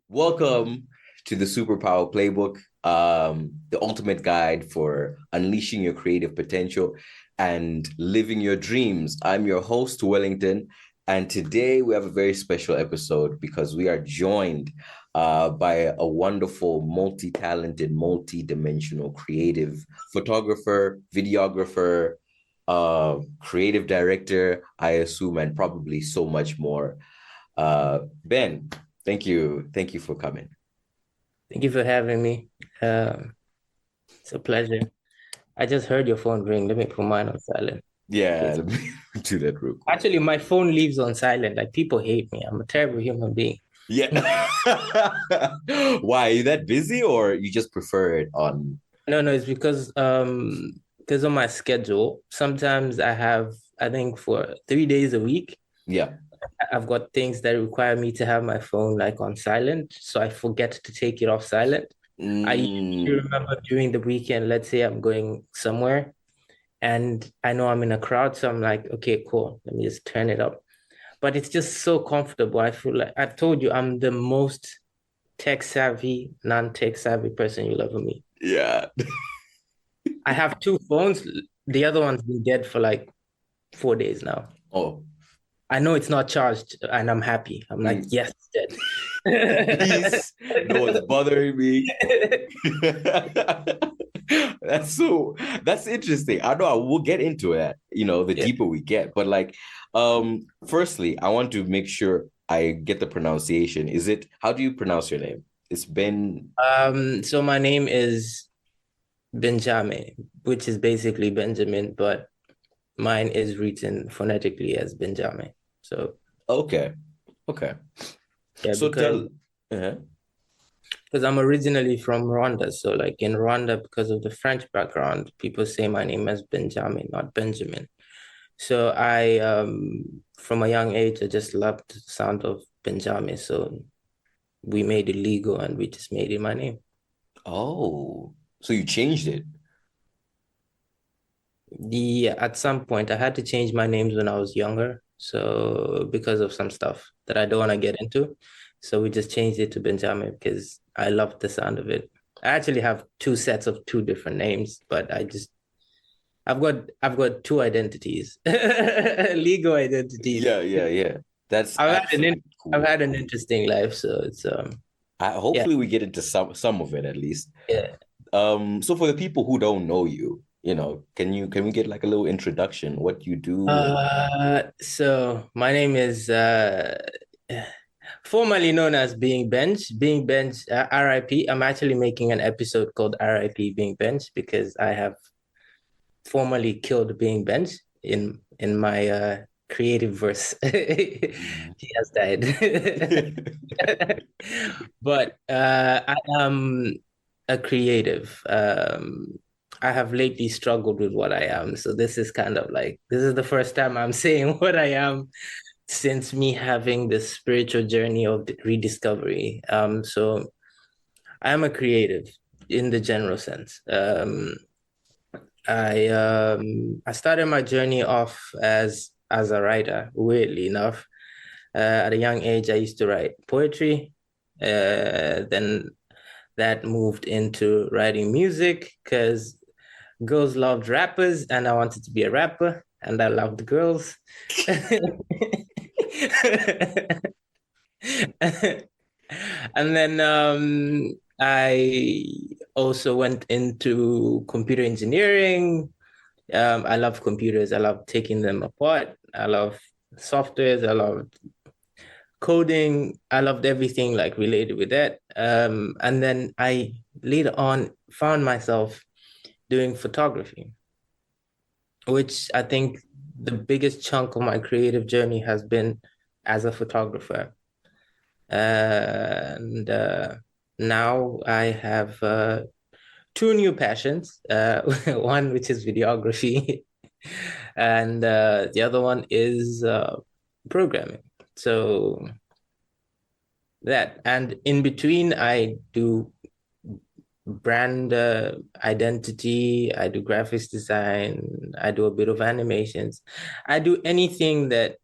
Welcome to the Superpower Playbook, the ultimate guide for unleashing your creative potential and living your dreams. I'm your host, Wellington, and today we have a very special episode because we are joined by a wonderful, multi-talented, multi-dimensional creative photographer, videographer, creative director, I assume, and probably so much more. Ben, thank you for coming. Thank you for having me. It's a pleasure. I just heard your phone ring. Let me put mine on silent. Yeah, 'Cause let me do that real quick. actually, my phone leaves on silent. Like people hate me. I'm a terrible human being. Yeah. Why, are you that busy or you just prefer it on? No, no, it's because of my schedule. Sometimes I think for 3 days a week, Yeah. I've got things that require me to have my phone like on silent, so I forget to take it off silent. I usually Mm, remember during the weekend, let's say I'm going somewhere and I know I'm in a crowd, so I'm like, okay, cool. Let me just turn it up. But it's just so comfortable. I feel like I told you I'm the most tech savvy, non-tech savvy person you'll ever meet. yeah. I have two phones. The other one's been dead for like 4 days now. Oh, I know it's not charged and I'm happy. I'm like, mm, yes, it's dead. peace. No one's bothering me. That's interesting. I know I will get into that, the Yeah. deeper we get. But like, firstly, I want to make sure I get the pronunciation. How do you pronounce your name? It's Ben. So my name is Benjame, which is basically Benjamin, but mine is written phonetically as Benjame. So Okay. Okay. yeah, So because tell uh because I'm originally from Rwanda. So like in Rwanda, because of the French background, people say my name as Benjamin, not Benjamin. So I from a young age I just loved the sound of Benjamin. So we made it legal and we just made it my name. Oh, so you changed it. At some point I had to change my names when I was younger. So because of some stuff that I don't want to get into. So we just changed it to Benjamin because I loved the sound of it. I actually have two sets of two different names, but I've got two identities, legal identities. Yeah, yeah, yeah. That's I've had an absolutely I've cool. had an interesting life, so it's yeah, Hopefully we get into some of it at least. yeah. So for the people who don't know you, can we get like a little introduction, what you do and So my name is formerly known as Being Bench. Being Bench, RIP. I'm actually making an episode called RIP Being Bench because I have formerly killed Being Bench in my creative verse. He has died. But I am a creative. I have lately struggled with what I am. So this is kind of like this is the first time I'm saying what I am since me having this spiritual journey of rediscovery. So I am a creative in the general sense. I started my journey off as a writer, weirdly enough. At a young age, I used to write poetry. Then that moved into writing music because girls loved rappers and I wanted to be a rapper and I loved girls. And then I also went into computer engineering. I love computers. I love taking them apart. I love softwares. I love coding. I loved everything like related with that. And then I later on found myself doing photography, which I think the biggest chunk of my creative journey has been as a photographer. And now I have two new passions. One which is videography, and the other one is programming. So that, and in between, I do brand identity, I do graphics design, I do a bit of animations. I do anything that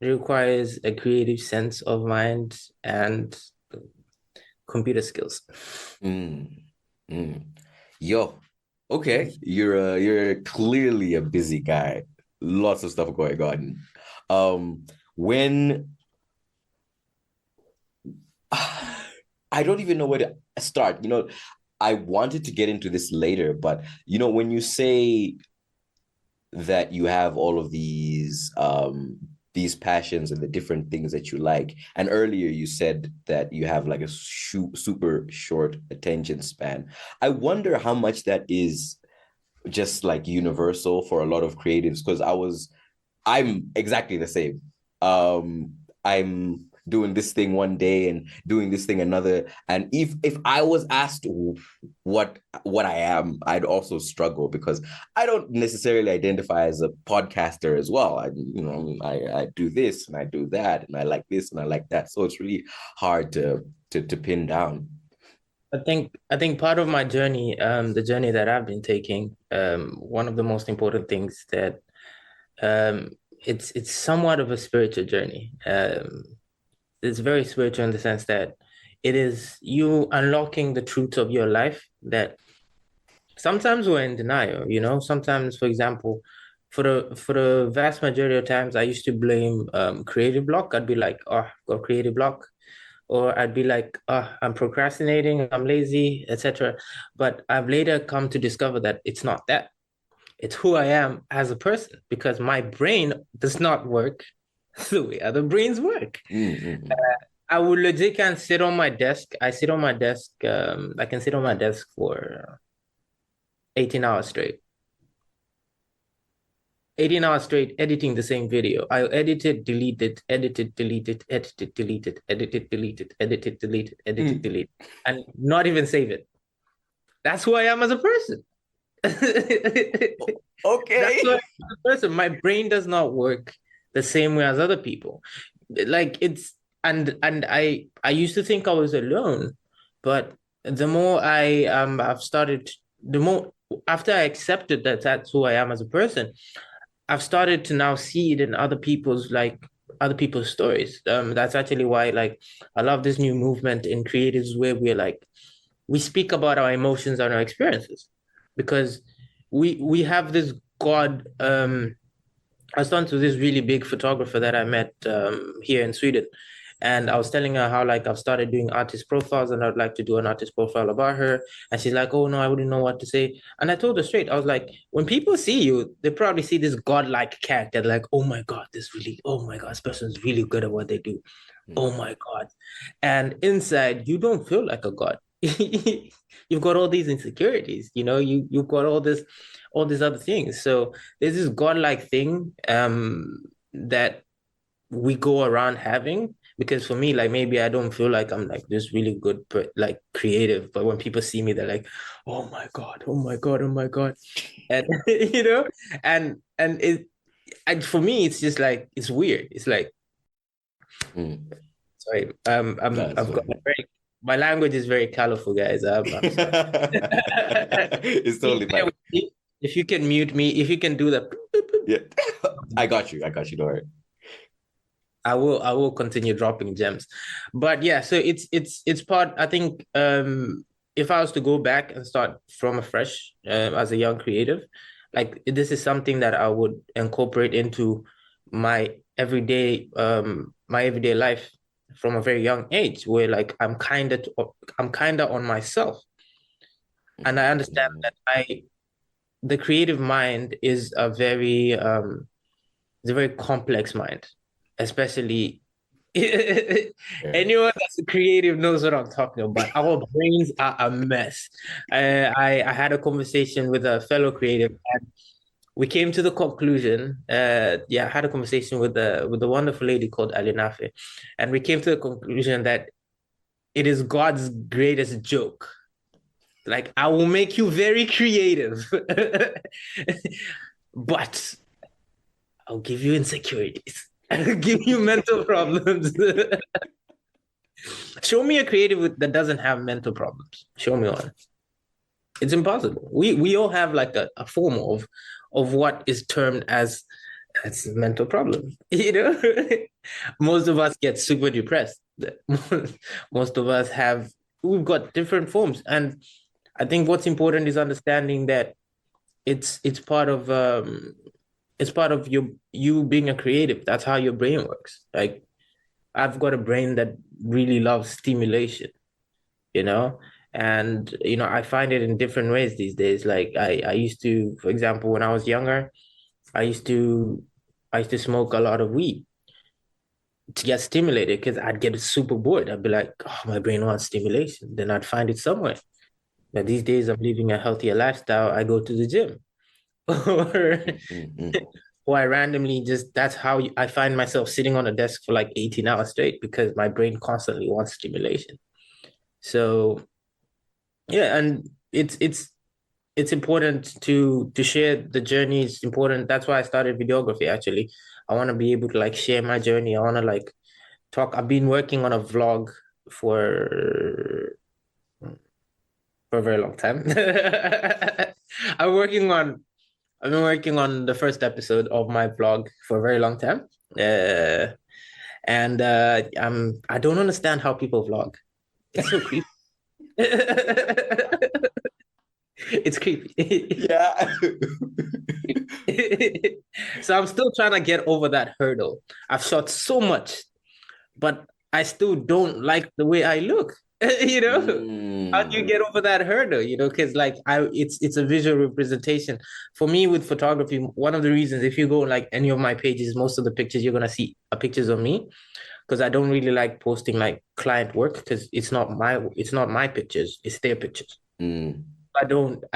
requires a creative sense of mind and computer skills. Mm, mm. Yo, okay. You're clearly a busy guy. Lots of stuff going on. When I don't even know where to start. I wanted to get into this later, but when you say that you have all of these passions and the different things that you like, and earlier you said that you have like a super short attention span. I wonder how much that is just like universal for a lot of creatives, because I'm exactly the same. I'm doing this thing one day and doing this thing another. And if I was asked what I am, I'd also struggle because I don't necessarily identify as a podcaster as well. I do this and I do that and I like this and I like that. So it's really hard to pin down. I think part of my journey, the journey that I've been taking, one of the most important things that um, it's somewhat of a spiritual journey. It's very spiritual in the sense that it is you unlocking the truths of your life that sometimes we're in denial, Sometimes, for example, for the vast majority of times, I used to blame creative block. I'd be like, oh, I've got creative block. Or I'd be like, oh, I'm procrastinating, I'm lazy, etc. But I've later come to discover that it's not that. It's who I am as a person because my brain does not work the way other brains work. Mm-hmm. I would legit can sit on my desk. I sit on my desk. I can sit on my desk for 18 hours straight. 18 hours straight editing the same video. I edit it, delete it, edit it, delete it, edit it, delete it, edit it, delete it, edit it, delete it, edit it, delete it, and not even save it. That's who I am as a person. That's who I Okay. am as a person. My brain does not work the same way as other people. Like it's and I used to think I was alone, but the more I've started, the more after I accepted that that's who I am as a person, I've started to now see it in other people's stories. That's actually why like I love this new movement in creatives where we speak about our emotions and our experiences because we have this God. I was talking to this really big photographer that I met here in Sweden, and I was telling her how like I've started doing artist profiles and I'd like to do an artist profile about her. And she's like, "Oh no, I wouldn't know what to say." And I told her straight, I was like, when people see you, they probably see this godlike character, like, "Oh my God, oh my God, this person's really good at what they do. Oh my God." And inside, you don't feel like a god. You've got all these insecurities, you've got all these other things. So there's this godlike thing that we go around having because for me, like maybe I don't feel like I'm like this really good, but like creative. But when people see me, they're like, "Oh my God, oh my God, oh my God," and and and for me, it's just like it's weird. It's like Mm. sorry, That's I've got funny. my language is very colorful, guys. I'm sorry. It's totally fine. If you can mute me, if you can do that, Yeah. I got you. I got you. Don't worry. I will continue dropping gems. But yeah, so it's part, I think if I was to go back and start from afresh as a young creative, like this is something that I would incorporate into my everyday life from a very young age where like I'm kind of on myself. And I understand that the creative mind is it's a very complex mind, especially Yeah. anyone that's creative knows what I'm talking about. Our brains are a mess. I had a conversation with a fellow creative, and we came to the conclusion. Yeah, I had a conversation with a wonderful lady called Alinafe, and we came to the conclusion that it is God's greatest joke. Like I will make you very creative, but I'll give you insecurities. I'll give you mental problems. Show me a creative that doesn't have mental problems. Show me one. It's impossible. We all have like a form of what is termed as mental problem. Most of us get super depressed. Most of us have we've got different forms. And I think what's important is understanding that it's part of you being a creative. That's how your brain works. Like I've got a brain that really loves stimulation, you know, and I find it in different ways these days. Like I used to, for example, when I was younger, I used to I used to smoke a lot of weed to get stimulated because I'd get super bored. I'd be like, oh, my brain wants stimulation. Then I'd find it somewhere. But these days I'm living a healthier lifestyle. I go to the gym. or Mm-hmm. or I randomly just that's how I find myself sitting on a desk for like 18 hours straight because my brain constantly wants stimulation. So yeah, and it's important to share the journey. It's important. That's why I started videography actually. I want to be able to like share my journey. I want to like talk. I've been working on a vlog for a very long time. I'm working on I've been working on the first episode of my vlog for a very long time. And I don't understand how people vlog. It's so creepy. It's creepy. Yeah. So I'm still trying to get over that hurdle. I've shot so much, but I still don't like the way I look. You know? How do you Mm. get over that hurdle? Because like it's a visual representation. For me with photography, one of the reasons if you go like any of my pages, most of the pictures you're gonna see are pictures of me because I don't really like posting like client work because it's not my pictures, it's their pictures. Mm. I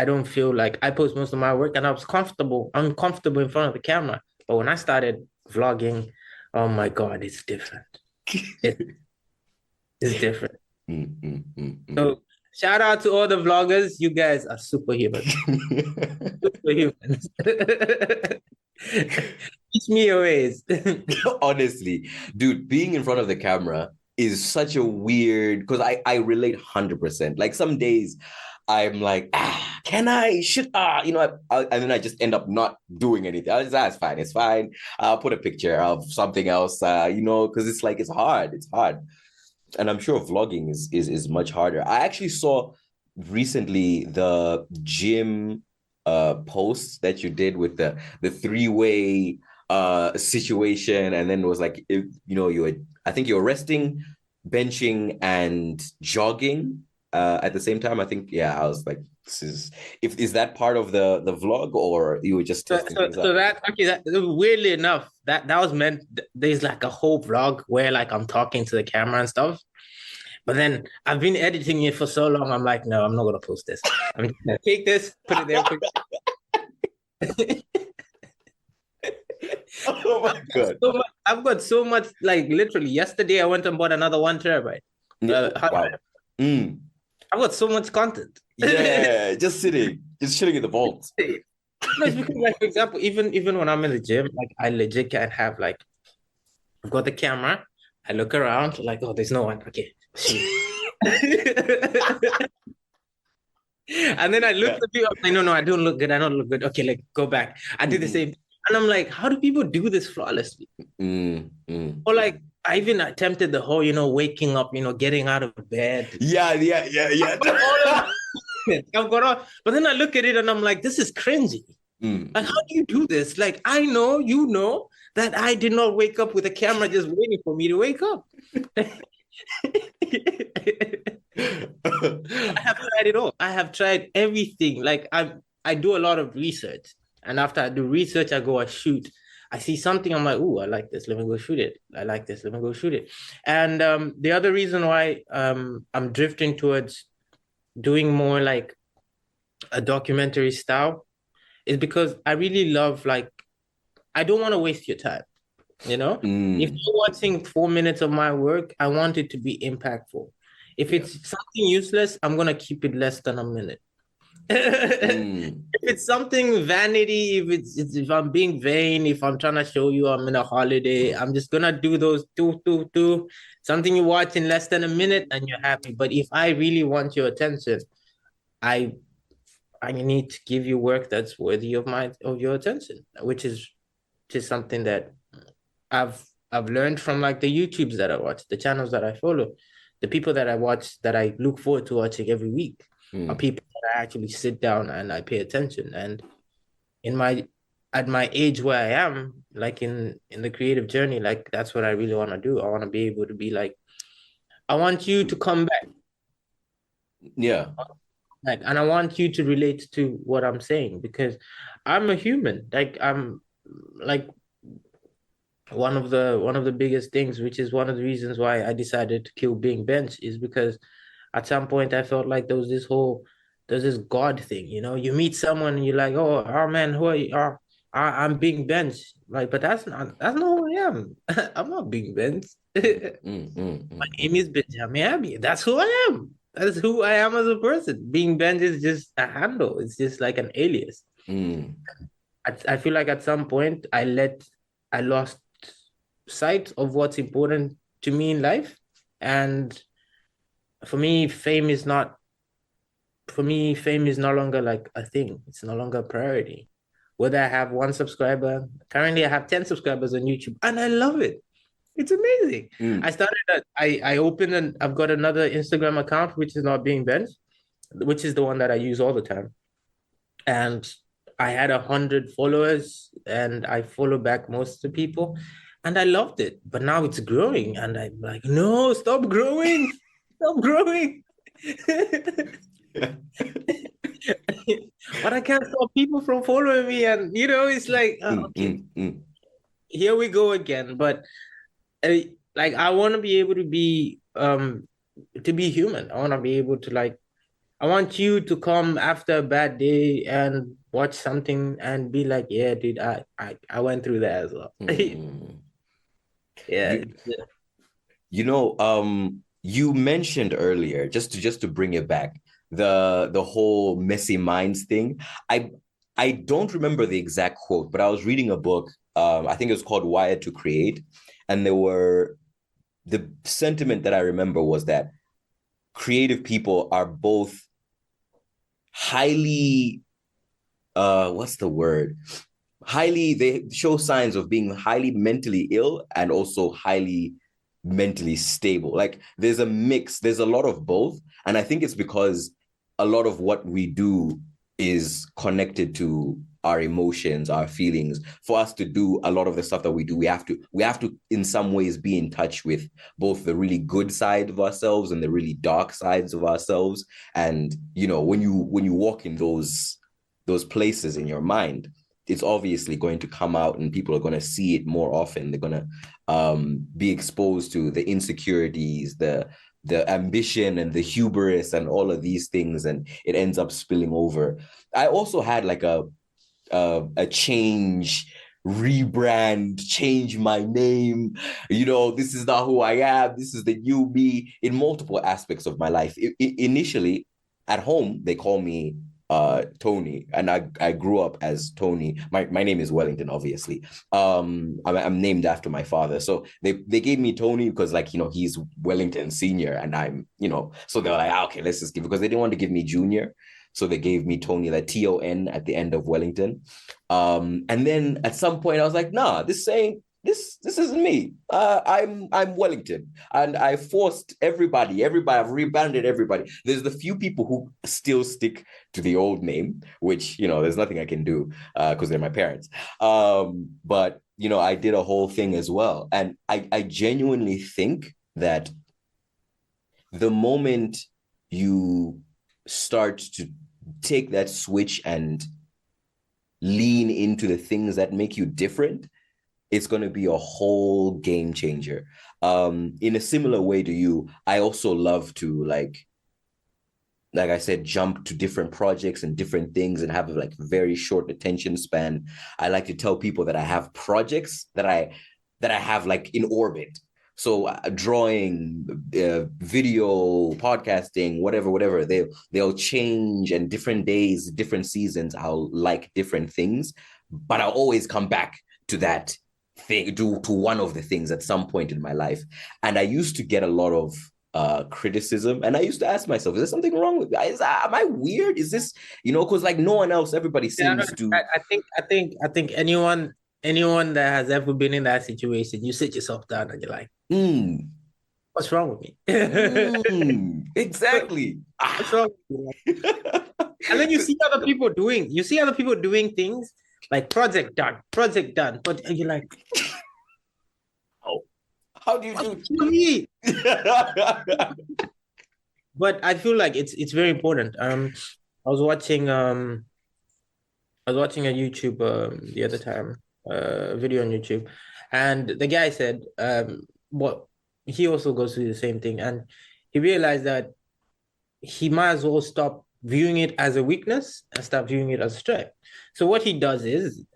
don't feel like I post most of my work and I'm comfortable in front of the camera. But when I started vlogging, oh my God, it's different. It, it's different. Mm, mm, mm, mm. So shout out to all the vloggers. You guys are superhumans. Superhumans. Teach me your ways. Honestly, dude, being in front of the camera is such a weird because I relate 100%. Like some days I'm like, can I? Should and then I just end up not doing anything. That's fine. It's fine. I'll put a picture of something else, because it's like it's hard. It's hard. And I'm sure vlogging is much harder. I actually saw recently the gym posts that you did with the three-way situation, and then it was like you were I think you're resting, benching, and jogging at the same time. I think I was like, is that part of the vlog or you were just So, testing so, things so out? that okay. That weirdly enough, that was meant. There's like a whole vlog where like I'm talking to the camera and stuff. But then I've been editing it for so long. I'm like, no, I'm not gonna post this. I'm just gonna take this, put it there. Oh my god. I've got so much. Like literally, yesterday I went and bought another 1 terabyte. Yeah, Hard drive. wow. Mm. I've got so much content. Yeah, just sitting, just chilling in the vault. No, it's because, like, for example, even when I'm in the gym, like I legit can have like I've got the camera, I look around, like, oh, there's no one. Okay, shoot. And then I look Yeah. at the people, I'm like, no, I don't look good. I don't look good. Okay, like go back. I do the Mm-mm. same. And I'm like, how do people do this flawlessly? Mm, mm. Or like I even attempted the whole, waking up, getting out of bed. Yeah, yeah, yeah, yeah. I've got all of it. I've got all, but then I look at it and I'm like, this is cringy. Mm, Like, how do you do this? Like, I know, that I did not wake up with a camera just waiting for me to wake up. I have tried it all. I have tried everything. Like I do a lot of research. And after I do research, I shoot. I see something, I'm like, ooh, I like this. Let me go shoot it. I like this. Let me go shoot it. And the other reason why I'm drifting towards doing more like a documentary style is because I really love like I don't want to waste your time. If mm. you're watching 4 minutes of my work, I want it to be impactful. If Yeah. it's something useless, I'm gonna keep it less than a minute. If Mm. it's something vanity, if I'm being vain, if I'm trying to show you I'm in a holiday, I'm just gonna do those two, something you watch in less than a minute and you're happy. But if I really want your attention, I I need to give you work that's worthy of your attention, which is just something that I've learned from like the YouTubes that I watch, the channels that I follow. the people that I watch, that I look forward to watching every week, are Mm. people that I actually sit down and I pay attention. And in my at my age where I am, like in the creative journey, like that's what I really want to do. I want to be able to be like, I want you to come back, Yeah. like, and I want you to relate to what I'm saying, because I'm a human. Like I'm like one of the biggest things, which is one of the reasons why I decided to kill being bench, is because at some point I felt like there's this God thing, you meet someone and you're like, oh man, who are you? I'm being bench. Like, but that's not who I am. I'm not being bench. Mm, mm, My mm, name is Benjame. That's who I am. That's who I am as a person. Being bench is just a handle. It's just like an alias. mm, I feel like at some point I lost sight of what's important to me in life. And for me, fame is no longer like a thing. It's no longer a priority. Whether I have one subscriber, currently I have 10 subscribers on YouTube and I love it. It's amazing. mm, I opened and I've got another Instagram account, which is not being bent, which is the one that I use all the time. And I had 100 followers and I follow back most of the people and I loved it. But now it's growing and I'm like, no, stop growing. Stop growing. But I can't stop people from following me. And, it's like, mm, okay, mm, mm, here we go again. But like, I want to be able to be human. I want to be able to, like, I want you to come after a bad day and watch something and be like, yeah, dude, I went through that as well. mm. Yeah. You you mentioned earlier, just to bring it back, the whole messy minds thing. I don't remember the exact quote, but I was reading a book. I think it was called Wired to Create, and the sentiment that I remember was that creative people are both highly what's the word? Highly, they show signs of being highly mentally ill and also highly mentally stable. Like there's a mix, there's a lot of both. And I think it's because a lot of what we do is connected to our emotions, our feelings. For us to do a lot of the stuff that we do, we have to in some ways be in touch with both the really good side of ourselves and the really dark sides of ourselves. And when you walk in those places in your mind, it's obviously going to come out and people are going to see it more often. They're going to be exposed to the insecurities, the ambition and the hubris and all of these things, and it ends up spilling over. I also had like a change, rebrand, change my name. This is not who I am. This is the new me in multiple aspects of my life. Initially, at home, they call me Tony, and I grew up as Tony. My name is Wellington, obviously. I'm named after my father, so they gave me Tony because, like, he's Wellington Senior, and I'm, so they were like, okay, let's just give, because they didn't want to give me Junior, so they gave me Tony, like Ton at the end of Wellington. And then at some point I was like, nah, this isn't me. I'm Wellington, and I forced everybody. I've rebranded everybody. There's the few people who still stick to the old name, which there's nothing I can do because they're my parents. But I did a whole thing as well, and I genuinely think that the moment you start to take that switch and lean into the things that make you different, it's going to be a whole game changer. In a similar way to you, I also love to, like I said, jump to different projects and different things and have like very short attention span. I like to tell people that I have projects that I have like in orbit. So drawing, video, podcasting, whatever, they'll change, and different days, different seasons, I'll like different things, but I'll always come back to that thing, to one of the things at some point in my life. And I used to get a lot of criticism, and I used to ask myself, is there something wrong with me? Am I weird? Is this, because like no one else, everybody Yeah, seems to. I think anyone that has ever been in that situation, you sit yourself down and you're like, Mm, What's wrong with me? Exactly. What's Ah. wrong with me? And then you see other people doing things like project done, but you're like, oh, How do you what's do? wrong with me? But I feel like it's very important. I was watching a YouTube the other time, video on YouTube, and the guy said what he also goes through the same thing, and he realized that he might as well stop viewing it as a weakness and start viewing it as a strength. So what he does is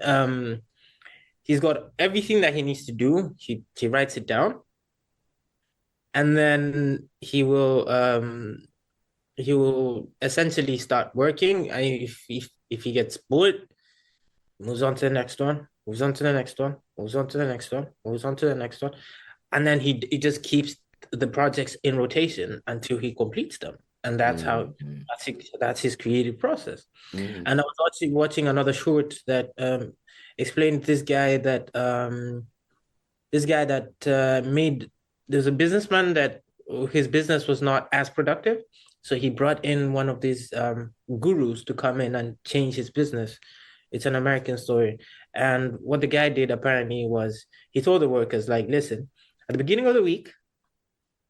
he's got everything that he needs to do. He writes it down, and then he will essentially start working. And if he gets bored, moves on to the next one, moves on to the next one, moves on to the next one, moves on to the next one, and then he just keeps the projects in rotation until he completes them, and Mm, that's his creative process. mm, And I was watching another short that explained this guy that made there's a businessman that his business was not as productive, so he brought in one of these gurus to come in and change his business. It's an American story. And what the guy did apparently was he told the workers, like, listen, at the beginning of the week,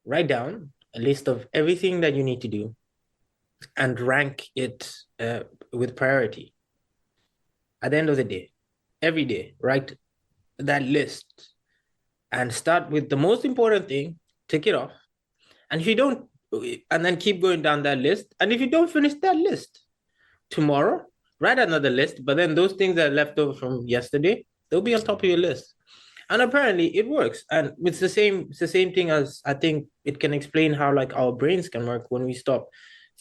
write down a list of everything that you need to do and rank it with priority. At the end of the day, every day, write that list and start with the most important thing, tick it off. And if you don't, and then keep going down that list. And if you don't finish that list tomorrow, write another list. But then those things that are left over from yesterday, they'll be on top of your list. And apparently it works. And it's the same thing as I think it can explain how like our brains can work when we stop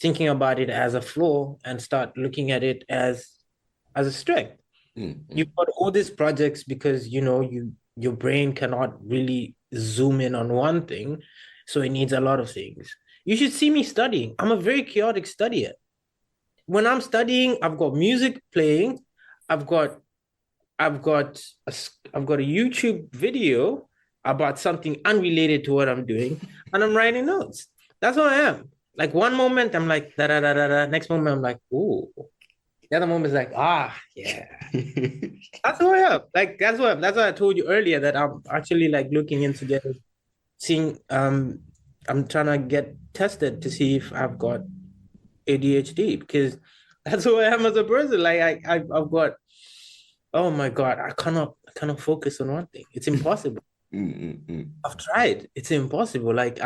thinking about it as a flaw and start looking at it as a strength. mm. You've got all these projects because your brain cannot really zoom in on one thing, so it needs a lot of things. You should see me studying. I'm a very chaotic studier. When I'm studying, I've got music playing, i've got I've got I've got a YouTube video about something unrelated to what I'm doing, and I'm writing notes. That's what I am. Like one moment I'm like da da da da da. Next moment I'm like, ooh. The other moment is like, yeah. That's who I am. Like that's why I told you earlier that I'm actually like looking into seeing I'm trying to get tested to see if I've got ADHD because that's who I am as a person. Like I've got, oh my God, I cannot focus on one thing. It's impossible. Mm, mm, I've tried. It's impossible. Like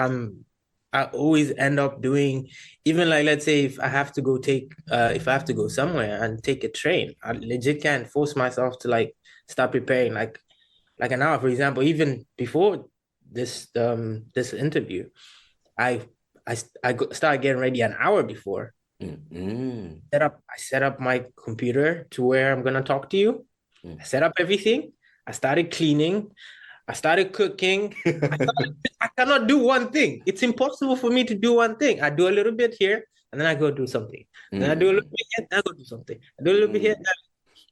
I always end up doing, even like let's say if I have to go somewhere and take a train, I legit can't force myself to like start preparing like an hour, for example. Even before this interview, I started getting ready an hour before. mm, I set up my computer to where I'm gonna talk to you. I mm, set up everything. I started cleaning. I started cooking. mm. I cannot do one thing. It's impossible for me to do one thing. I do a little bit here, and then I go do something. Then I do a little Mm, bit here, then I go do something. I do a little bit here. mm,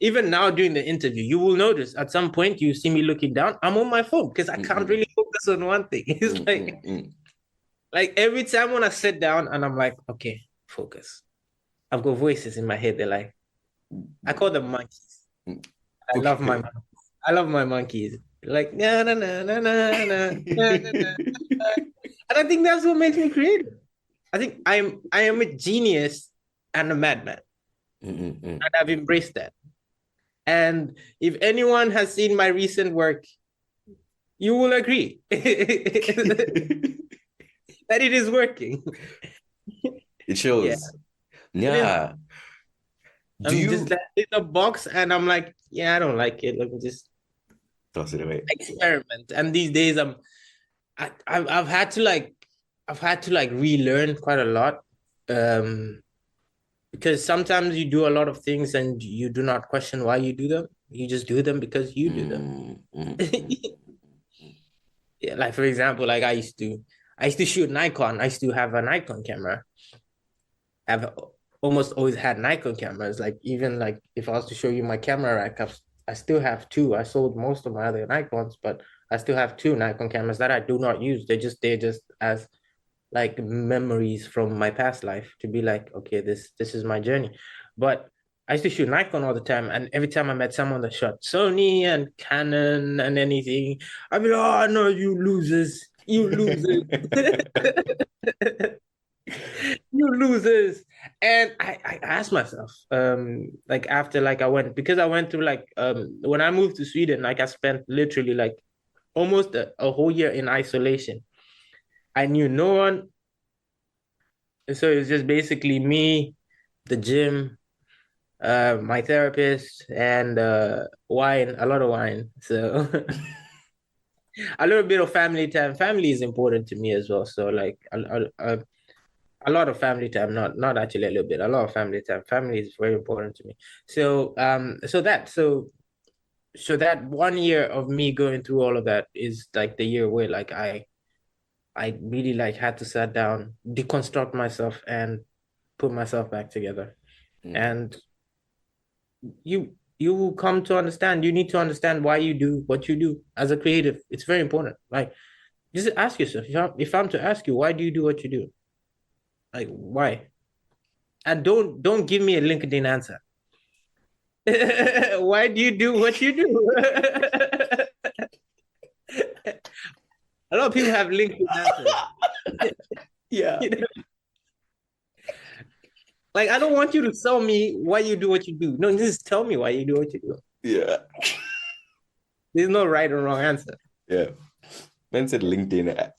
Even now during the interview, you will notice at some point you see me looking down. I'm on my phone because I mm, can't mm, really focus on one thing. It's mm, mm, mm. like every time when I sit down and I'm like, okay, focus. I've got voices in my head. They're like, I call them monkeys. Mm. I love my Okay. monkeys. I love my monkeys. Like na na na na na na na na. And I think that's what makes me creative. I think I am a genius and a madman, Mm, mm, mm. and I've embraced that. And if anyone has seen my recent work, you will agree that it is working. It Yeah, shows. it is. Yeah. Do I'm just you that in a box, and I'm like, yeah, I don't like it. Let me just toss it away? experiment. And these days, I've had to like relearn quite a lot. Um, because sometimes you do a lot of things and you do not question why you do them. You just do them because you do them. Mm, mm, mm, mm, Yeah, like for example, like I used to shoot Nikon. I used to have a Nikon camera. I've almost always had Nikon cameras. Like even like if I was to show you my camera rack, I still have two. I sold most of my other Nikons, but I still have two Nikon cameras that I do not use. They're just as like memories from my past life to be like, okay, this is my journey. But I used to shoot Nikon all the time, and every time I met someone that shot Sony and Canon and anything, I'd be like, oh no, you losers, you losers. You losers. And I asked myself, like after like I went because I went through like when I moved to Sweden, like I spent literally like almost a whole year in isolation. I knew no one. So it was just basically me, the gym, my therapist, and wine, a lot of wine. So a little bit of family time. Family is important to me as well. So like a lot of family time, not actually a little bit, a lot of family time. Family is very important to me. So so that 1 year of me going through all of that is like the year where like I really like had to sit down, deconstruct myself, and put myself back together. Mm. And you will come to understand. You need to understand why you do what you do as a creative. It's very important. Like just ask yourself, if I'm to ask you, why do you do what you do? Like why? And don't give me a LinkedIn answer. Why do you do what you do? A lot of people have LinkedIn answers. Yeah. You know? Like I don't want you to tell me why you do what you do. No, just tell me why you do what you do. Yeah. There's no right or wrong answer. Yeah. Man said LinkedIn.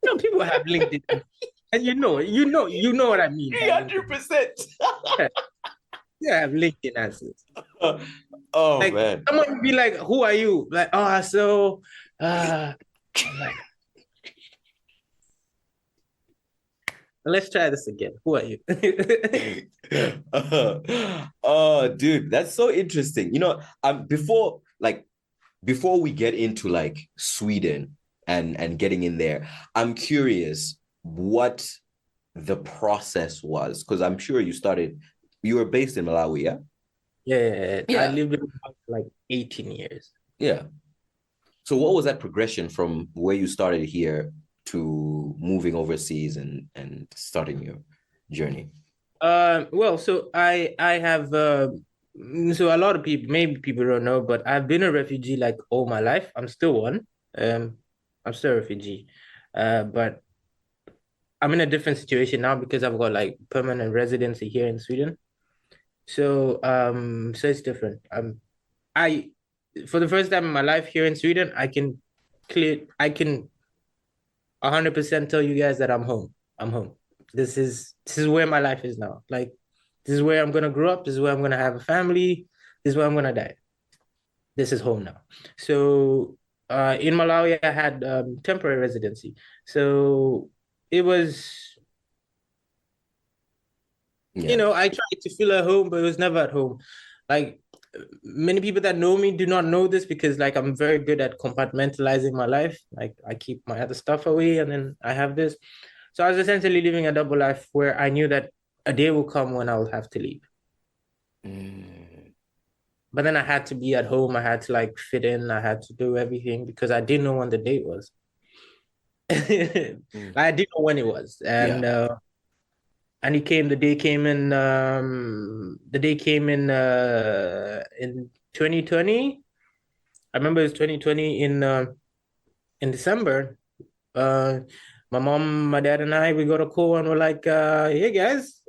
No, people have LinkedIn, and you know what I mean by LinkedIn. 300%. Yeah, I have LinkedIn answers. Oh Like man. someone would be like, "Who are you?" Like, "Oh, so," I'm like, let's try this again. Who are you? Oh, dude, that's so interesting. Before we get into like Sweden and getting in there, I'm curious what the process was because I'm sure you were based in Malawi, yeah? Yeah, I Yeah. lived in like 18 years. Yeah. So what was that progression from where you started here to moving overseas and starting your journey? Well, so I have so a lot of people, maybe people don't know, but I've been a refugee like all my life. I'm still one. Um, I'm still a refugee. But I'm in a different situation now because I've got like permanent residency here in Sweden. So it's different. I for the first time in my life here in Sweden, I can 100% tell you guys that I'm home. I'm home. This is where my life is now. Like this is where I'm gonna grow up. This is where I'm gonna have a family. This is where I'm gonna die. This is home now. So in Malawi, I had temporary residency. So it was, Yeah. I tried to feel at home, but it was never at home. Like many people that know me do not know this because like I'm very good at compartmentalizing my life. Like I keep my other stuff away and then I have this. So I was essentially living a double life where I knew that a day will come when I will have to leave. Mm, But then I had to be at home. I had to like fit in. I had to do everything because I didn't know when the date was. mm. I didn't know when it was. Yeah. And the day came in 2020. I remember it was 2020 in December. Uh my mom, my dad, and we got a call and we're like, hey guys,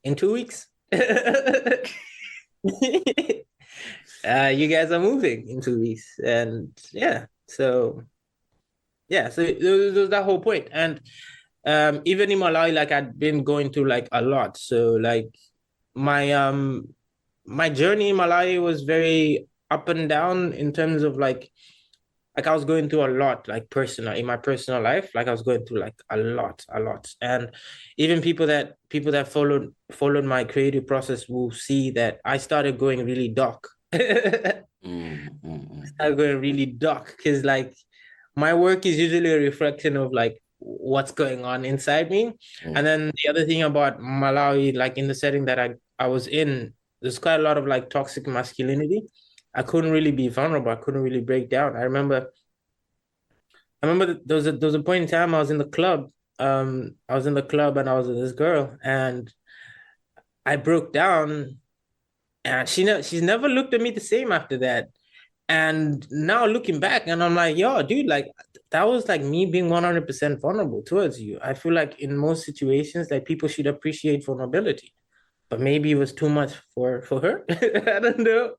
in 2 weeks. You guys are moving in 2 weeks. And so there was that whole point. And even in Malawi, like I'd been going through like a lot. So like my my journey in Malawi was very up and down in terms of like I was going through a lot, like personal in my personal life, like I was going through like a lot. And even people that followed my creative process will see that I started going really dark. Mm, mm, mm, Started going really dark because like my work is usually a reflection of like what's going on inside me. mm, And then the other thing about Malawi, like in the setting that I was in, there's quite a lot of like toxic masculinity. I couldn't really be vulnerable. I couldn't really break down. I remember I remember there was a point in time I was in the club. I was in the club and I was with this girl and I broke down and she's never looked at me the same after that. And now looking back, and I'm like, yo, dude, like that was like me being 100% vulnerable towards you. I feel like in most situations, like people should appreciate vulnerability, but maybe it was too much for her. I don't know.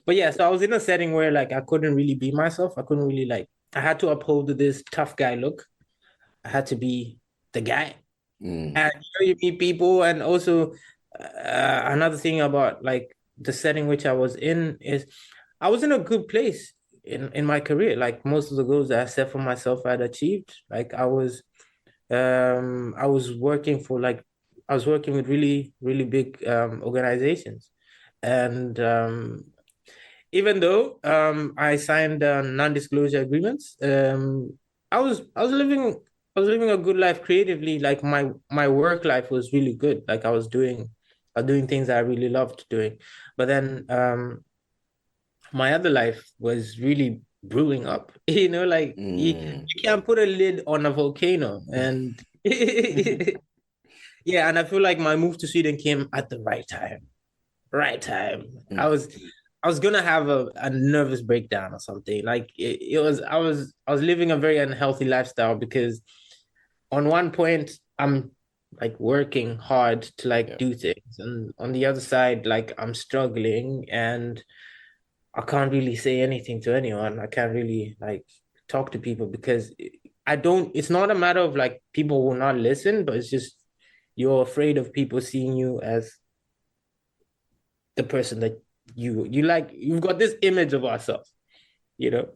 But yeah, so I was in a setting where like I couldn't really be myself. I couldn't really like I had to uphold this tough guy look. I had to be the guy. Mm, And you meet people, and also another thing about like the setting which I was in is I was in a good place in my career. Like most of the goals that I set for myself, I'd achieved. Like I was working for like I was working with really big organizations, and even though I signed non-disclosure agreements, I was living I was living a good life creatively. Like my work life was really good. Like I was doing things I really loved doing. But then my other life was really brewing up. You know, like mm. you can't put a lid on a volcano. And yeah, and I feel like my move to Sweden came at the right time. Right time. Mm. I was gonna have a nervous breakdown or something. Like it was I was living a very unhealthy lifestyle because on one point I'm like working hard to like Yeah. do things, and on the other side like I'm struggling and I can't really say anything to anyone. I can't really like talk to people because I don't it's not a matter of like people will not listen, but it's just you're afraid of people seeing you as the person that you like. You've got this image of ourselves, you know.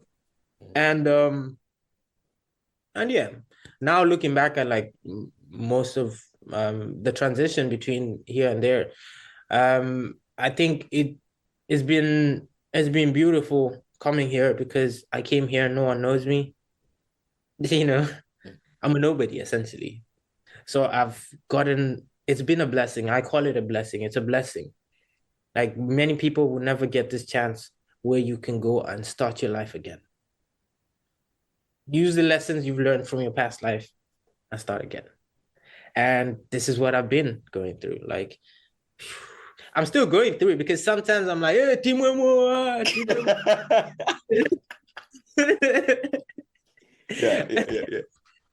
And and yeah, now looking back at like most of the transition between here and there, I think it's been beautiful coming here because I came here and no one knows me. You know, I'm a nobody essentially. So I've gotten it's been a blessing. I call it a blessing. It's a blessing. Like many people will never get this chance where you can go and start your life again. Use the lessons you've learned from your past life and start again. And this is what I've been going through. Like I'm still going through it because sometimes I'm like, hey, Team Wemo, Team Wemo. Yeah, yeah, yeah, yeah.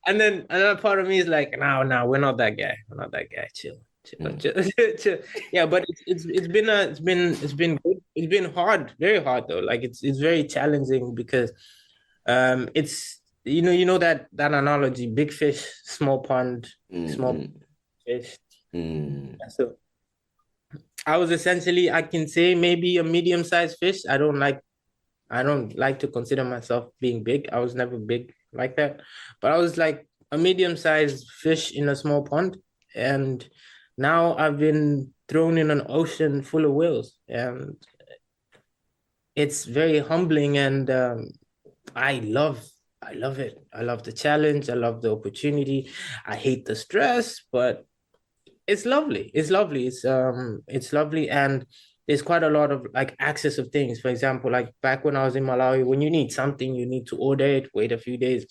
And then another part of me is like, no, no, we're not that guy. We're not that guy. Chill, chill, Mm. chill, chill. Yeah, but it's been good. It's been hard, very hard though. Like it's very challenging because it's you know that analogy, big fish, small pond, Mm, small mm, fish. mm. So I was essentially, I can say maybe a medium-sized fish. I don't like to consider myself being big. I was never big like that. But I was like a medium-sized fish in a small pond. And now I've been thrown in an ocean full of whales. And it's very humbling and I love it. I love the challenge. I love the opportunity. I hate the stress, but it's lovely. It's lovely. It's lovely, and there's quite a lot of like access of things. For example, like back when I was in Malawi, when you need something, you need to order it, wait a few days.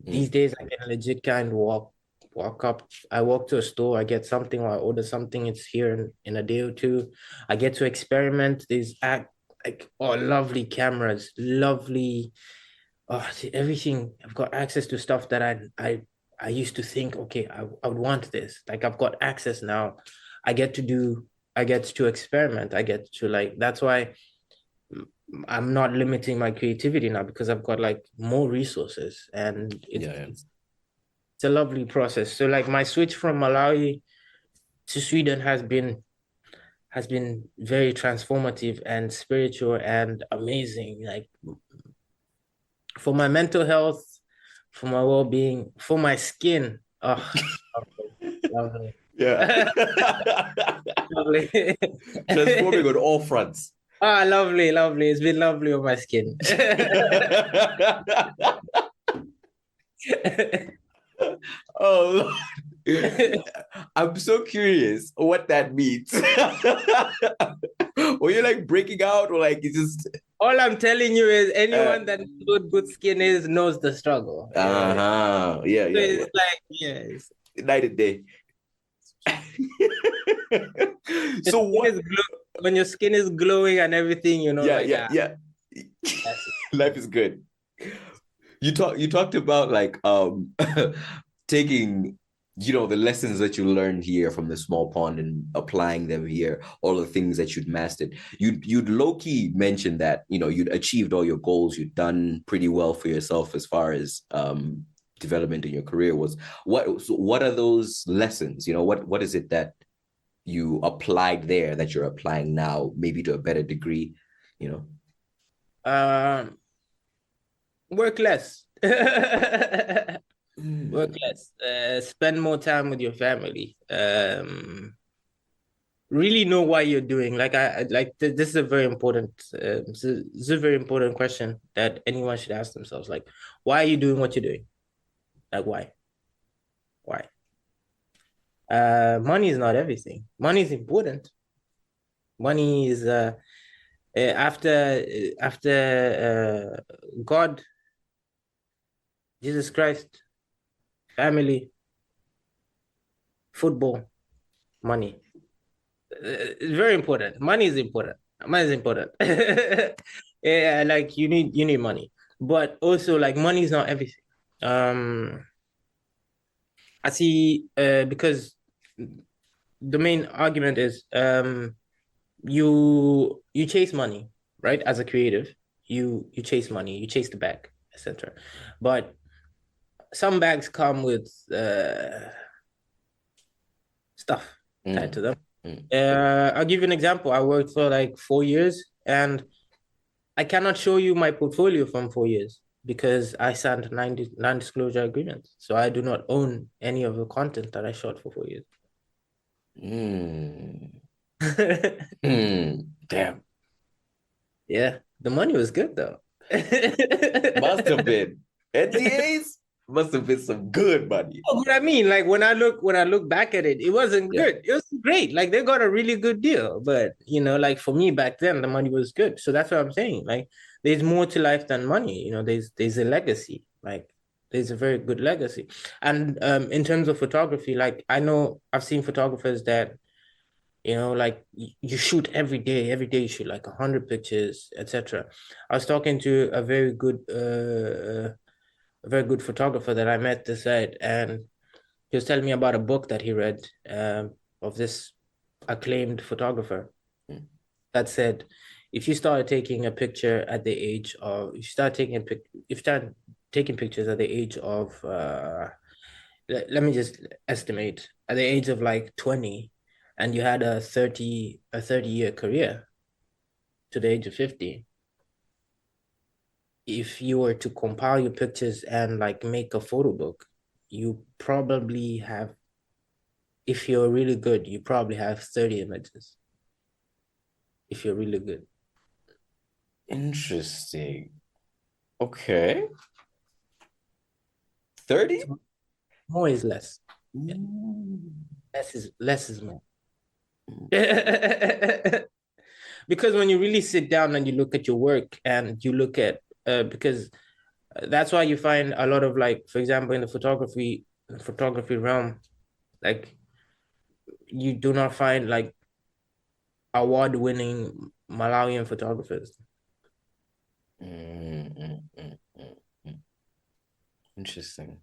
These Mm. days I can legit kind of walk up. I walk to a store, I get something or I order something, it's here in a day or two. I get to experiment. There's act like oh lovely cameras, lovely everything. I've got access to stuff that I used to think, okay, I would want this. Like I've got access now. I get to do, I get to experiment. I get to like, that's why I'm not limiting my creativity now because I've got like more resources and Yeah, yeah. it's a lovely process. So like my switch from Malawi to Sweden has been very transformative and spiritual and amazing. Like for my mental health, for my well-being, for my skin. Oh, lovely, Yeah. lovely. Transforming on all fronts. Ah, lovely, lovely. It's been lovely on my skin. Oh, I'm so curious what that means. Were you like breaking out or like it's just All I'm telling you is Uh, anyone that knows what good skin is knows the struggle. Yeah. uh-huh. Yeah, So yeah, yeah. it's like, yes. Night and day. Your So skin what? is when your skin is glowing and everything, Yeah, like, yeah, yeah. that's it. Life is good. You talked about like taking the lessons that you learned here from the small pond and applying them here, all the things that you'd mastered. You'd low-key mentioned that you'd achieved all your goals, you'd done pretty well for yourself as far as development in your career was. What are those lessons? What is it that you applied there that you're applying now, maybe to a better degree, you know? Um, work less. Work Mm, less. Spend more time with your family. Really know why you're doing. Like this is a very important. This is a very important question that anyone should ask themselves. Like, why are you doing what you're doing? Like, why? Why? Money is not everything. Money is important. Money is after God, Jesus Christ, family, football, money. It's very important. Money is important. Money is important. Yeah, like you need money, but also like money is not everything. Um, I see. Because the main argument is you chase money, right? As a creative, you chase money, you chase the bag, etc. But some bags come with stuff tied to mm, them. mm. I'll give you an example. I worked for like 4 years, and I cannot show you my portfolio from 4 years because I signed non-disclosure agreements. So I do not own any of the content that I shot for 4 years. Mm. Damn. Yeah, the money was good though. Must have been. NDAs must have been some good money. Oh, but I mean, like when I look back at it, it wasn't Yeah. good. It was great. Like they got a really good deal. But like for me back then, the money was good. So that's what I'm saying. Like there's more to life than money. There's a legacy. Like there's a very good legacy. And in terms of photography, like I know I've seen photographers that, like you shoot every day. Every day you shoot like 100 pictures, etc. I was talking to a very good photographer that I met this side, and he was telling me about a book that he read, of this acclaimed photographer Mm, that said, if you start taking a picture at the age of, if you start taking pictures at the age of, let me just estimate, at the age of like 20, and you had a 30-year career to the age of 50, if you were to compile your pictures and like make a photo book, you probably have, if you're really good, you probably have 30 images if you're really good. interesting. Okay. 30? So more is less. Yeah. Mm. Less is more. Because when you really sit down and you look at your work and you look at, because that's why you find a lot of, like, for example, in the photography realm, like you do not find like award-winning Malawian photographers Mm, mm. Interesting.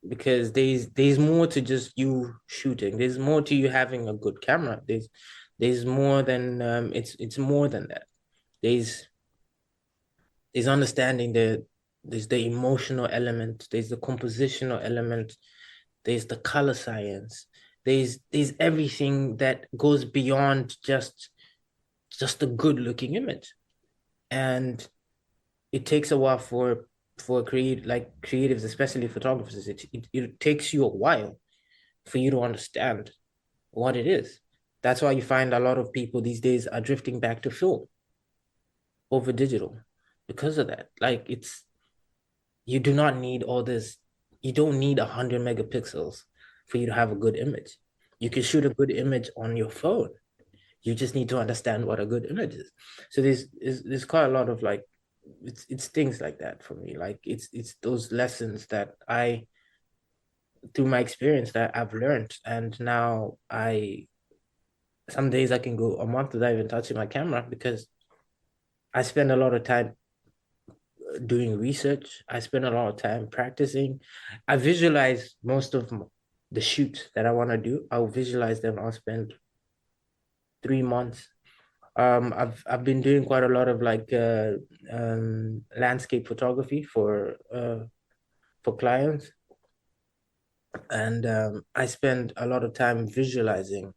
because there's more to just you shooting. There's more to you having a good camera. There's more than, it's more than that. There's there's understanding there's the emotional element, there's the compositional element, there's the color science, there's everything that goes beyond just a good looking image. And it takes a while for creatives, especially photographers. It takes you a while for you to understand what it is. That's why you find a lot of people these days are drifting back to film over digital because of that. Like you do not need all this. You don't need 100 megapixels for you to have a good image. You can shoot a good image on your phone. You just need to understand what a good image is. So there's quite a lot of like it's things like that for me. Like it's those lessons that I through my experience that I've learned, and now I some days I can go a month without even touching my camera because I spend a lot of time doing research. I spend a lot of time practicing. I visualize most of the shoots that I want to do. I'll visualize them. I'll spend 3 months. I've been doing quite a lot of like landscape photography for clients, and I spend a lot of time visualizing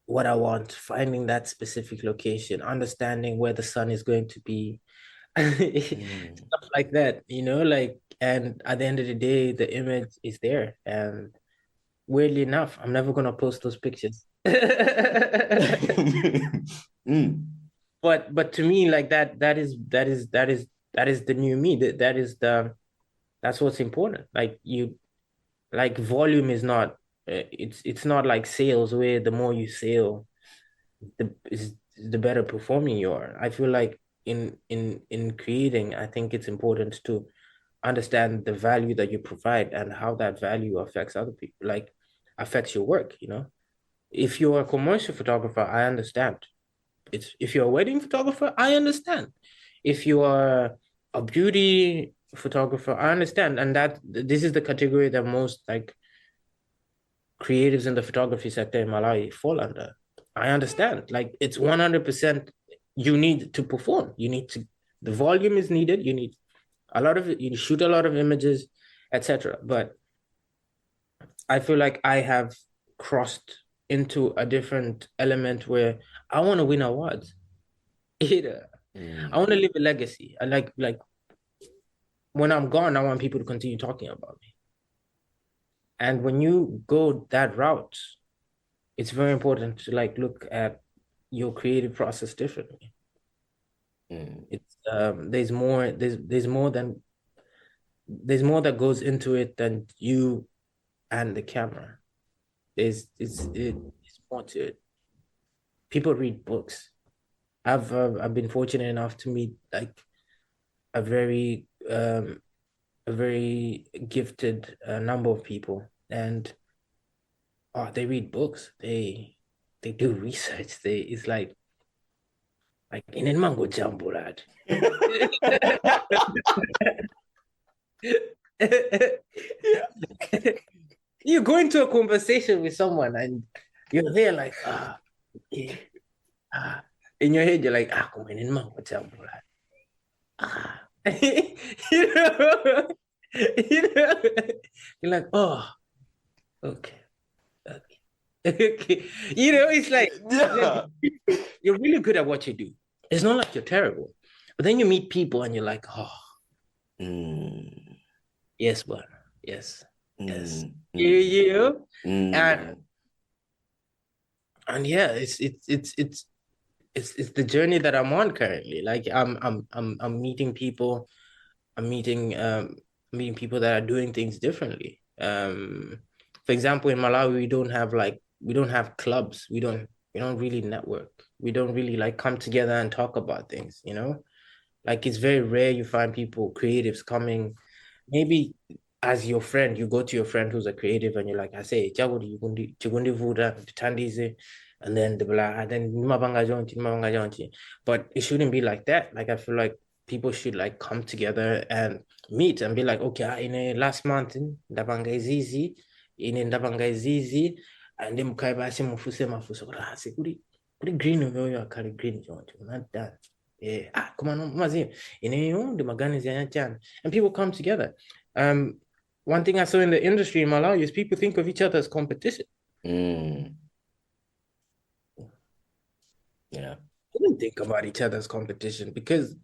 what I want, finding that specific location, understanding where the sun is going to be, stuff like that, like, and at the end of the day, the image is there. And weirdly enough, I'm never gonna post those pictures. But to me, like that is the new me. That's what's important. Like volume is not it's not like sales where the more you sell, the better performing you are. I feel like in creating, I think it's important to understand the value that you provide and how that value affects other people, like affects your work. If you're a commercial photographer, I understand. If you're a wedding photographer, I understand. If you are a beauty photographer, I understand. And that this is the category that most like creatives in the photography sector in Malawi fall under. I understand. Like it's 100% you need to perform. The volume is needed. You need a lot of it, you shoot a lot of images, etc. But I feel like I have crossed into a different element where I want to win awards. I want to leave a legacy. I like when I'm gone, I want people to continue talking about me. And when you go that route, it's very important to like look at your creative process differently. It's there's more that goes into it than you and the camera. It's more to it. People read books. I've been fortunate enough to meet like a very a very gifted number of people, and they read books. They do research. It's like in a mango jumbo lad. You go into a conversation with someone and you're there like yeah, in your head you're like come in mango jumbo lad. You know, you're like, oh, okay, okay, okay. It's like Yeah. you're really good at what you do. It's not like you're terrible, but then you meet people and you're like, oh, yes, but yes, yes, yeah, and yeah, it's the journey that I'm on currently. Like I'm meeting people. I'm meeting people that are doing things differently. For example, in Malawi, we don't have clubs. We don't really network. We don't really like come together and talk about things. Like it's very rare you find people, creatives coming, maybe as your friend, you go to your friend who's a creative and you're like, I say, Chagundi Vuda, Tandize, and then the blah, then Mabanga Jonti, Mabanga Jonti. But it shouldn't be like that. Like I feel like people should like come together and meet and be like, okay, in a last month, Dabanga is easy, in Dabanga is easy, and then Mukaibasi Mufuse Mafuso, kuri green of your curry green joint, not that. Yeah, come on, Mazin, in a the Maganis and people come together. One thing I saw in the industry in Malawi is people think of each other as competition. Yeah. They don't think about each other as competition because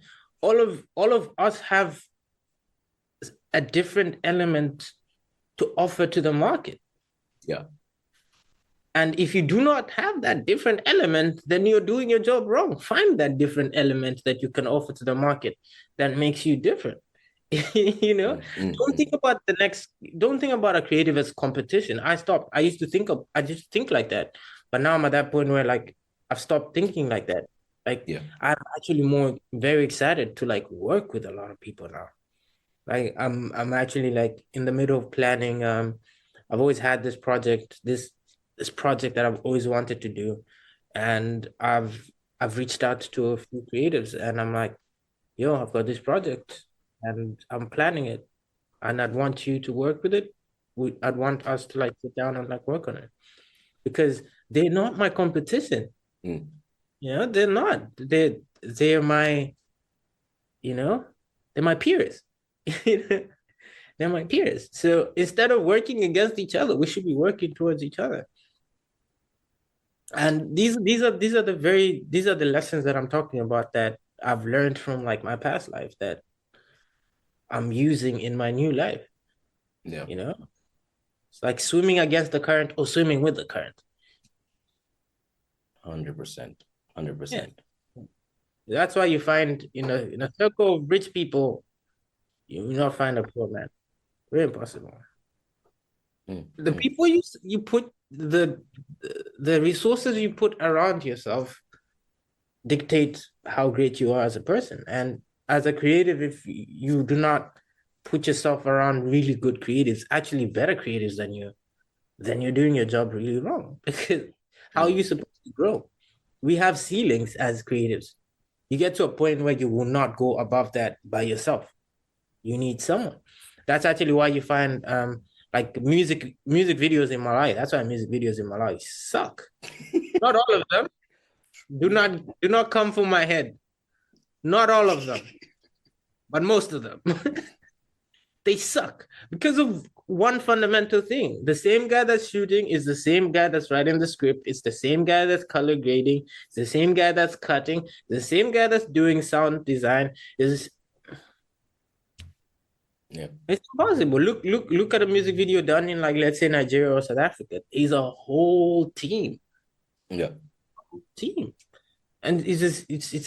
all of us have a different element to offer to the market. Yeah. And if you do not have that different element, then you're doing your job wrong. Find that different element that you can offer to the market that makes you different. Don't think about a creative as competition. I stopped. I just think like that. But now I'm at that point where like I've stopped thinking like that. Like Yeah. I'm actually more very excited to like work with a lot of people now. Like I'm actually like in the middle of planning. I've always had this project that I've always wanted to do, and I've reached out to a few creatives, and I'm like, yo, I've got this project, and I'm planning it, and I'd want you to work with it. I'd want us to like sit down and like work on it because they're not my competition. Mm. You know, they're not. They're my, you know, they're my peers. They're my peers. So instead of working against each other, we should be working towards each other. And these are the lessons that I'm talking about that I've learned from like my past life that I'm using in my new life. Yeah. You know, it's like swimming against the current or swimming with the current. 100%. Yeah. 100%. That's why you find in a circle of rich people, you will not find a poor man. Very impossible. The Mm. people you put the resources you put around yourself dictate how great you are as a person. And as a creative, if you do not put yourself around really good creatives, actually better creatives than you, then you're doing your job really wrong. Because how are you Mm. supposed to grow? We have ceilings as creatives. You get to a point where you will not go above that by yourself. You need someone. That's actually why you find like music videos in Malay. That's why music videos in Malay suck. Not all of them. Do not come for my head. Not all of them, but most of them. They suck because of one fundamental thing. The same guy that's shooting is the same guy that's writing the script. It's the same guy that's color grading. It's the same guy that's cutting. The same guy that's doing sound design. Is Yeah. It's possible. Look at a music video done in like let's say Nigeria or South Africa. It's a whole Yeah. team. And it's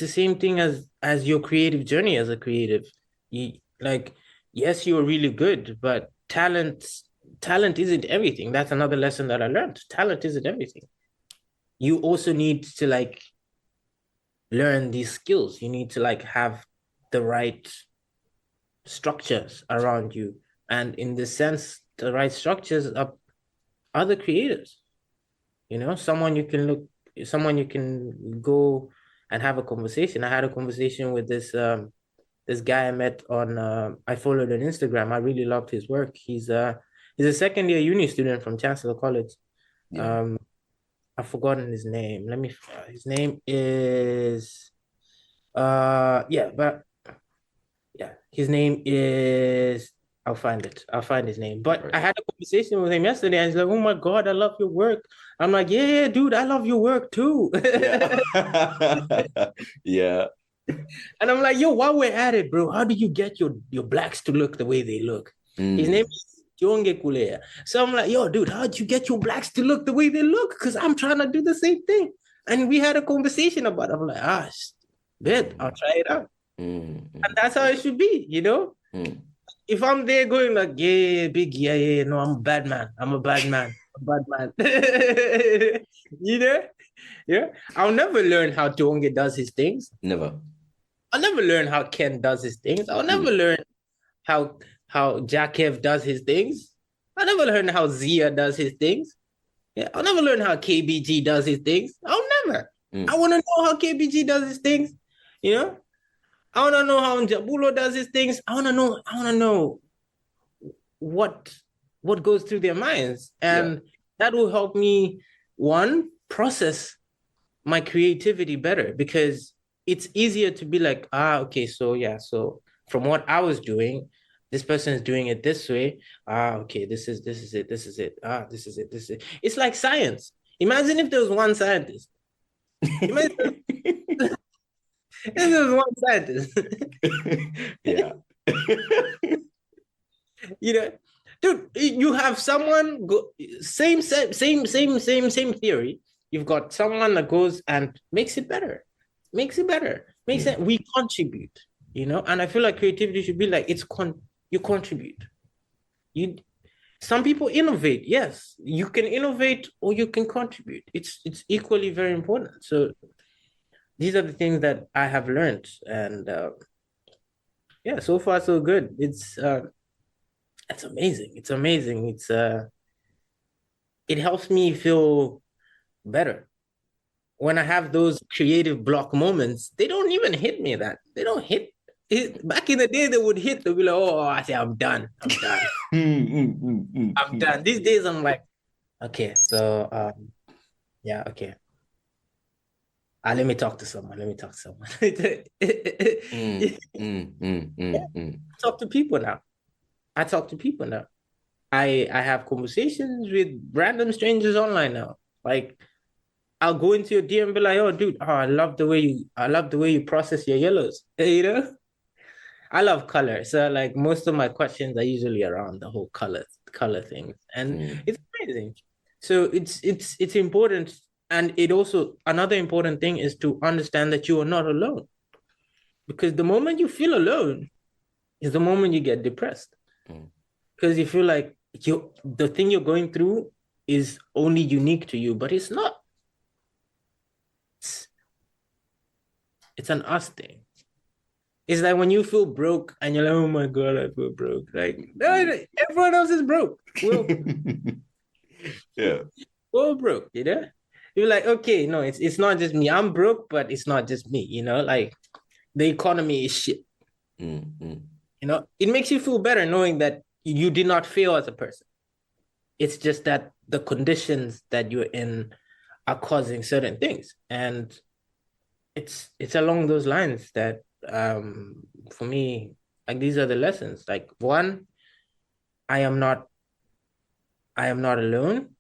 the same thing as your creative journey as a creative. You like, yes, you're really good, but talent isn't everything. That's another lesson that I learned. Talent isn't everything. You also need to like learn these skills. You need to like have the right structures around you. And in this sense, the right structures are other creatives. Someone you can go and have a conversation. I had a conversation with this guy I met on I followed on Instagram. I really loved his work. He's a second year uni student from Chancellor College. Yeah. Um, I've forgotten his name. His name is yeah, but yeah, his name is I'll find it. I'll find his name. But Right. I had a conversation with him yesterday, and he's like, "Oh my God, I love your work." I'm like, "Yeah, dude, I love your work too." Yeah. Yeah. And I'm like, "Yo, while we're at it, bro, how do you get your blacks to look the way they look?" His name Mm. is Jonge Kulea. So I'm like, "Yo, dude, how'd you get your blacks to look the way they look?" Because I'm trying to do the same thing. And we had a conversation about it. I'm like, bet I'll try it out. Mm. And that's how it should be. Mm. If I'm there going like, yeah, big, yeah, no, I'm a bad man. I'm a bad man. A bad man. you know? Yeah. I'll never learn how Tonge does his things. Never. I'll never learn how Ken does his things. I'll never Mm. learn how Jakev does his things. I'll never learn how Zia does his things. Yeah. I'll never learn how KBG does his things. I'll never. I Mm. want to know how KBG does his things. You know? I want to know how Jabulo does his things. I want to know what goes through their minds, Yeah. and that will help me one process my creativity better, because it's easier to be like, okay, so yeah, so from what I was doing, this person is doing it this way. Okay, this is it. It's like science. Imagine if there was one scientist. Imagine if there was one scientist. Yeah. you know Dude, you have someone go same theory. You've got someone that goes and makes Mm. it. We contribute, and I feel like creativity should be like you contribute. Some people innovate. Yes, you can innovate or you can contribute. It's equally very important. So these are the things that I have learned, and yeah, so far so good. It's amazing. It's amazing. It helps me feel better when I have those creative block moments. They don't even hit me that they don't hit. Back in the day, they would hit. They'll be like, "Oh, I say I'm done. I'm done. I'm done." These days, I'm like, okay, so yeah, okay. Let me talk to someone. Let me talk to someone. Talk to people now. I talk to people now. I have conversations with random strangers online now. Like I'll go into your DM and be like, "Oh, dude, oh, I love the way you process your yellows." You know, I love color, so like most of my questions are usually around the whole color thing, and it's amazing. So it's important, and it also another important thing is to understand that you are not alone, because the moment you feel alone is the moment you get depressed, because you feel like the thing you're going through is only unique to you, but it's not. It's, it's an us thing. It's like when you feel broke and you're like, oh my God, I feel broke. Like, no, everyone else is broke. Yeah. We're broke, you know? You're like, okay, no, it's not just me. I'm broke, but it's not just me, you know? Like the economy is shit. You know, it makes you feel better knowing that you did not fail as a person. It's just that the conditions that you're in are causing certain things. And it's along those lines that for me, like these are the lessons. Like one, I am not I am not alone,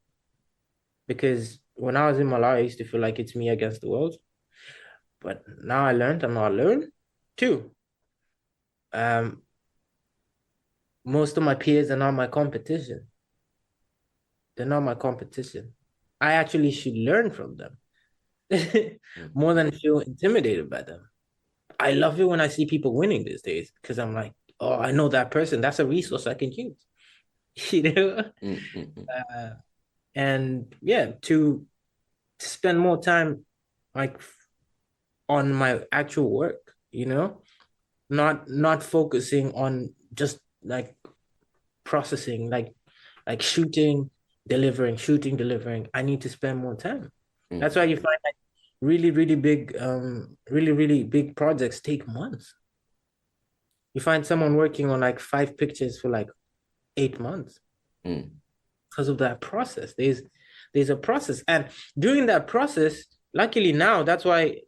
because when I was in Malawi, I used to feel like it's me against the world. But now I learned I'm not alone. Two, um, most of my peers are not my competition. They're not my competition. I actually should learn from them more than feel intimidated by them. I love it when I see people winning these days, because I'm like, oh, I know that person. That's a resource I can use. You know? Uh, and yeah, to spend more time like on my actual work, you know, not focusing on just like processing, like shooting, delivering. I need to spend more time. That's why you find like really big projects take months. You find someone working on like 5 pictures for like 8 months because of that process. There's a process, and during that process, luckily now, that's why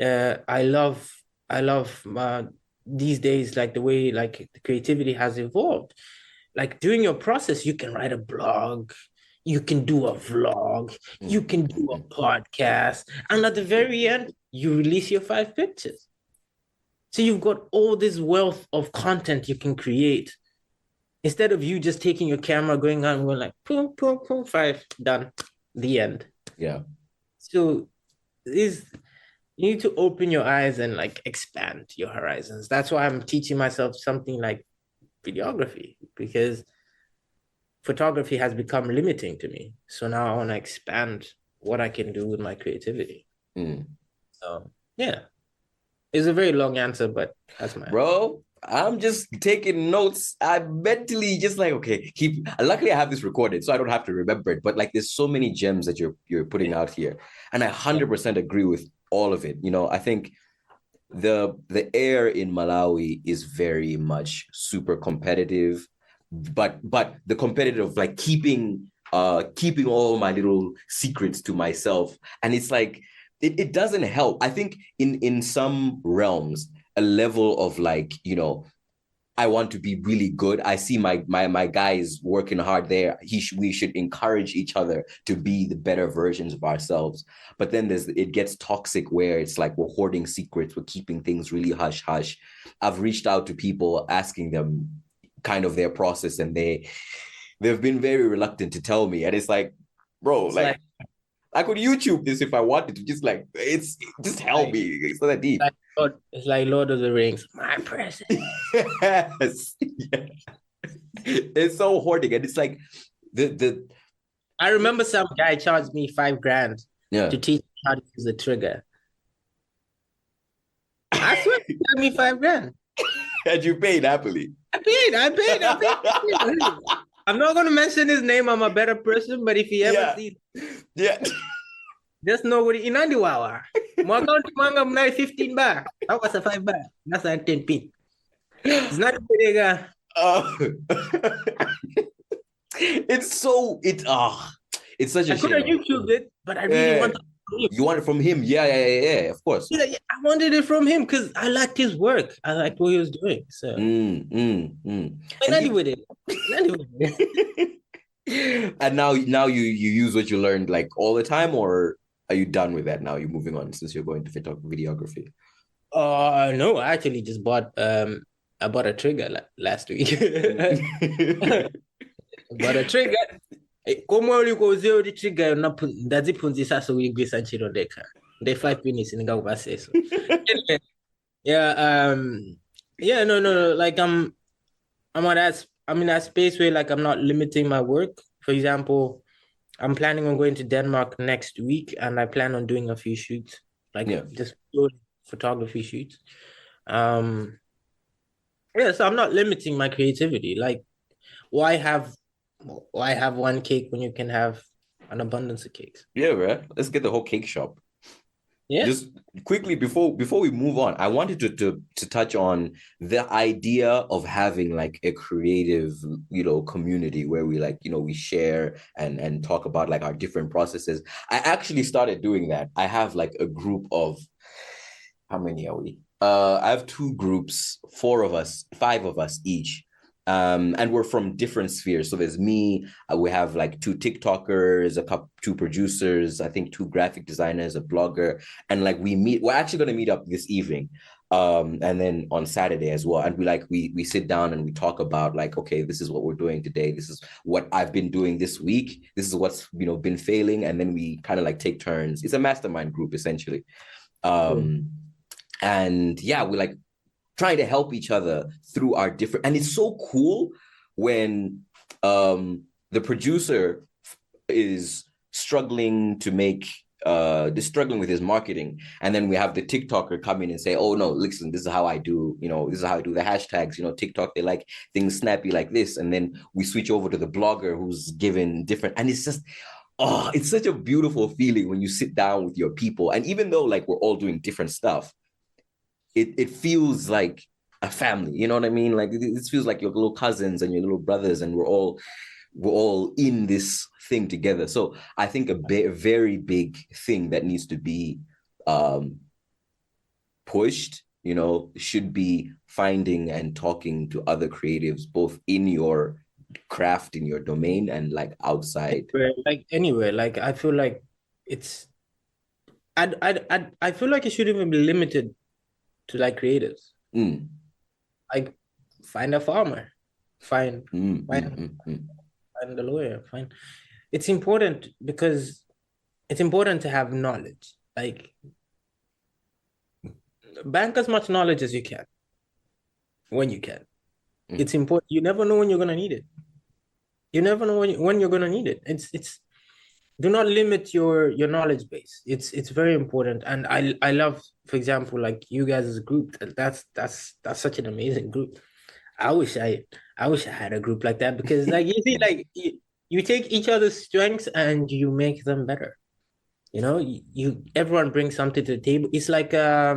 I love these days, like the way like the creativity has evolved. Like during your process, you can write a blog, you can do a vlog, you can do a podcast, and at the very end, you release your 5 pictures. So you've got all this wealth of content you can create instead of you just taking your camera, going on and going like, boom, boom, boom, 5, done, the end. Yeah. So is you need to open your eyes and like expand your horizons. That's why I'm teaching myself something like videography, because photography has become limiting to me. So now I want to expand what I can do with my creativity. So yeah, it's a very long answer, but that's my Bro, I'm just taking notes. I'm mentally just like, okay, keep. Luckily, I have this recorded, so I don't have to remember it. But like, there's so many gems that you're putting out here, and I 100% agree with all of it. You know, I think the air in Malawi is very much super competitive, but the competitive, like keeping all my little secrets to myself, and it's like it doesn't help. I think in some realms, a level of like, you know, I want to be really good. I see my guys working hard there. We should encourage each other to be the better versions of ourselves. But then it gets toxic where it's like we're hoarding secrets, we're keeping things really hush hush. I've reached out to people asking them kind of their process, and they've been very reluctant to tell me. And it's like, bro, like I could YouTube this if I wanted to. Just help me. It's not that deep. It's like Lord of the Rings. My presence. Yes. Yeah. It's so hoarding, and it's like the I remember some guy charged me $5,000 yeah, to teach me how to use the trigger. I swear he charged me $5,000. and you paid happily. I paid. I'm not gonna mention his name. I'm a better person, but if he ever Yeah, sees, yeah. just know what inandiwawa. Mo account manga mna 15 ba. That was a 5 ba. That's a 10 pin. It's not a big. Uh, it's such a I could have shame. YouTube it, but I really Yeah. wanted it from him. You want it from him? Yeah, of course. Yeah, I wanted it from him because I liked his work. I liked what he was doing. So And Nandi with it. Nandi with it. and now you use what you learned like all the time, or are you done with that now? You're moving on since you're going to videography. No, I actually just bought I bought a trigger last week. Bought a trigger. Como ulikozeo di trigger ndadziphunzisa so uyigwisa ntchito ndekha. The 5 minutes ndingakubase so. Yeah, no. Like I'm in that space where like I'm not limiting my work. For example, I'm planning on going to Denmark next week, and I plan on doing a few shoots, like just photography shoots. So I'm not limiting my creativity. Like, why have one cake when you can have an abundance of cakes? Yeah, right. Let's get the whole cake shop. Yeah. Just quickly before we move on, I wanted to touch on the idea of having like a creative, community where we like, we share and talk about like our different processes. I actually started doing that. I have like a group of, how many are we? I have 2 groups, 4 of us, 5 of us each. And we're from different spheres. So there's me, we have like 2 TikTokers, 2 producers, I think 2 graphic designers, a blogger, and like we're actually going to meet up this evening. And then on Saturday as well. And we sit down and we talk about like, okay, this is what we're doing today. This is what I've been doing this week. This is what's, been failing. And then we kind of like take turns. It's a mastermind group essentially. And yeah, we like trying to help each other through our different, and it's so cool when the producer is struggling to make struggling with his marketing, and then we have the TikToker come in and say, oh no, listen, this is how I do, this is how I do the hashtags, TikTok, they like things snappy like this, and then we switch over to the blogger who's given different, and it's just, oh, it's such a beautiful feeling when you sit down with your people, and even though like we're all doing different stuff, it feels like a family, you know what I mean? Like it feels like your little cousins and your little brothers, and we're all in this thing together. So I think a very big thing that needs to be pushed, should be finding and talking to other creatives, both in your craft, in your domain, and like outside. Anywhere. Like I feel like it's I feel like it shouldn't even be limited to like creatives. Like find a farmer, find a lawyer, it's important because it's important to have knowledge. Like bank as much knowledge as you can when you can. It's important. You never know when you're gonna need it. You never know when you're gonna need it. It's do not limit your knowledge base. It's very important, and I love, for example, like you guys as a group. That's such an amazing group. I wish I had a group like that, because like you see, like you take each other's strengths and you make them better. You everyone brings something to the table. It's like a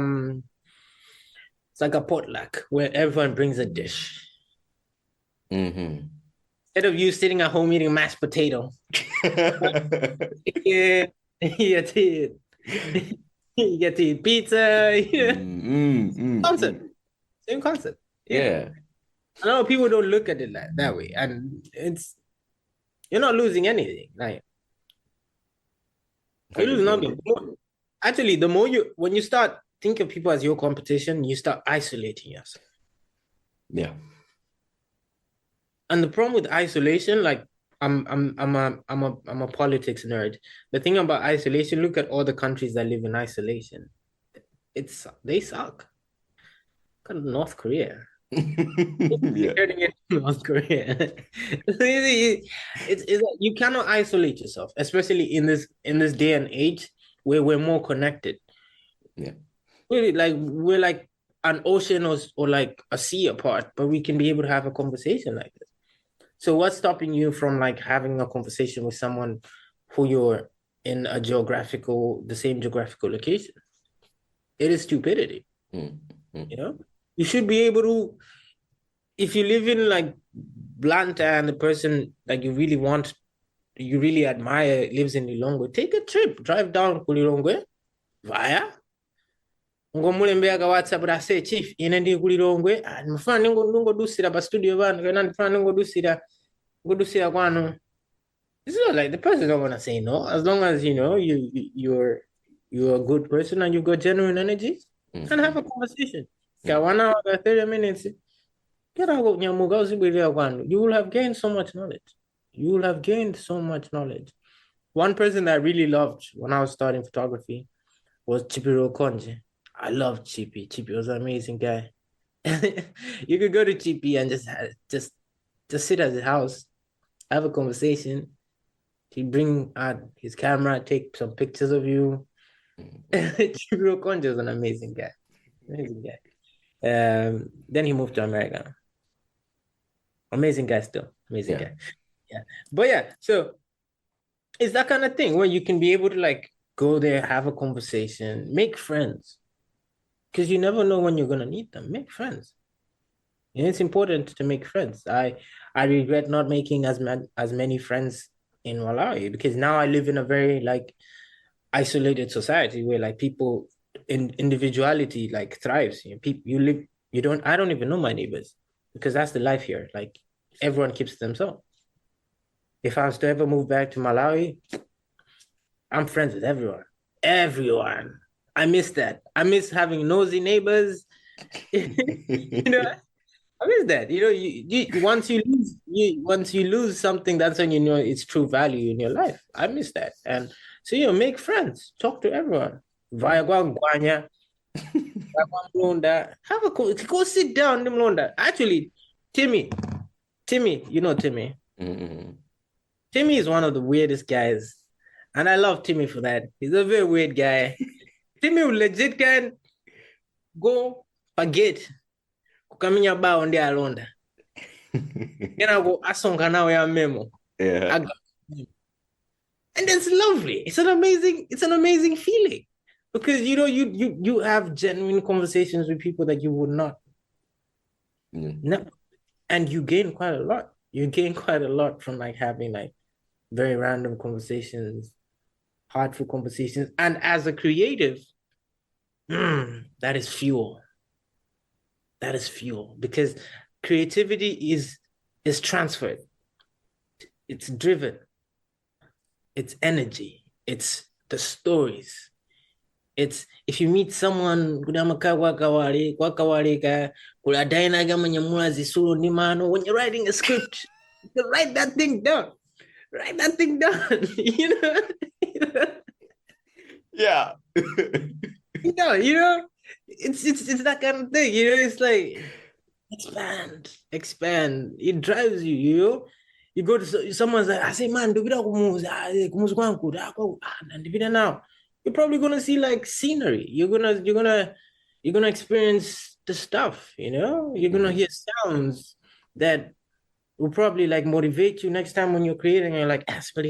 potluck where everyone brings a dish. Instead of you sitting at home eating mashed potato. Yeah, you get to eat pizza. Same concept. Yeah. I know people don't look at it that way, and you're not losing anything. Like you lose nothing. Actually, the more when you start thinking of people as your competition, you start isolating yourself. Yeah. And the problem with isolation, like I'm a politics nerd. The thing about isolation, look at all the countries that live in isolation. They suck. Look at North Korea. Yeah. Turning it to North Korea. It's you cannot isolate yourself, especially in this day and age where we're more connected. Yeah. Really, like we're like an ocean or like a sea apart, but we can be able to have a conversation like this. So what's stopping you from like having a conversation with someone who you're in the same geographical location? It is stupidity, Mm, mm, you know? You should be able to, if you live in like Blanta and the person like you really admire lives in Lilongwe, take a trip, drive down to Lilongwe via ngomulembera WhatsApp da say chief ine ndi kulilongwe ndifuna ningodusira pa studio pano kana ndifuna ngodusira kwanu. It's not like the person's not gonna say no as long as you know you're a good person and you've got genuine energy and have a conversation. Got 1 hour, 30 minutes. Get out nyamuga uzibwirira kwanu. You will have gained so much knowledge. You will have gained so much knowledge. One person that I really loved when I was starting photography was Chipiro Konje. I love Chippy. Chippy was an amazing guy. You could go to Chippy and just sit at his house, have a conversation. He'd bring out his camera, take some pictures of you. Chipiro Konje was an amazing guy. Amazing guy. Then he moved to America. Amazing guy still. Amazing guy. Yeah. But yeah, so it's that kind of thing where you can be able to like go there, have a conversation, make friends. Because you never know when you're gonna need them. Make friends. And it's important to make friends. I regret not making as many friends in Malawi because now I live in a very like isolated society where like people in individuality like thrives. You know, people I don't even know my neighbors because that's the life here. Like everyone keeps to themselves. If I was to ever move back to Malawi, I'm friends with everyone. Everyone. I miss that. I miss having nosy neighbors. You know, I miss that. You know, once you lose something, that's when you know its true value in your life. I miss that. And so make friends, talk to everyone. Via Gwangwanya, have a go sit down, Mlonda. Actually, Timmy, you know Timmy. mm, Timmy is one of the weirdest guys. And I love Timmy for that. He's a very weird guy. Timmy legit can go forget kukaminya bao ndi alonda. Kena go asonga nawe ya memo. Yeah. And it's lovely. It's an amazing feeling. Because you know you have genuine conversations with people that you would not. No, and you gain quite a lot. You gain quite a lot from like having like very random conversations, heartful conversations. And as a creative, that is fuel. That is fuel because creativity is transferred. It's driven. It's energy. It's the stories. It's if you meet someone when you're writing a script, you write that thing down. Write that thing down. You know? Yeah. You know, it's that kind of thing. You know, it's like expand. It drives you. You know, you go to someone's like, I say, man, do now. You're probably gonna see like scenery. You're gonna experience the stuff. You know, you're gonna hear sounds that will probably like motivate you next time when you're creating. You're like, sound,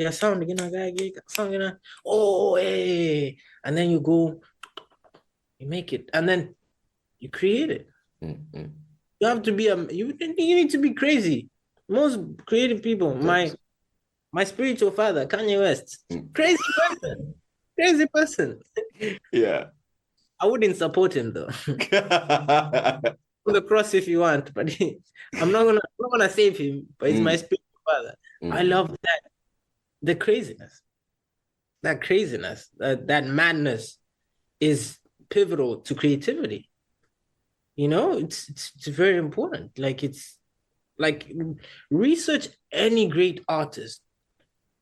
oh, hey, and then you go. You make it, and then you create it. You have to be you need to be crazy. Most creative people, my spiritual father, Kanye West, crazy person, crazy person. Yeah. I wouldn't support him though. On the cross if you want, but I'm not gonna save him. But he's my spiritual father. I love that the craziness, that madness is pivotal to creativity. You know, it's very important. Like it's like research any great artist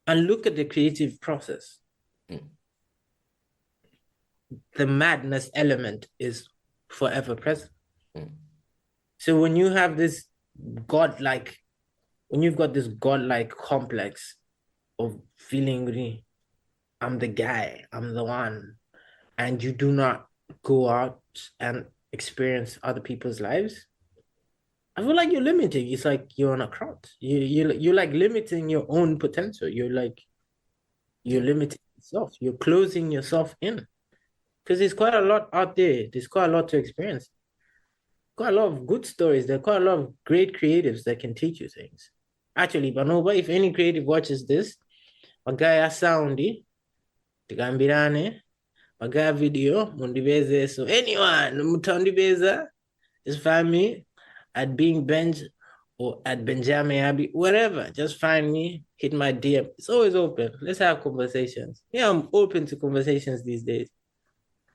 and look at the creative process. The madness element is forever present. So when you have this godlike, when you've got this godlike complex of feeling really, I'm the guy, I'm the one, and you do not go out and experience other people's lives, I feel like you're limiting. It's like you're on a crowd. You're like limiting your own potential. You're Yeah. limiting yourself. You're closing yourself in because there's quite a lot out there. There's quite a lot to experience. Quite a lot of good stories. There are quite a lot of great creatives that can teach you things. Actually, but no, but if any creative watches this, magaya soundi, tigambirane, magaya video, mundibeze. So anyone, mutandibeza, just find me at being Benj or at Benjame Abbey, wherever. Just find me, hit my DM. It's always open. Let's have conversations. Yeah, I'm open to conversations these days.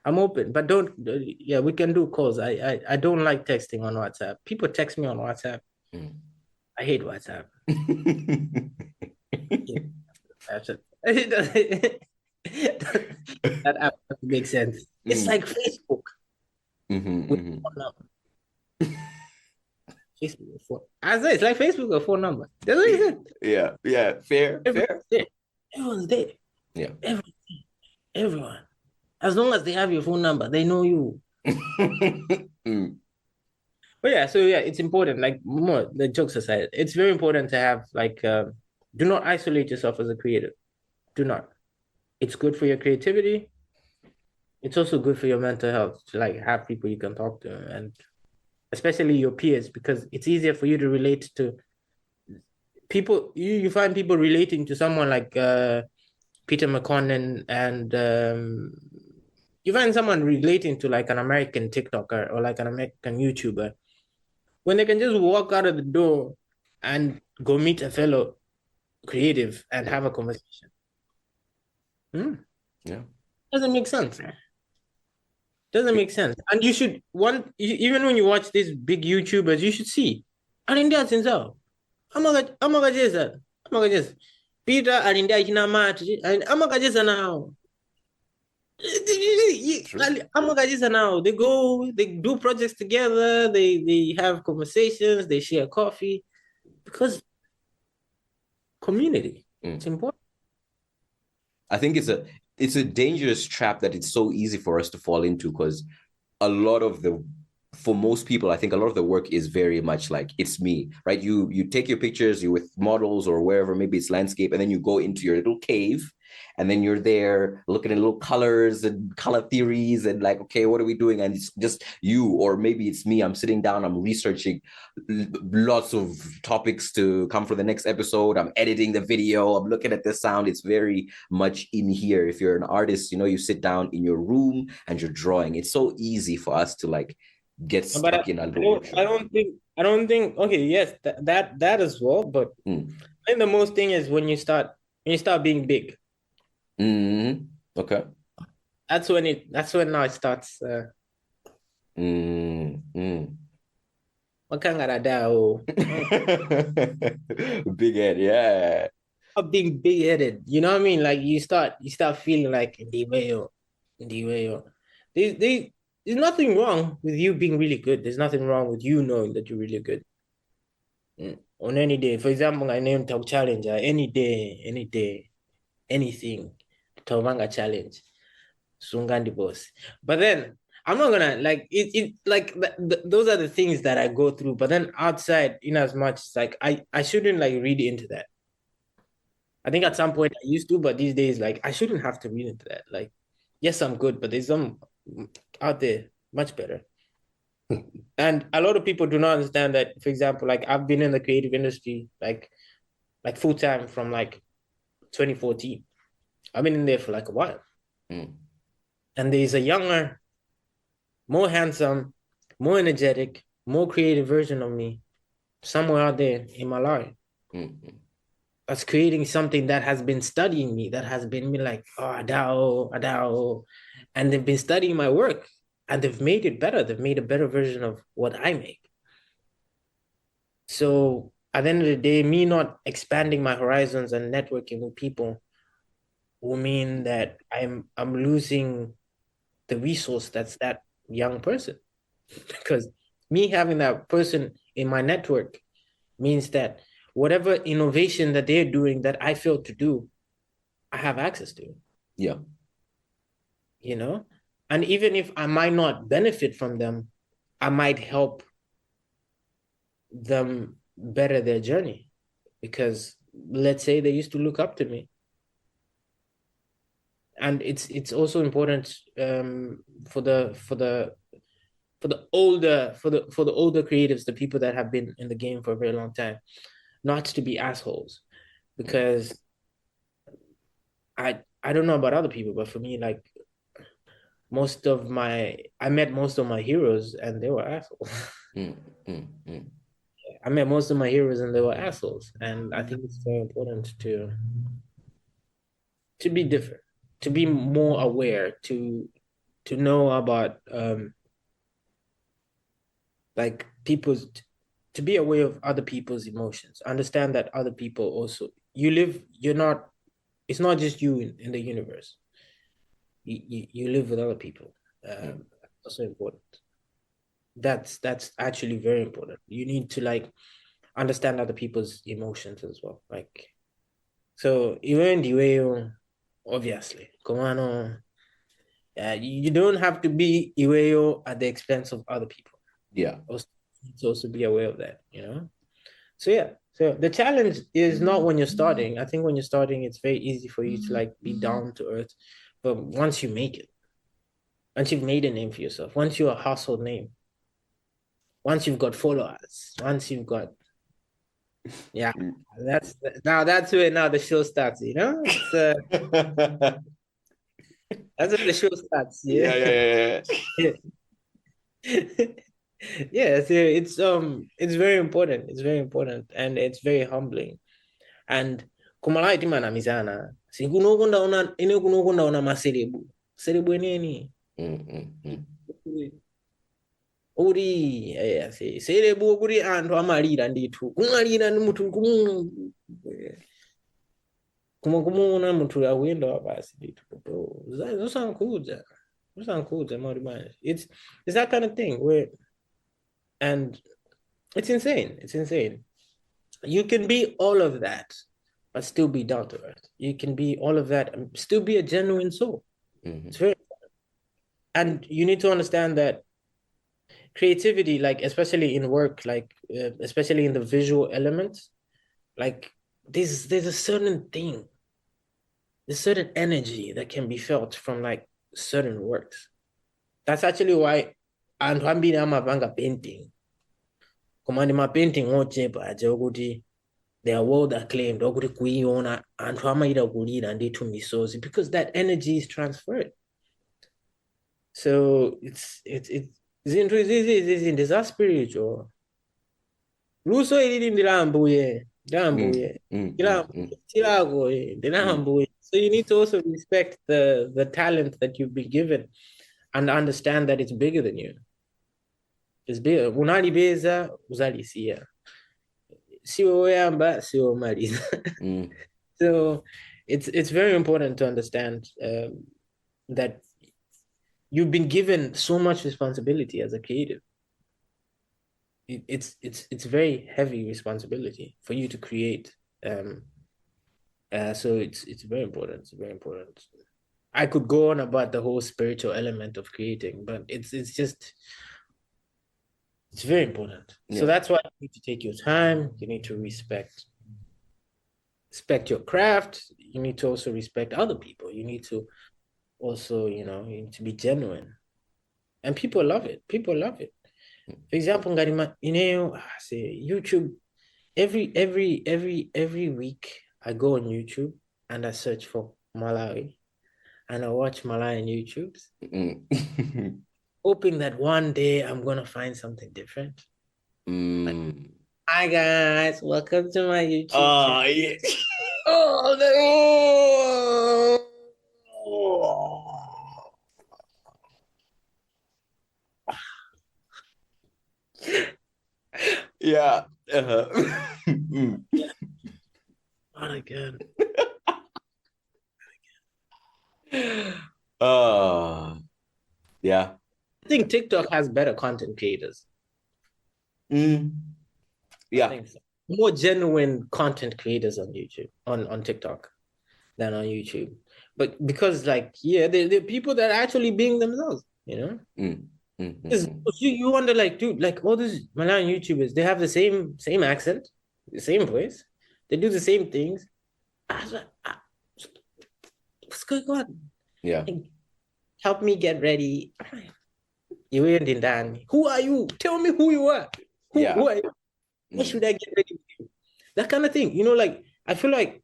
I'm open, but don't. Yeah, we can do calls. I don't like texting on WhatsApp. People text me on WhatsApp. Mm. I hate WhatsApp. That app doesn't make sense. It's like Facebook with phone number. Facebook with phone. I say it's like Facebook with phone number. That's what he said. Yeah. Fair. Everyone's there. Everyone's there. Yeah. Everyone. As long as they have your phone number, they know you. But yeah, so yeah, it's important. Like more the jokes aside, it's very important to have like do not isolate yourself as a creative. Do not. It's good for your creativity. It's also good for your mental health to like have people you can talk to, and especially your peers, because it's easier for you to relate to people. You find people relating to someone like Peter McConnell, and you find someone relating to like an American TikToker or like an American YouTuber when they can just walk out of the door and go meet a fellow creative and have a conversation. Yeah. Doesn't make sense. Doesn't make sense. And you should even when you watch these big YouTubers, you should see. Alindia sinzao. Amagajeza. Amagajeza. Peter alindia kina mati. Amagajeza now. Amagajeza now. They go, they do projects together, they have conversations, they share coffee. Because community. It's important. I think it's a dangerous trap that it's so easy for us to fall into, because for most people, I think a lot of the work is very much like it's me, right? You take your pictures, you with models or wherever, maybe it's landscape, and then you go into your little cave, and then you're there looking at little colors and color theories and like, okay, what are we doing? And it's just you, or maybe it's me. I'm sitting down, I'm researching lots of topics to come for the next episode. I'm editing the video, I'm looking at the sound. It's very much in here. If you're an artist, you sit down in your room and you're drawing. It's so easy for us to like get stuck in a little. I don't think. Okay, yes, that as well. But I think the most thing is when you start being big. Okay. That's when now it starts. Big head, yeah. Of being big headed, you know what I mean? Like you start feeling like the way. There's nothing wrong with you being really good. There's nothing wrong with you knowing that you're really good. On any day, for example, I named Talk Challenger. Any day, anything. Tawanga challenge. Sungandi boss. But then I'm not gonna like it like those are the things that I go through. But then outside, in as much like I shouldn't like read into that. I think at some point I used to, but these days, like I shouldn't have to read into that. Like, yes, I'm good, but there's some out there much better. And a lot of people do not understand that. For example, like I've been in the creative industry like full time from like 2014. I've been in there for like a while. And there's a younger, more handsome, more energetic, more creative version of me somewhere out there in my life. That's creating something that has been studying me, that has been like, Adao. And they've been studying my work and they've made it better. They've made a better version of what I make. So at the end of the day, me not expanding my horizons and networking with people will mean that I'm losing the resource that's that young person. Because Me having that person in my network means that whatever innovation that they're doing that I failed to do, I have access to. Yeah. You know? And even if I might not benefit from them, I might help them better their journey. Because let's say they used to look up to me. And it's also important for the older creatives, the people that have been in the game for a very long time, not to be assholes. Because I don't know about other people, but for me, like I met most of my heroes and they were assholes. Mm, mm, mm. I met most of my heroes and they were assholes. And I think it's very important to be different, to be more aware, to know about like people's to be aware of other people's emotions, understand that other people also you're not it's not just you in the universe. You live with other people. Mm. Also important. That's actually very important. You need to like understand other people's emotions as well. Like so even the way obviously come on, you don't have to be Iweo at the expense of other people. Yeah. Also, to also be aware of that, you know. So yeah, so the challenge is not when you're starting. I think when you're starting, it's very easy for you to like be down to earth. But once you make it, once you've made a name for yourself, once you're a household name, once you've got followers, once you've got yeah, Mm. that's where now the show starts. You know, that's where the show starts. Yeah, Yeah. yeah, yeah, yeah. Yeah, so it's very important. It's very important and it's very humbling. And kumala itima na mizana. Si kunokonda una ine kunokonda una maserebu. Serebu nini? Mm, mm, mm. Uri serebu kuri antu amalira ndithu. Kumalira ni mutu kumuna mutu awenda wabasi ndithu. Bro, zosankuja. Zosankuja mari bani. It's that kind of thing where and it's insane. It's insane. You can be all of that, but still be down to earth. You can be all of that and still be a genuine soul. Mhm. It's very, and you need to understand that creativity, like especially in work, like especially in the visual elements, like there's a certain thing, there's certain energy that can be felt from like certain works. That's actually why and I'm being amavanga painting. Command my painting ochepa kuti they are world acclaimed okuti kuiona anthu amaita kulira ndithu misozi because that energy is transferred. So it's zinthu izizi ndi za spiritual. Luso ilili ndi la Ambuye, Mm, mm, mm, mm. chilako ndi la Mm. Ambuye. So you need to also respect the talent that you've been given and understand that it's bigger than you. It's bigger. Unalibeza uzalisia. Siwe woyamba, siwe womaliza. Mm. So it's very important to understand that you've been given so much responsibility as a creative. It's very heavy responsibility for you to create. So it's very important. It's very important. I could go on about the whole spiritual element of creating, but it's just it's very important. So Yeah. that's why you need to take your time. You need to respect your craft. You need to also respect other people. You need to also, you need to be genuine. And people love it. People love it. For example, Ngarima, say YouTube, every week I go on YouTube and I search for Malawi and I watch Malawian YouTubes, Mm. hoping that one day I'm gonna find something different. Like, Mm. hi guys, welcome to my YouTube Oh, channel. yeah. Oh Yeah. Uh-huh. Mm. not again. Oh, yeah. I think TikTok has better content creators. Mm. I Yeah. think so. More genuine content creators on YouTube, on TikTok than on YouTube. But because like, yeah, they're people that are actually being themselves, you know? Mm. Mm, mm, Because mm. you wonder, like, dude, like all these Malayan YouTubers, they have the same accent, the same voice, they do the same things. I was like, what's going on? Yeah. Like, help me get ready. You ain't in Dan. Who are you? Tell me who you are. Who Yeah. are you? Why Mm. should I get ready with you? That kind of thing. Like I feel like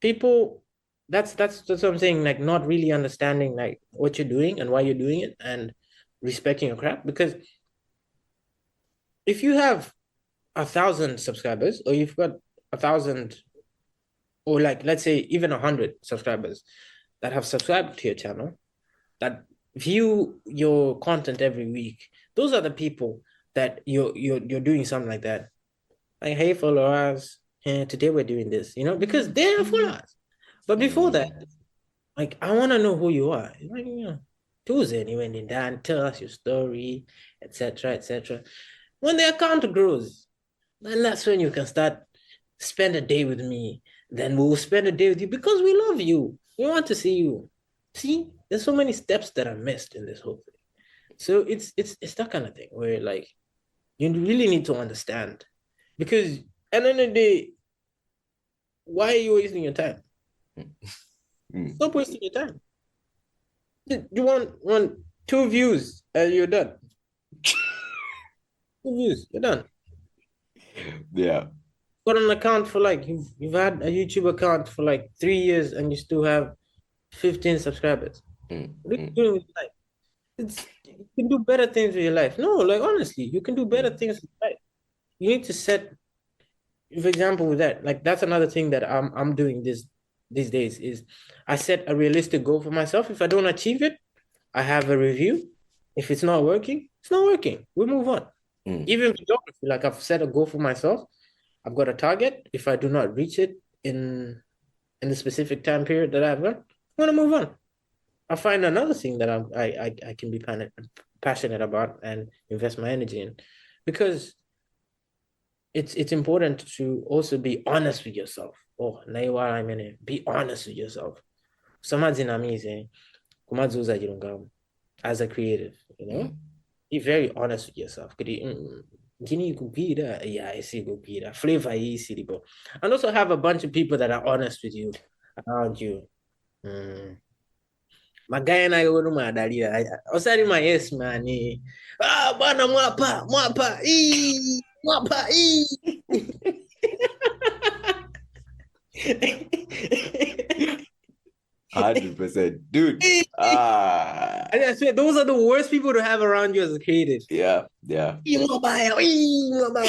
people that's what I'm saying, like not really understanding like what you're doing and why you're doing it and respecting your craft. Because if you have 1,000 subscribers, or you've got 1,000, or like let's say even 100 subscribers that have subscribed to your channel, that view your content every week, those are the people that you're doing something like that. Like, hey followers, today we're doing this, because they're followers. But before that, Mm. like I want to know who you are. Like, Tuesday, and you went in there and tell us your story, etc., etc. When the account grows, then that's when you can start spend a day with me. Then we will spend a day with you because we love you. We want to see you. See, there's so many steps that are missed in this whole thing. So it's that kind of thing where like you really need to understand, because at the end of the day, why are you wasting your time? Mm. Stop wasting your time. You want two views and you're done. Two views, you're done. Yeah. Got an account for like you've had a YouTube account for like 3 years and you still have 15 subscribers. Mm. What are you Mm. doing with your life? You can do better things with your life. No, like honestly, you can do better Mm. things with your life. You need to set, for example, with that. Like that's another thing that I'm doing these days is I set a realistic goal for myself. If I don't achieve it, I have a review. If it's not working, it's not working. We move on. Mm. Even photography, like I've set a goal for myself. I've got a target. If I do not reach it in the specific time period that I've got, I'm gonna move on. I'll find another thing that I can be passionate about and invest my energy in, because it's important to also be honest with yourself. Oh, naiwara I mean, be honest with yourself. Someone's amazing. As a creative, Mm. be very honest with yourself. Gini kupira, yeah, I see kupira. Flavor is and also have a bunch of people that are honest with you around you. Mm. Magaya na yoro madalila. Osari ma yes man. Bana mwapa, mwapa, 100%. Dude. Ah. And I swear, those are the worst people to have around you as a creative. Yeah. Yeah. Mwapa, mwapa,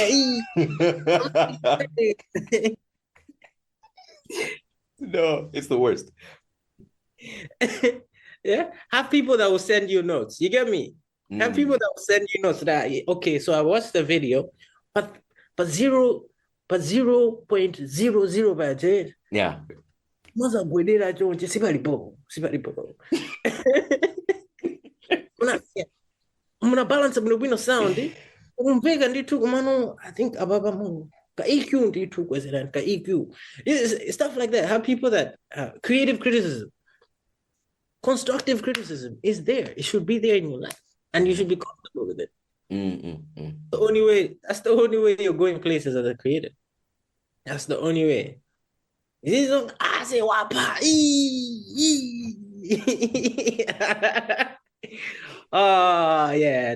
No, it's the worst. Yeah, have people that will send you notes. You get me? Have people Mm. that will send you notes that okay, so I watched the video, but but zero but 0.00 budget. Yeah. Mwaza gwedera chonche sipalipo. Muna balance bwino sound. Umpeka nditu kumano, I think ababa mu ka EQ nditu kwezerani ka EQ. Stuff like that. Have people that creative criticism, constructive criticism is there. It should be there in your life, and you should be comfortable with it. That's the only way you're going places as a creator. That's the only way. This is I say wapa. Oh yeah,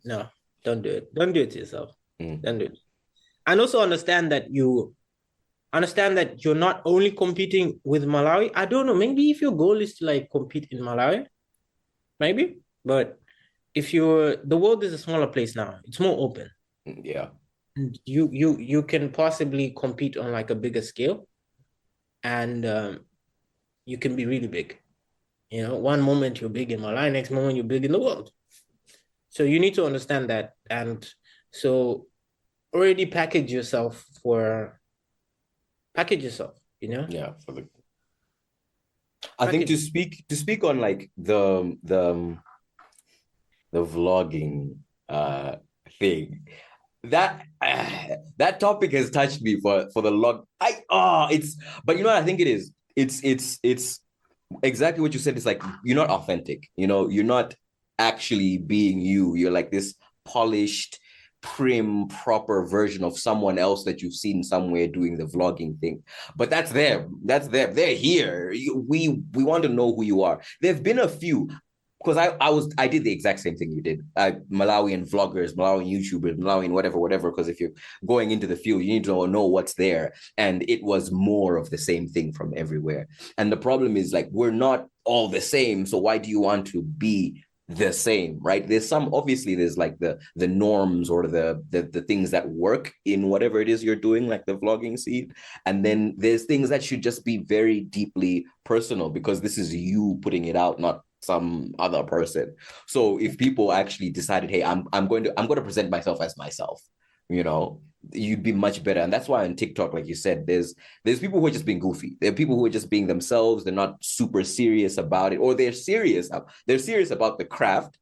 no. Don't do it. Don't do it to yourself. Don't do it. And also understand that you're not only competing with Malawi. I don't know. Maybe if your goal is to like compete in Malawi, maybe. But if the world is a smaller place now, it's more open. Yeah. And you can possibly compete on like a bigger scale, and you can be really big. One moment you're big in Malawi, next moment you're big in the world. So you need to understand that, and so already package yourself. Yeah. I think to speak on like the vlogging thing, that topic has touched me for the long. But you know what I think it is. It's exactly what you said. It's like you're not authentic. You're not actually being you. You're like this polished, prim, proper version of someone else that you've seen somewhere doing the vlogging thing. But that's them. That's them. They're here. We want to know who you are. There've been a few. Because I did the exact same thing you did. Malawian vloggers, Malawian YouTubers, Malawian whatever. Because if you're going into the field, you need to know what's there. And it was more of the same thing from everywhere. And the problem is like we're not all the same. So why do you want to be the same, right? There's like the norms or the things that work in whatever it is you're doing, like the vlogging scene. And then there's things that should just be very deeply personal because this is you putting it out, not some other person. So if people actually decided, hey, I'm going to present myself as myself, you'd be much better. And that's why on TikTok, like you said, there's people who are just being goofy. There are people who are just being themselves. They're not super serious about it, or they're serious about the craft,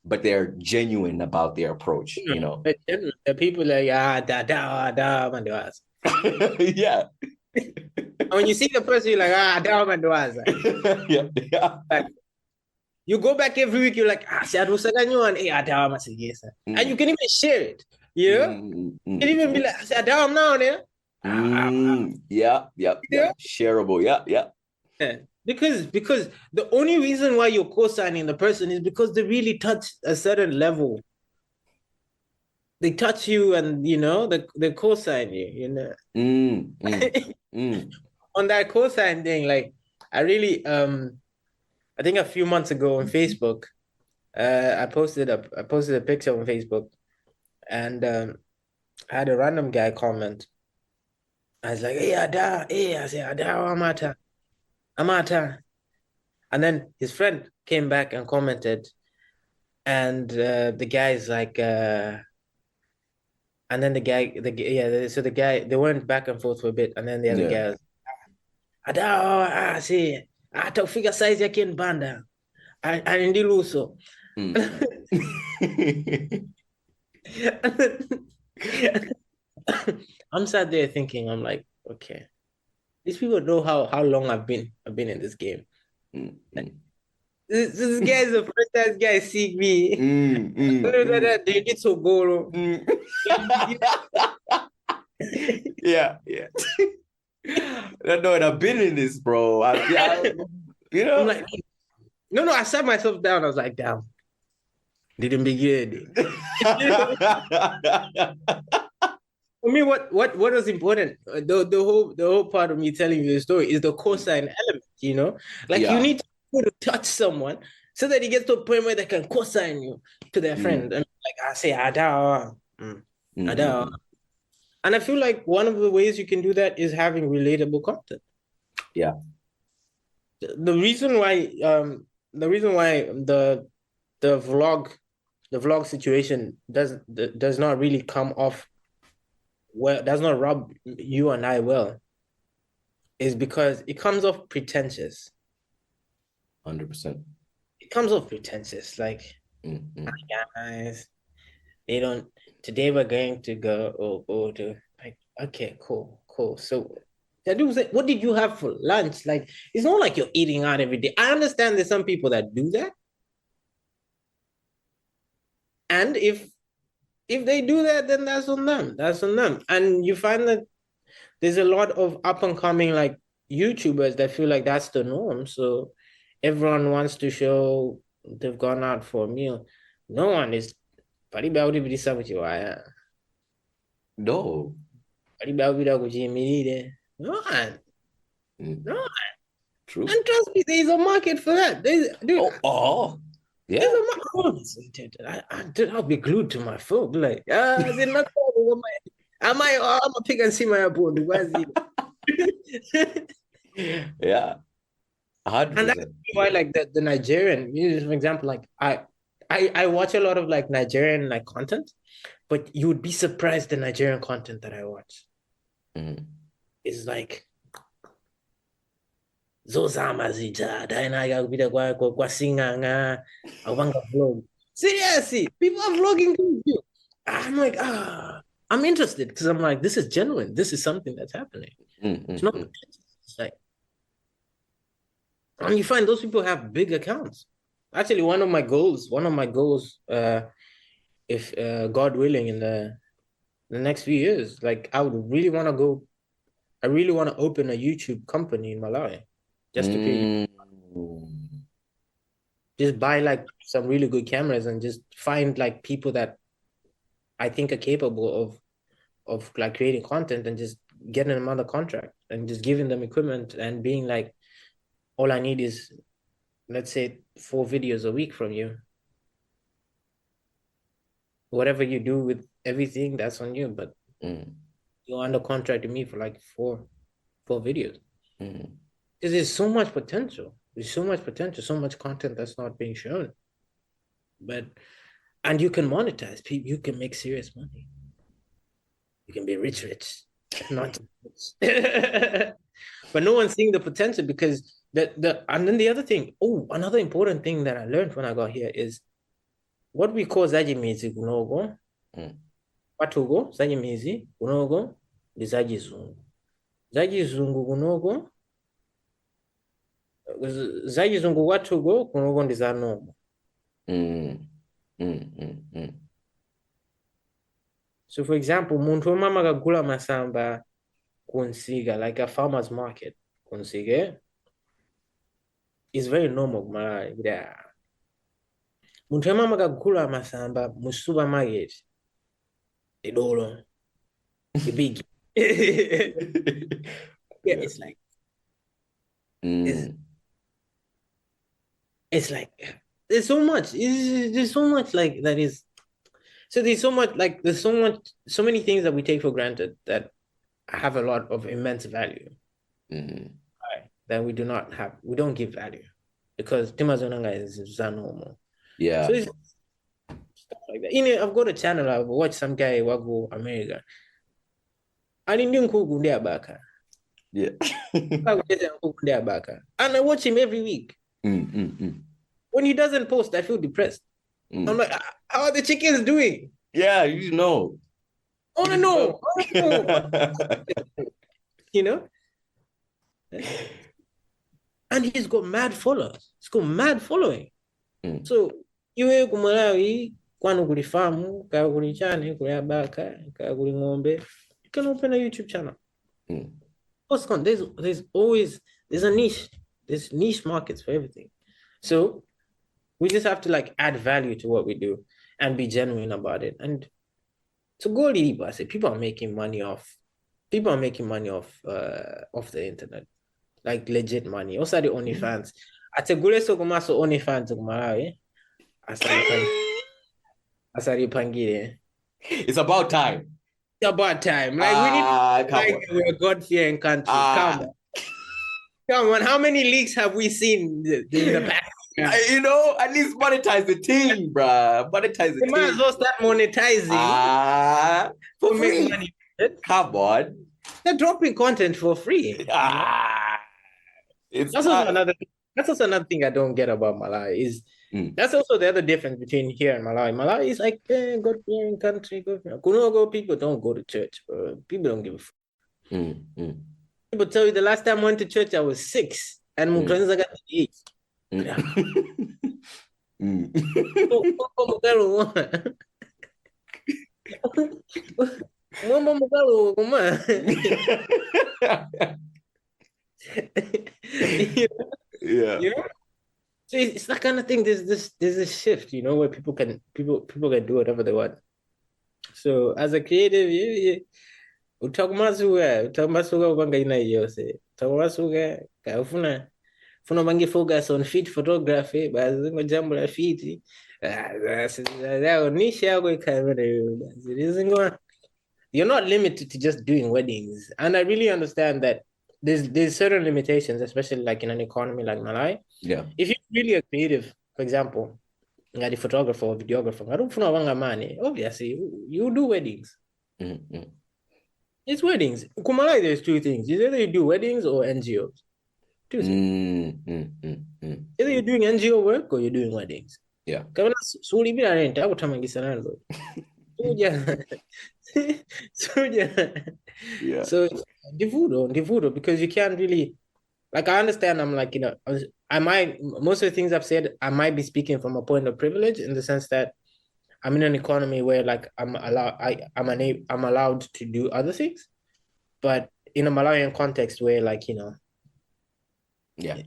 but they're genuine about their approach. The people like Yeah. When you see the person, you're like Yeah. Like, you go back every week, you're like, and you can even share it. You can even be like, now there. Yeah. Shareable. Yeah. Because the only reason why you're co-signing the person is because they really touch a certain level. They touch you and they co-sign you, On that co-sign thing, like I really I think a few months ago on Facebook, I posted a picture on Facebook, and I had a random guy comment. I was like, "Hey, Ada, hey," I said, "Ada, Amata," and then his friend came back and commented, and the guy's like, and then the guy, they went back and forth for a bit, and then the other guy was, "Ada, see, I took figure size yakin banda, I didn't lose so." I'm sat there thinking, I'm like, okay, these people know how long I've been in this game. This guy is the first time this guy see me. They need to go. Yeah. No, I've been in this, bro. I'm like, no, I sat myself down. I was like, damn, didn't be good. For me, what was important, the whole part of me telling you the story is the cosign element, you need to touch someone so that he gets to a point where they can cosign you to their friend. And like I say, Ada. And I feel like one of the ways you can do that is having relatable content. Yeah. The reason why the vlog situation does not really come off well, does not rub you and I well, is because it comes off pretentious. 100%. It comes off pretentious, like, guys, they don't. Today we're going to go to like, okay, cool. So, what did you have for lunch? Like, it's not like you're eating out every day. I understand there's some people that do that, and if they do that, then that's on them. And you find that there's a lot of up and coming like YouTubers that feel like that's the norm. So everyone wants to show they've gone out for a meal. No one is. No. No one. True. And trust me, there's a market for that. Yeah. I'll be glued to my phone. Like, I'm a pick and see my board. Yeah. 100%. And that's why, like the Nigerian, for example, like I watch a lot of like Nigerian like content, but you would be surprised the Nigerian content that I watch is like Zozama Zija, Dainaga Vida Guasinganga, Awanga vlog. Seriously, people are vlogging too. I'm like, I'm interested because I'm like, this is genuine. This is something that's happening. It's not. It's like, and you find those people have big accounts. Actually, one of my goals, if God willing, in the next few years, like I would really want to go. I really want to open a YouTube company in Malawi, just to create. Just buy like some really good cameras and just find like people that I think are capable of like creating content and just getting them under contract and just giving them equipment and being like, all I need is, let's say, 4 videos a week from you. Whatever you do with everything, that's on you. But you're under contract to me for like four videos. Because there's so much potential. There's so much potential, so much content that's not being shown. And you can monetize people, you can make serious money. You can be rich, not rich. But no one's seeing the potential because and then the other thing, another important thing that I learned when I got here is what we call zajimizi kunogo. Watugo, zajimizi kunogo, ni zajizungu. Zajizungu kunogo, zajizungu watugo kunogo ndi zanogo. So for example, muntu mama kagula masamba kunsiga, like a farmer's market, kunsiga, is very normal. Muntu mama kagula masamba mu supermarket, idolo, the big. Yeah, it's like, it's like, there's so much, there's so much like that is, so there's so much, like, there's so many things that we take for granted that have a lot of immense value. Right, that we don't give value because Timazonanga is normal. Yeah. So it's stuff like that. You know, I've got a channel, I've watched some guy wago America. And he didn't cook baka. Yeah. And I watch him every week. When he doesn't post, I feel depressed. I'm like, how are the chickens doing? Yeah, you know. I want to know. You know? And he's got mad followers. He's got mad following. So, you kumalawi, kwanu kulifamu, kaya kulichane, kulabaka, kaya kulingombe, you can open a YouTube channel. There's always a niche. There's niche markets for everything. So we just have to like add value to what we do and be genuine about it. And to go deep, I say people are making money off the internet, like legit money. Also the OnlyFans. At a good so OnlyFans kumalawi. Asari pangire. It's about time. It's about time. Like we need we're a God-fearing country. Come on. How many leaks have we seen in the past? You know, at least monetize the team, bruh. Monetize the team. You might as well start monetizing for free. Make money. Come on. They're dropping content for free. That's also another thing I don't get about Malawi is that's also the other difference between here and Malawi. Malawi is like God-fearing country. Kunogo people don't go to church, bro. People don't give a fuck. People tell you the last time I went to church I was 6 and Mukranza got 8. Yeah. You know? So it's that kind of thing. There's this shift, you know, where people can do whatever they want. So as a creative, utamasuga kwanga ina yose. Utamasuga kafuna bangi focus on feed photography, bazi jambo la feed. You're not limited to just doing weddings. And I really understand that there's certain limitations, especially like in an economy like Malawi. Yeah. If you're really a creative, for example, a photographer or videographer, I don't know money. Obviously, you do weddings. It's weddings. In Malawi, there's 2 things. Either you do weddings or NGOs. 2 things. Either you're doing NGO work or you're doing weddings. Yeah. yeah. So yeah. Yeah. So the voodoo, because you can't really like I understand I'm like, I might most of the things I've said, I might be speaking from a point of privilege in the sense that I'm in an economy where like I'm allowed to do other things, but in a Malawian context where like, Yeah.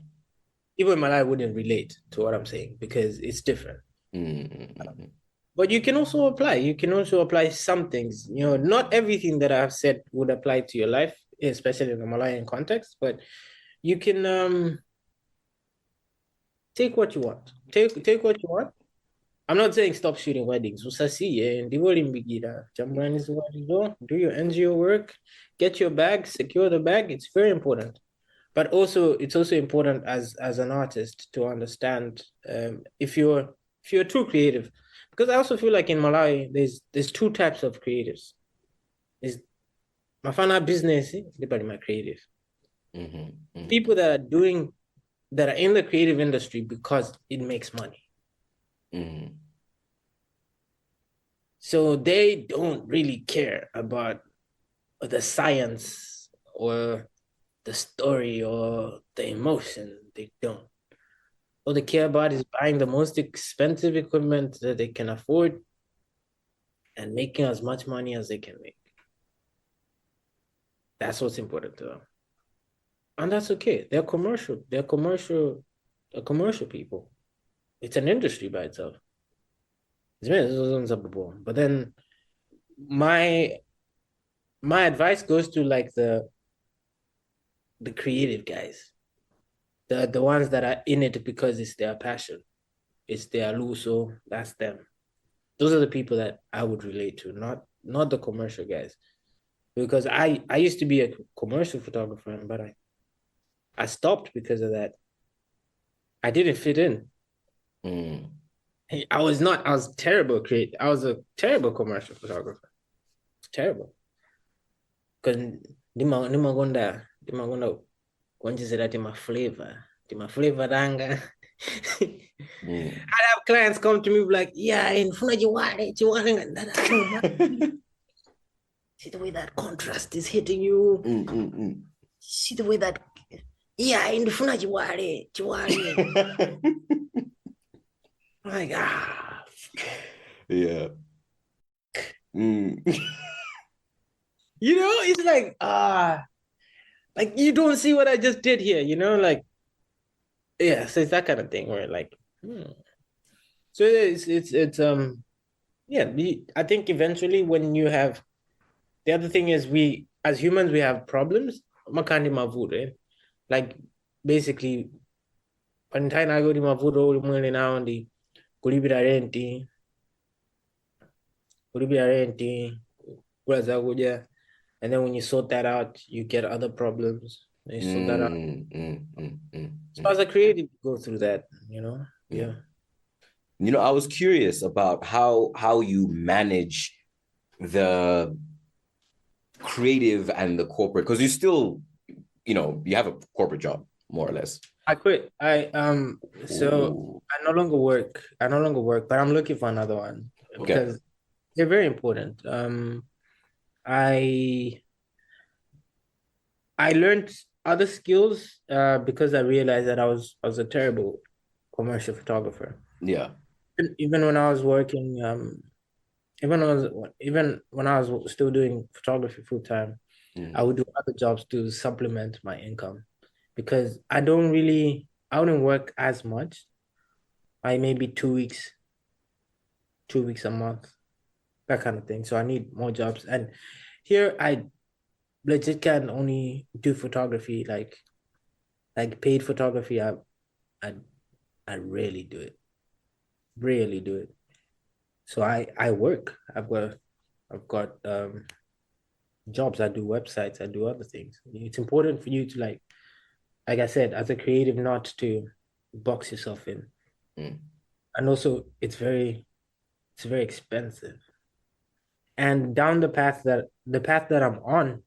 people in Malawi wouldn't relate to what I'm saying because it's different. Mm-hmm. But you can also apply. You can also apply some things. Not everything that I've said would apply to your life, especially in the Malayan context, but you can take what you want. Take what you want. I'm not saying stop shooting weddings. Usasiye, ndivyo limbigira. Jamani ziwalizo, do your NGO work, get your bag, secure the bag. It's very important. But also, it's also important as an artist to understand if you're too creative, because I also feel like in Malawi there's two types of creatives. Is mafana business, depending my creative. Mm-hmm. Mm-hmm. People that are in the creative industry because it makes money. Mm-hmm. So they don't really care about the science or the story or the emotion. They don't. All they care about is buying the most expensive equipment that they can afford and making as much money as they can make. That's what's important to them. And that's okay. They're commercial. They're commercial people. It's an industry by itself. But then my my advice goes to like the creative guys. The ones that are in it because it's their passion. It's their luso. That's them. Those are the people that I would relate to, not the commercial guys. Because I used to be a commercial photographer, but I stopped because of that. I didn't fit in. Mm. I was terrible create. I was a terrible commercial photographer. Terrible. Because Dimagonda Kwanjizera Tima flavor ranga. Mm. I have clients come to me like, yeah, in front of you, I don't mind. See the way that contrast is hitting you. See the way that, yeah, in front of you, like, Yeah. Mm. it's like you don't see what I just did here, like, yeah. So it's that kind of thing where like, so it's yeah. I think eventually when you have the other thing is we as humans we have problems. Makandi mavure, like basically, pantai na godi mavuro mwele now ndi kulibira renti, kuja, and then when you sort that out, you get other problems. And you sort that out. So as a creative, you go through that, Yeah. I was curious about how you manage the creative and the corporate, because you still, you have a corporate job, more or less. I quit. So Ooh. I no longer work. But I'm looking for another one Okay. because they're very important. I I learned other skills because I realized that I was a terrible commercial photographer. Yeah. Even when I was working, even when I was still doing photography full time, I would do other jobs to supplement my income because I wouldn't work as much. I maybe 2 weeks a month, that kind of thing. So I need more jobs. And here I legit can only do photography, like paid photography. I I rarely do it. Rarely do it. So I work. I've got jobs. I do websites. I do other things. It's important for you to like I said, as a creative, not to box yourself in. And also, it's very expensive. And down the path that I'm on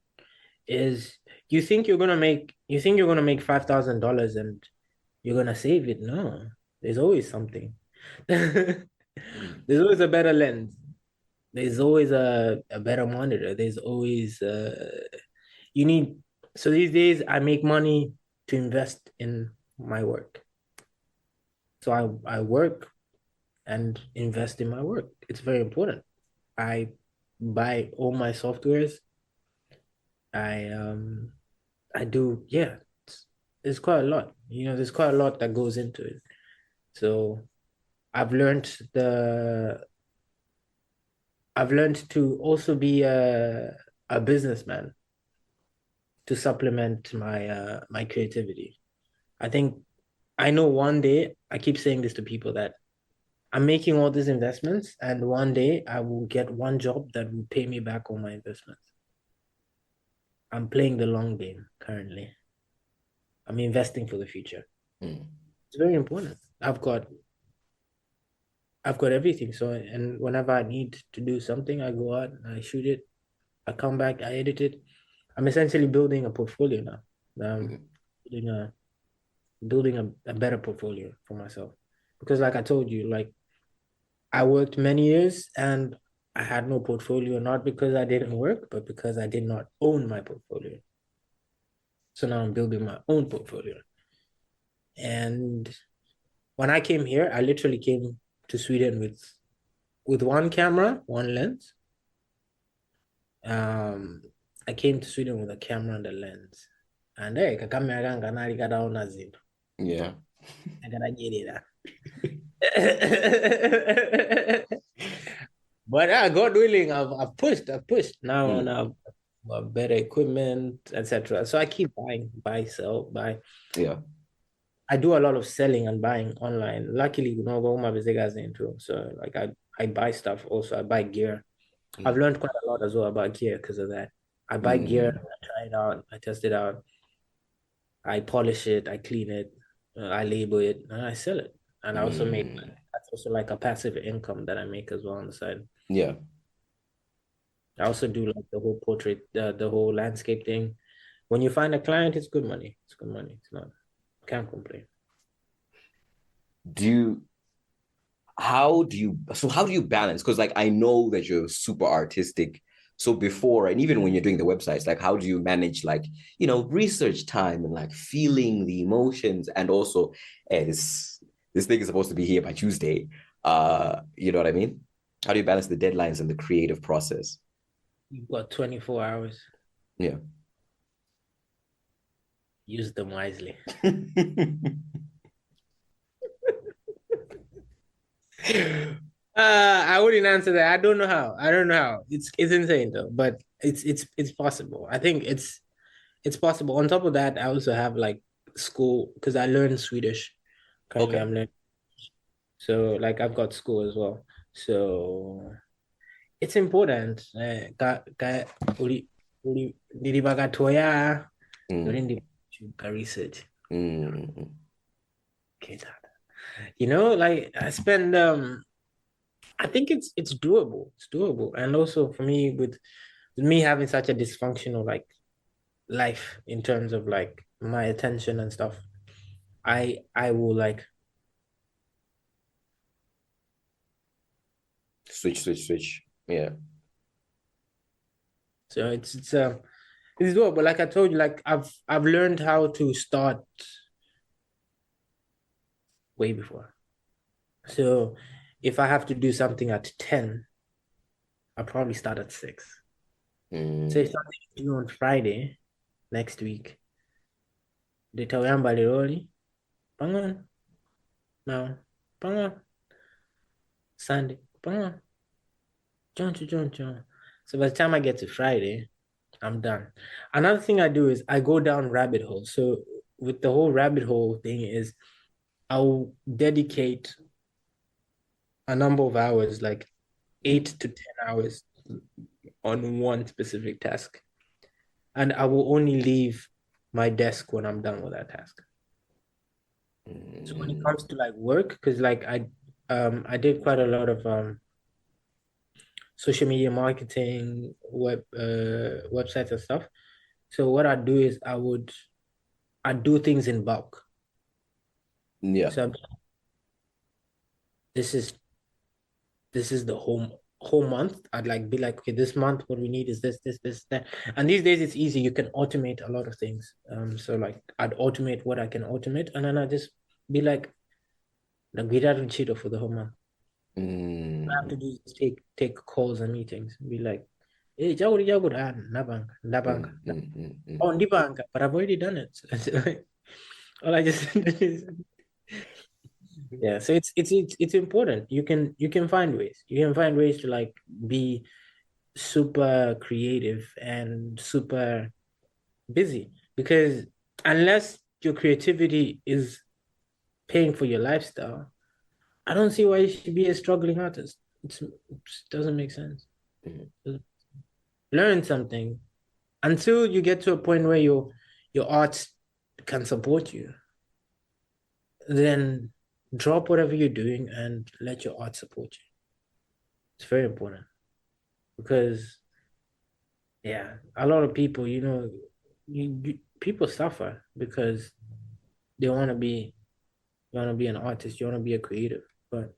is you think you're gonna make $5,000 and you're gonna save it. No, there's always something. There's always a better lens. there's always a better monitor. There's always you need. So these days I make money to invest in my work. So I work and invest in my work. It's very important. I buy all my softwares. I I do, yeah. It's quite a lot. There's quite a lot that goes into it. So I've learned the I've learned to also be a businessman to supplement my creativity. I think I know one day, I keep saying this to people, that I'm making all these investments, and one day I will get one job that will pay me back all my investments. I'm playing the long game currently. I'm investing for the future. Mm. It's very important. I've got everything. So, and whenever I need to do something, I go out, I shoot it, I come back, I edit it. I'm essentially building a portfolio now. Um, Mm. building a building a better portfolio for myself. Because like I told you, like I worked many years and I had no portfolio, not because I didn't work, but because I did not own my portfolio. So now I'm building my own portfolio. And when I came here, I literally came to Sweden with one camera, one lens. Um, I came to Sweden with a camera and a lens. And hey, kakamera kanali kadaona zinto. Yeah. Akanajerera. But God willing, I've pushed. I've pushed. Now Mm. now better equipment, etc. So I keep buying, buy, sell, buy. Yeah. I do a lot of selling and buying online. Luckily, all my guys into. So like I buy stuff also. I buy gear. I've Mm. learned quite a lot as well about gear because of that. I buy gear, Mm. I try it out, I test it out, I polish it, I clean it, I label it, and I sell it. And I also make Mm. that's also like a passive income that I make as well on the side. Yeah. I also do like the whole portrait, the whole landscape thing. When you find a client, it's good money. It's good money. It's not, can't complain. Do you how do you balance? Because like I know that you're super artistic. So before and even when you're doing the websites, like how do you manage like, research time and like feeling the emotions and also this thing is supposed to be here by Tuesday. You know what I mean? How do you balance the deadlines and the creative process? You've got 24 hours. Yeah. Use them wisely. I wouldn't answer that. I don't know how. I don't know how. It's insane though, but it's possible. I think it's possible. On top of that, I also have like school because I learn Swedish. Currently, Okay. I'm learning. So like I've got school as well. So it's important. Uli nilibaga toya Mm, nulindi research. mm, Okay, like I spend I think it's doable. It's doable. And also for me with me having such a dysfunctional like life in terms of like my attention and stuff, I will like switch. Yeah. so it's doable. Like I told you, like I've learned how to start way before. So if I have to do something at 10, I'll probably start at 6. Say Mm, something due on Friday next week. Nitawamba liroli. Pangon. Now. Pangon. Sunday. Pangon. John. So by the time I get to Friday, I'm done. Another thing I do is I go down rabbit holes. So with the whole rabbit hole thing is I'll dedicate a number of hours, like 8 to 10 hours on one specific task. And I will only leave my desk when I'm done with that task. So when it mm, comes to like work, because like I did quite a lot of social media marketing, websites and stuff. So what I do is I do things in bulk. yeah. So this is this is the home. whole month. I'd like be like, okay, this month what we need is this, that. And these days it's easy. You can automate a lot of things. So like I'd automate what I can automate, and then I just be like, Nagwira Cheeto for the whole month. I have to Mm, do is take calls and meetings. Be like, hey, jaguri, nabang, nabang. mm, mm, mm, mm, Oh, ndibang, but I've already done it. All I just did is yeah. So it's important. You can find ways. You can find ways to like be super creative and super busy because unless your creativity is paying for your lifestyle, I don't see why you should be a struggling artist. It doesn't make sense. mm. Learn something until you get to a point where your art can support you. Then drop whatever you're doing and let your art support you. It's very important because yeah, a lot of people, people suffer because they want to be you want to be an artist, you want to be a creative, but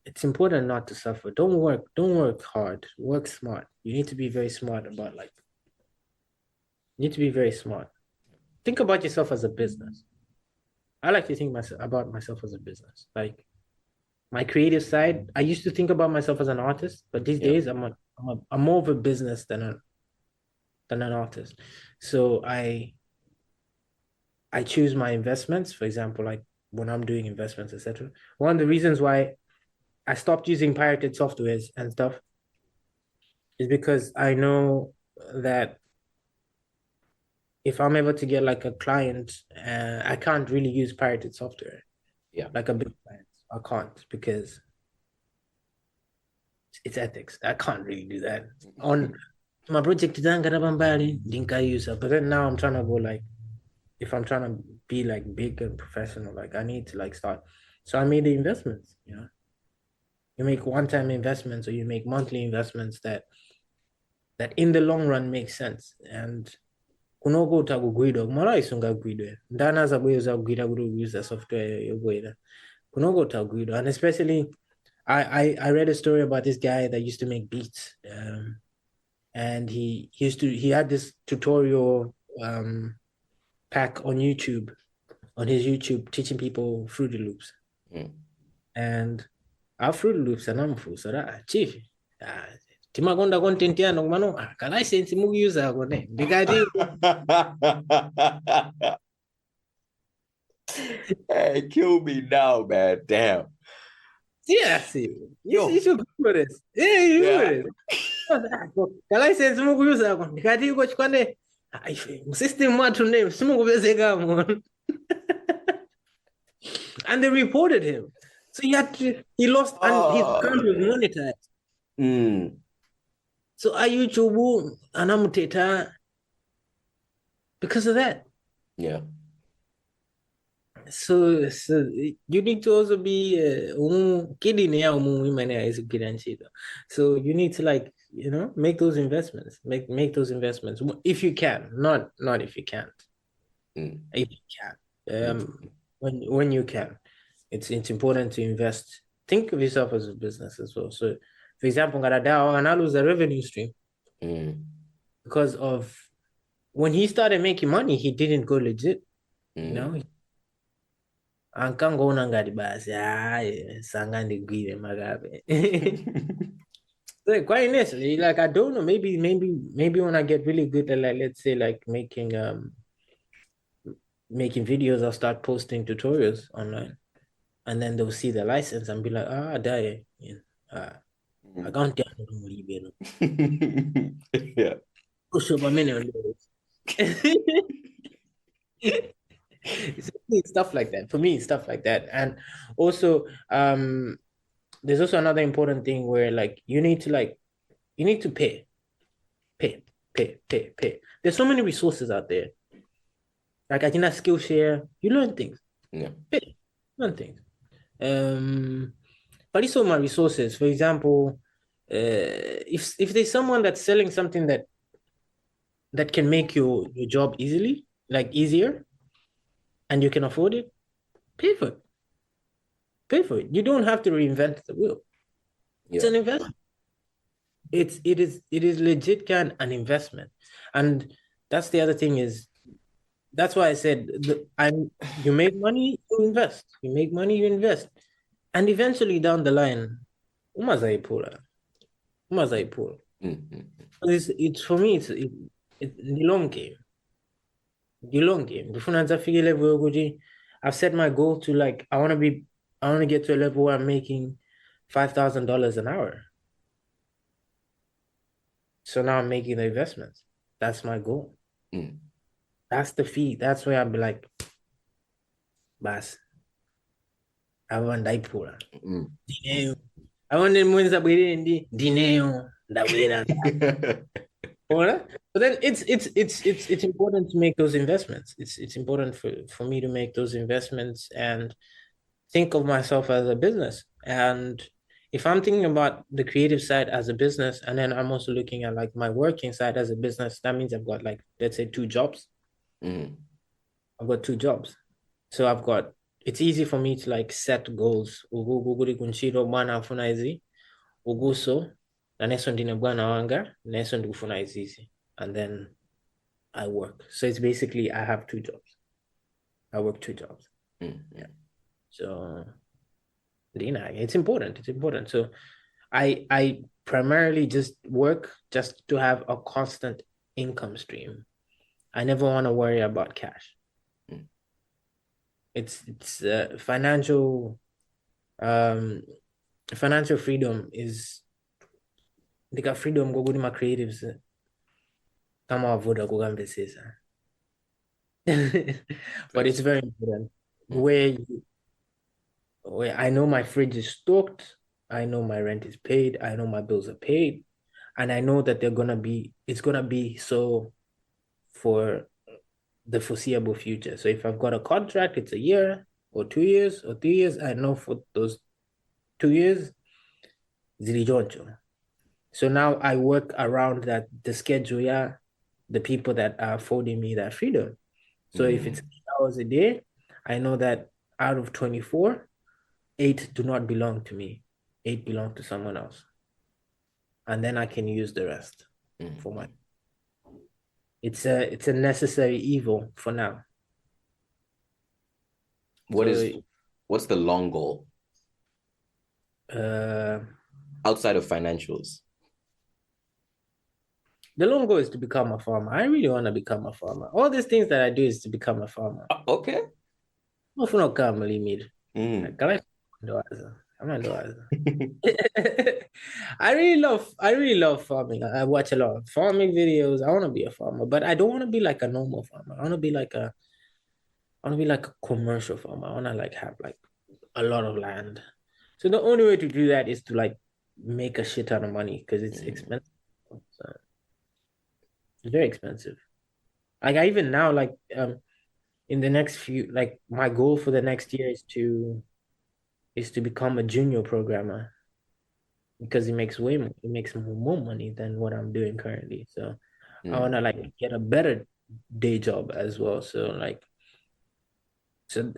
it's important not to suffer. Don't work hard. Work smart. You need to be very smart about like you need to be very smart. Think about yourself as a business. I like to think about myself as a business. Like my creative side, I used to think about myself as an artist, but these Yeah. days I'm more of a business than an artist. So I choose my investments, for example, like when I'm doing investments, etc. One of the reasons why I stopped using pirated softwares and stuff is because I know that if I'm able to get like a client, I can't really use pirated software Yeah. like a big client. I can't because it's ethics. I can't really do that. On my project, didn't use it, but then now I'm trying to go like if I'm trying to be like big and professional, like I need to like start. So I made the investments. You make one-time investments or you make monthly investments that in the long run make sense. And kunogota kugwidwa kumala isunga gwidwe ndanaza bweza kugwira kuti use software yogwira kunogota kugwidwa. And especially I read a story about this guy that used to make beats, and he had this tutorial pack on YouTube, on his YouTube, teaching people Fruity Loops. Mm. And our Fruity Loops and I'm full, so that chief. Timagonda content yano mano ka license mu user ko ne because Hey, kill me now, man. Damn. yeah, see, you Yo. should go this. Yeah, you Yeah. go ka license mu user ko because ko chikwane system watu name simu kubezeka mon. And they reported him. So he lost and his account was monetized. Mm. So are YouTube anamuteta because of that. Yeah. So you need to also be so you need to like make those investments, make those investments if you can, not if you can't. Mm. If you can, Mm. when you can, it's important to invest. Think of yourself as a business as well. So for example, Ngaradao and I lose a revenue stream Mm. because of when he started making money, he didn't go legit. Mm. Ankangona ngati basi sanga ndigwire makabe. Like quite honestly, like I don't know, maybe when I get really good at like let's say like making videos, I'll start posting tutorials online, and then they'll see the license and be like, die, I can't tell you, Yeah. push up a minute. Stuff like that for me, stuff like that. And also there's also another important thing where like you need to pay pay. There's so many resources out there, like I cannot Skillshare, you learn things. Yeah. Pay, learn things. But it's all my resources, for example, if there's someone that's selling something that can make your job easier, and you can afford it, pay for it. You don't have to reinvent the wheel. It's Yeah. an investment. It is legit kind an investment. And that's the other thing is that's why I said you make money, you invest. You make money, you invest. And eventually down the line, umazaipula. Umazaipula. Mm-hmm. It's for me, it's the long game. The long game. Before I figure level yokuthi, I've set my goal to like I want to get to a level where I'm making $5,000 an hour. So now I'm making the investments. That's my goal. Mm. That's the fee. That's where I'll be like, Bas, I want Daipura. Mm. Dineo. I want them wins that we didn't Dineo. That we didn't. But then it's important to make those investments. It's important for me to make those investments and think of myself as a business. And if I'm thinking about the creative side as a business, and then I'm also looking at like my working side as a business, that means I've got like, let's say, two jobs. Mm. I've got two jobs. So it's easy for me to like set goals. Uguguguri kunchiro bwana afuna hizi, uguso, na neso ndine bwana wanga, neso ndikufuna hizi. And then I work. So it's basically I have two jobs. I work two jobs. Mm. Yeah. So it's important. It's important. So I primarily just work just to have a constant income stream. I never want to worry about cash. Mm. It's financial freedom is got freedom go good my creatives kama wavuda kugambesisa. But it's very important Mm. where I know my fridge is stocked, I know my rent is paid, I know my bills are paid, and I know that it's gonna be so for the foreseeable future. So if I've got a contract, it's a year or 2 years or 3 years. I know for those 2 years, zilijoncho. So now I work around that the schedule, yeah, the people that are affording me that freedom. So if it's 8 hours a day, I know that out of 24, 8 do not belong to me. 8 belong to someone else. And then I can use the rest for my it's a necessary evil for now. What's the long goal Uh, outside of financials? the long goal is to become a farmer. I really want to become a farmer. All these things that I do is to become a farmer. Okay. Mufuna kama limit. Mm. I'm not I really love farming. I watch a lot of farming videos. I want to be a farmer, but I don't want to be like a normal farmer. I want to be like a commercial farmer. I want to like have like a lot of land. So the only way to do that is to like make a shit ton of money because it's expensive. So it's very expensive. Like I even now like in the next few like my goal for the next year is to become a junior programmer because it makes more money than what I'm doing currently. So I want to like get a better day job as well. So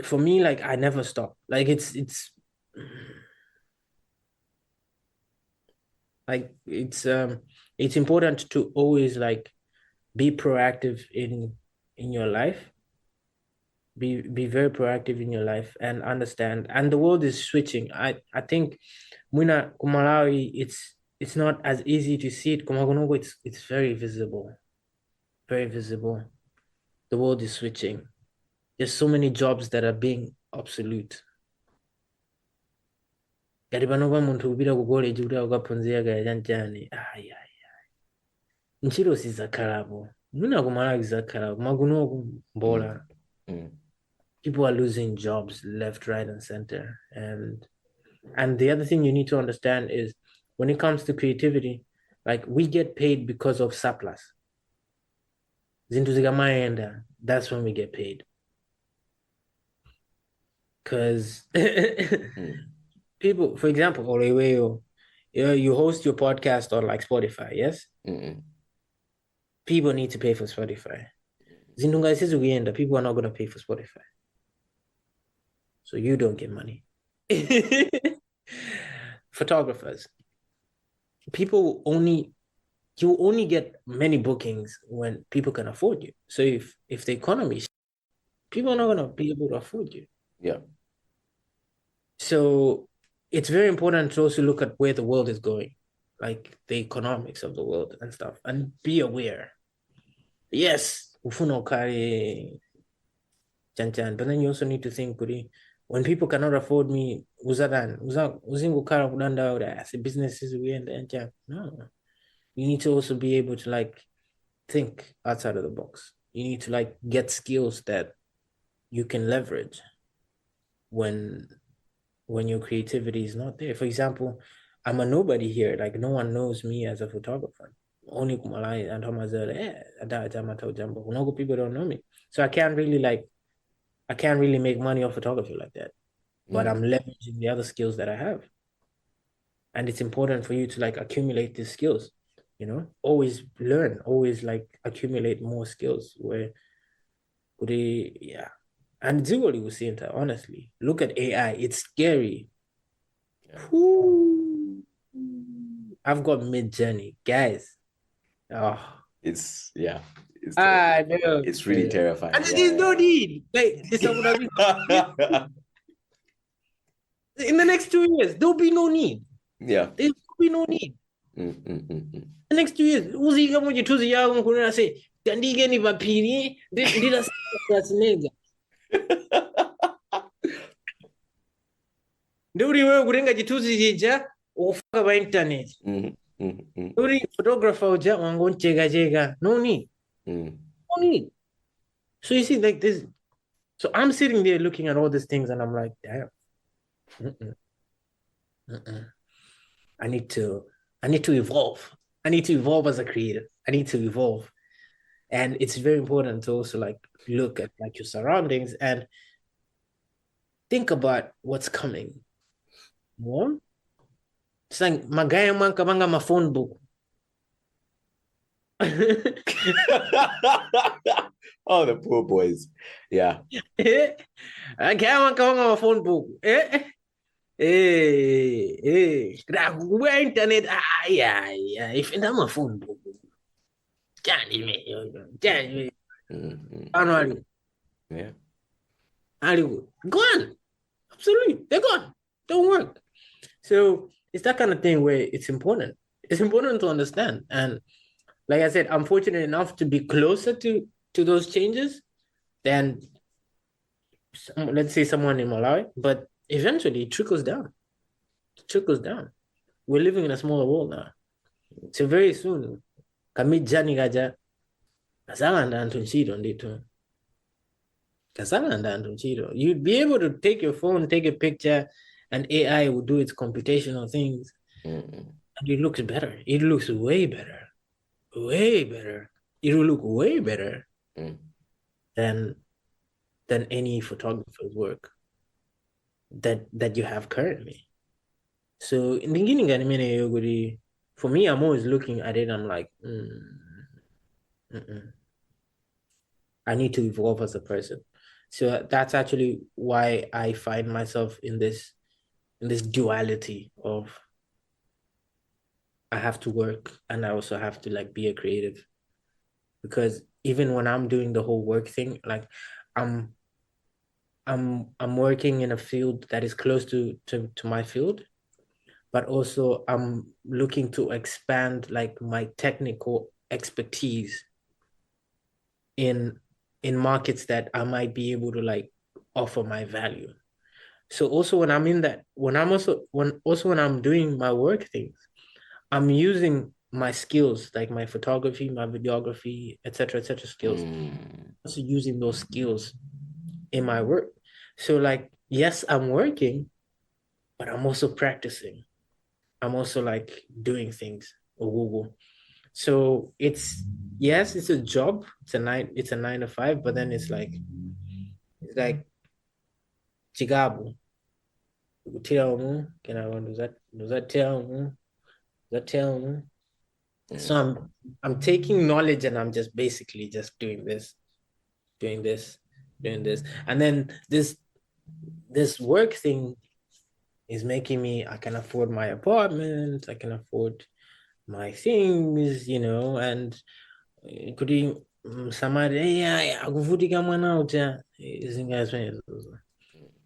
for me, like I never stop. Like it's important to always like be proactive in your life. Be very proactive in your life and understand. And the world is switching. I think Muna Kumalawi, it's not as easy to see it. Kumagonogo, it's very visible. Very visible. The world is switching. There's so many jobs that are being obsolete. Garibanova muntu ubira kugora ejura ugapunzia ga janjani. Ay. Nchiro si zakarabo. Muna Kumalawi zakarabo. Maguno mbola. People are losing jobs left, right, and center. And the other thing you need to understand is when it comes to creativity, like we get paid because of surplus. That's when we get paid. Because people, for example, you host your podcast on like Spotify, yes? People need to pay for Spotify. People are not going to pay for Spotify. So you don't get money. Photographers, people only you only get many bookings when people can afford you. So if the economy, people are not gonna be able to afford you. Yeah. So it's very important to also look at where the world is going, like the economics of the world and stuff, and be aware. Yes, ufuno kari chan, but then you also need to think, kuri, when people cannot afford me, uzingu kara kudanda as businesses we and no. You need to also be able to like think outside of the box. You need to like get skills that you can leverage when your creativity is not there. For example, I'm a nobody here. Like no one knows me as a photographer. Only kumalai and people don't know me. So I can't really make money off photography like that. But I'm leveraging the other skills that I have. And it's important for you to like accumulate these skills, always learn, always like accumulate more skills where yeah. And Zigoli was saying that honestly. Look at AI, it's scary. Yeah. I've got mid journey, guys. Oh, It's yeah. It's I terrifying. know. It's really And terrifying. there's no need. Like, in the next 2 years, there'll be no need. Yeah. There'll be no need. Mm. The next 2 years, uzika moja tuzi yao mkununa say, kandige ni vapiri, dida nega. Nduri wewe kurenga chituzi jija, ufaka ba internet. Nduri photographer uja wangon chega. No need. No need. So you see, like this. So I'm sitting there looking at all these things, and I'm like, damn. I need to evolve. I need to evolve as a creator. I need to evolve. And it's very important to also like look at like your surroundings and think about what's coming. More. It's like magaya man kabanga ma phone book. Oh, the poor boys. Yeah. Magaya man kabanga ma phone book. Internet. Yeah. If I'm a phone book. Annually. Yeah. Gone. Absolutely. They're gone. Don't work. So it's that kind of thing where it's important. It's important to understand. And like I said, I'm fortunate enough to be closer to those changes than let's say someone in Malawi, but eventually it trickles down. It trickles down. We're living in a smaller world now. So very soon, kami jani gaja, kasanga and tunchido ndito. You'd be able to take your phone, take a picture, and AI will do its computational things. And it looks better. It looks way better. Way better. It will look way better than any photographer's work that you have currently. So in the beginning, for me, I'm always looking at it. I'm like, I need to evolve as a person. So that's actually why I find myself in this duality of I have to work and I also have to like be a creative. Because even when I'm doing the whole work thing, like I'm working in a field that is close to my field, but also I'm looking to expand like my technical expertise in markets that I might be able to like offer my value. So also when I'm in that, when I'm doing my work things, I'm using my skills, like my photography, my videography, etc., skills. Also using those skills in my work. So like, yes, I'm working, but I'm also practicing. I'm also like doing things. So it's a job. It's a 9 to 5, but then it's like chigabu. Tell me, can I do that? Does that tell me? Does that tell me? So I'm taking knowledge and I'm just basically just doing this, and then this work thing is making me. I can afford my apartment. I can afford my things, and kuri samari akuvutika mwana uja izinga zvenezo.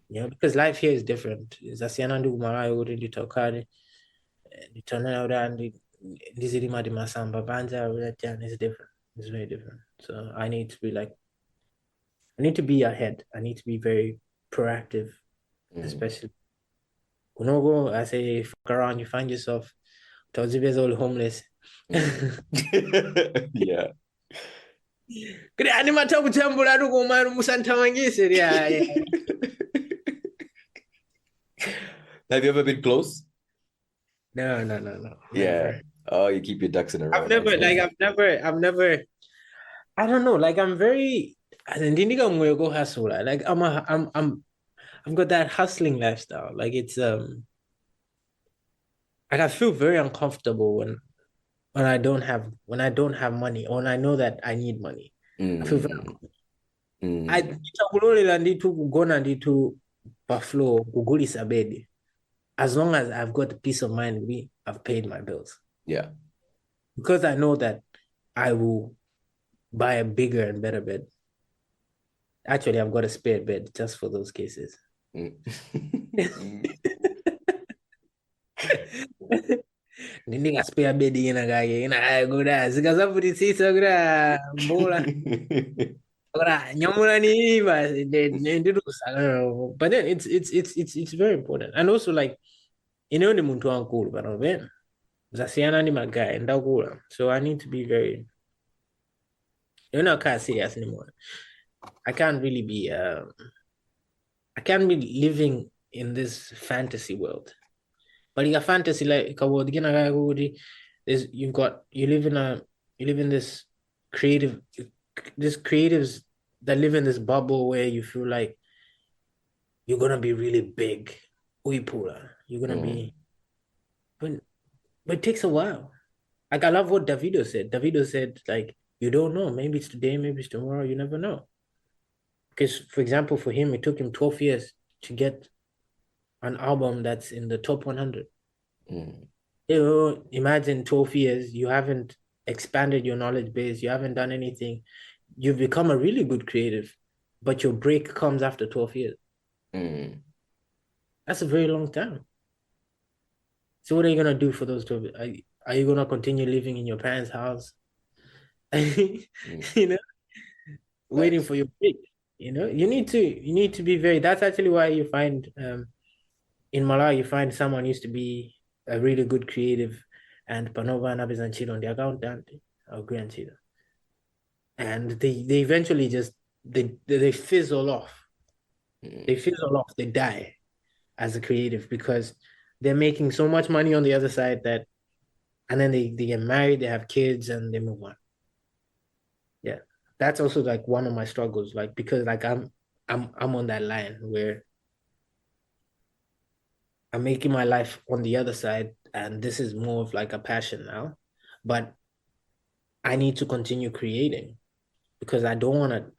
Because life here is different. Zasiyana ndi kumalayo kuti nditokale nditonera kuti ndiziri mati masamba panja kuti it's different. It's very different. So I need to be ahead. I need to be very proactive, especially. Kunogo, I say, fuck around, you find yourself towards all homeless. Yeah. Kuri anima takutambula kumara musanthamangise yeah. Have you ever been close? No. Yeah. Never. Oh, you keep your ducks in a row. I've never. I don't know. Like I'm very. Like I've got that hustling lifestyle. Like it's like I feel very uncomfortable when I don't have money, or when I know that I need money. I feel very uncomfortable. As long as I've got peace of mind, I've paid my bills. Yeah. Because I know that I will buy a bigger and better bed. Actually, I've got a spare bed just for those cases. Nindinga spare bed gura zikazavutitsisa gura mbola gura nyamula ni but then it's very important. And also like ni muntu wankulu pano zasiyana ni magaya ndakula, so I need to be very kind of serious anymore. I can't really be living in this fantasy world. But in a fantasy like you live in this creatives that live in this bubble where you feel like you're gonna be really big. You're gonna be, but it takes a while. Like I love what Davido said. Davido said, like, you don't know. Maybe it's today, maybe it's tomorrow. You never know. Because, for example, for him, it took him 12 years to get an album that's in the top 100. Imagine 12 years, you haven't expanded your knowledge base, you haven't done anything. You've become a really good creative, but your break comes after 12 years. That's a very long time. So what are you going to do for those 12 years? Are you going to continue living in your parents' house? Waiting for your break? You need to be very, that's actually why you find in Malawi, you find someone used to be a really good creative and Panova and Abizanchino on the accountant or grandchildren. And they eventually just they fizzle off. They fizzle off, they die as a creative because they're making so much money on the other side that, and then they get married, they have kids, and they move on. Yeah, that's also like one of my struggles, like because like I'm on that line where I'm making my life on the other side, and this is more of like a passion now, but I need to continue creating because I don't want it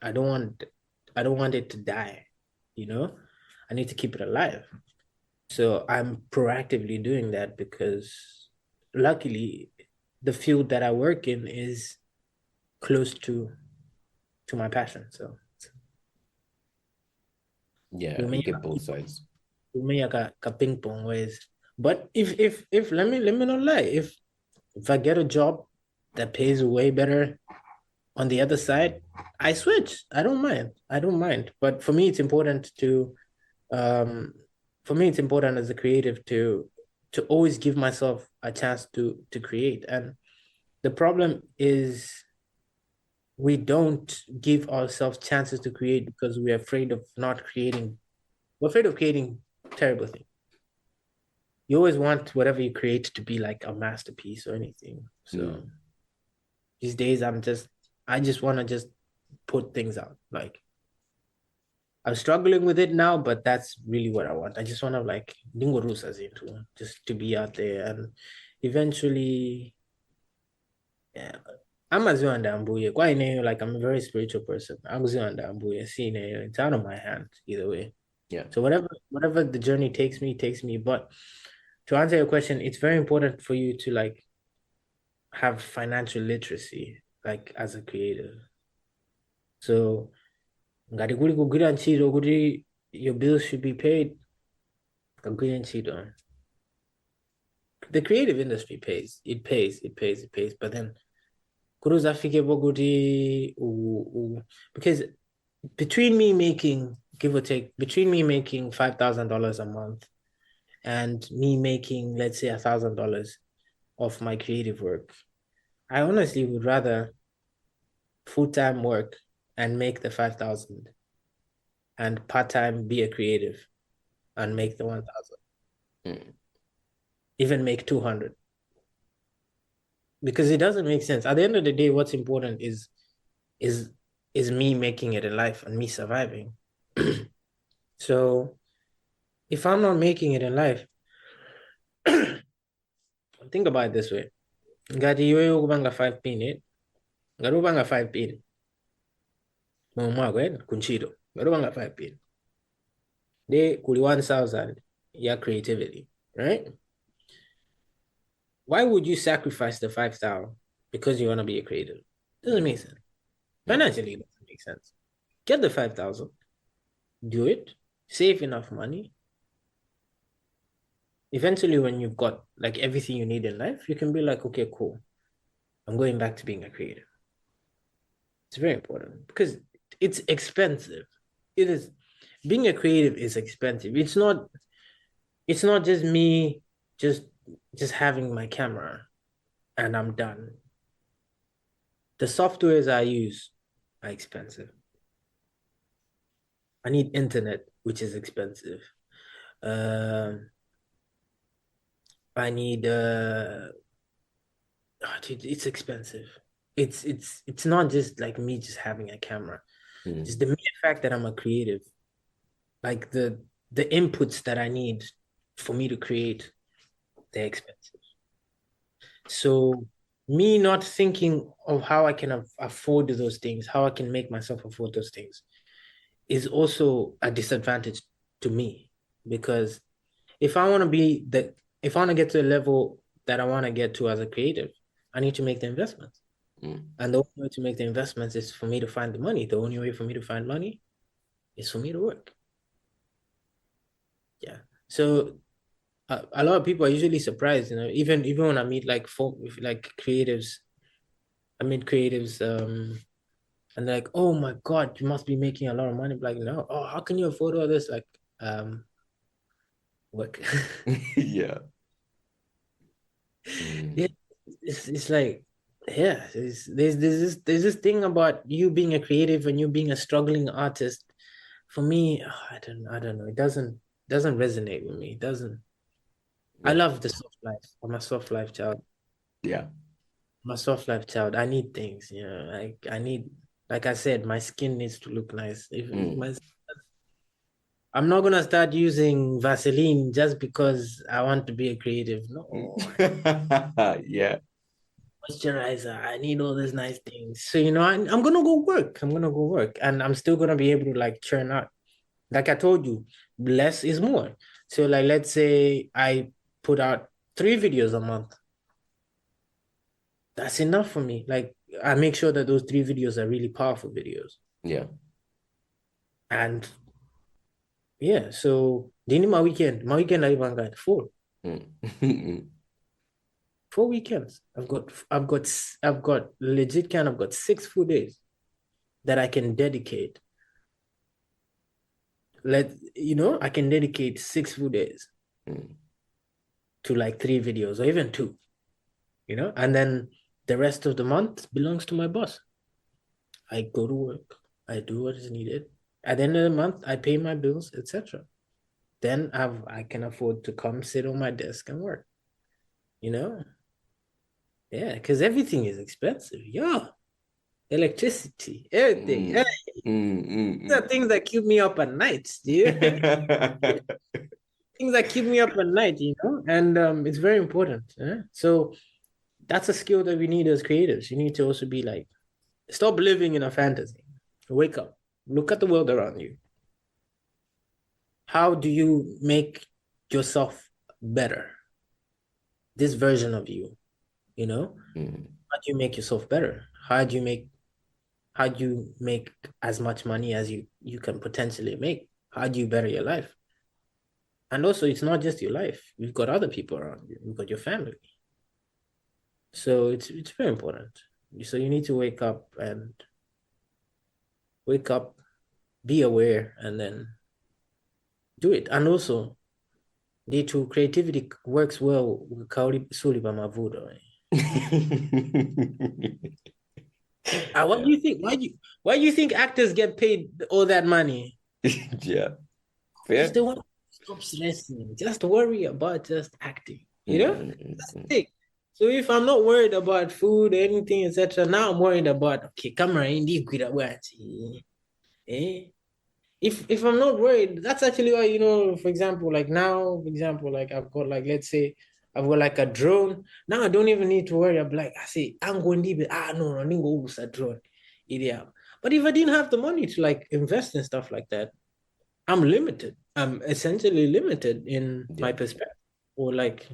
to die, I need to keep it alive. So I'm proactively doing that because luckily the field that I work in is close to my passion. So yeah, you get both sides. Ping pong ways. But if let me not lie, if I get a job that pays way better on the other side, I switch. I don't mind. But for me, it's important as a creative to always give myself a chance to create. And the problem is we don't give ourselves chances to create because we're afraid of not creating. We're afraid of creating terrible things. You always want whatever you create to be like a masterpiece or anything. So these days I just want to just put things out. Like I'm struggling with it now, but that's really what I want. I just want to like just to be out there and eventually, yeah. I'm a Zuandambuye. Quite like I'm a very spiritual person. I'm Zuandambuye. It's out of my hands either way. Yeah. So whatever the journey takes me. But to answer your question, it's very important for you to like have financial literacy, like as a creative. So ngati kuli kugwira ntchito kuti your bills should be paid, kagwira ntchito. The creative industry pays. It pays. It pays. It pays. But then kuti uzafikepo kuti because between me making, give or take, between me making $5,000 a month and me making, let's say, $1,000 of my creative work, I honestly would rather full-time work and make the 5,000 and part-time be a creative and make the 1,000. Even make 200. Because it doesn't make sense. At the end of the day, what's important is me making it in life and me surviving. So if I'm not making it in life, think about it this way. Ngati iwewe ukupanga 5 pin, ngati upanga 5 pin. Mwako kunchito. Ngati upanga 5 pin. They kuli 1,000 ya creativity, right? Why would you sacrifice the 5,000 because you want to be a creative? Doesn't make sense. Financially, it doesn't make sense. Get the 5,000, do it, save enough money. Eventually, when you've got like everything you need in life, you can be like, okay, cool. I'm going back to being a creative. It's very important because it's expensive. It is. Being a creative is expensive. It's not just me just having my camera and I'm done. The softwares I use are expensive. I need internet, which is expensive. I need dude, it's expensive. It's not just like me just having a camera. Just the mere fact that I'm a creative, like the inputs that I need for me to create, they're expensive. So me not thinking of how I can afford those things, how I can make myself afford those things, is also a disadvantage to me. Because if I want to get to a level that I want to get to as a creative, I need to make the investments. And the only way to make the investments is for me to find the money. The only way for me to find money is for me to work. Yeah. So a lot of people are usually surprised, even when I meet like creatives, and they're like, oh my God, you must be making a lot of money. Like, no, oh, how can you afford all this? Like, work. Yeah. Yeah, it's like, yeah, there's this thing about you being a creative and you being a struggling artist. For me, I don't know. It doesn't resonate with me. It doesn't. I love the soft life. I'm a soft life child. Yeah. I'm a soft life child. I need things, I need, like I said, my skin needs to look nice. I'm not gonna start using Vaseline just because I want to be a creative. No. Yeah. Moisturizer. I need all these nice things. So, I'm gonna go work. I'm gonna go work. And I'm still gonna be able to like churn out. Like I told you, less is more. So like let's say I put out 3 videos a month. That's enough for me. Like I make sure that those 3 videos are really powerful videos. Yeah. And yeah, so dini my weekend I even got 4. 4 weekends. I've got legit kind of got 6 full days that I can dedicate. I can dedicate 6 full days to like 3 videos or even 2, and then the rest of the month belongs to my boss. I go to work, I do what is needed. At the end of the month, I pay my bills, etc. Then I can afford to come sit on my desk and work. Yeah, because everything is expensive. Yeah, electricity, everything. These are things that keep me up at night. Things that keep me up at night, and it's very important. So that's a skill that we need as creatives. You need to also be like, stop living in a fantasy. Wake up, look at the world around you. How do you make yourself better? This version of you. you know? Mm. How do you make yourself better? How do you make as much money as you can potentially make? How do you better your life? And also, it's not just your life. You've got other people around you. You've got your family. So it's very important. So you need to wake up, be aware, and then do it. And also, day two, creativity works well with Kauri Suli Mavudo. What Yeah. do you think? Why do you think actors get paid all that money? Yeah. Because Fair. they want to stop stressing. Just worry about just acting. That's the Mm-mm-mm. thing. So if I'm not worried about food, anything, etc., now I'm worried about okay, camera in the eh? If I'm not worried, that's actually why, for example, like now, for example, like I've got like let's say I've got like a drone. Now I don't even need to worry. I'm like, I say, I'm going to be no, I'm going to use a drone. Yeah. But if I didn't have the money to like invest in stuff like that, I'm limited. I'm essentially limited in Yeah. my perspective or like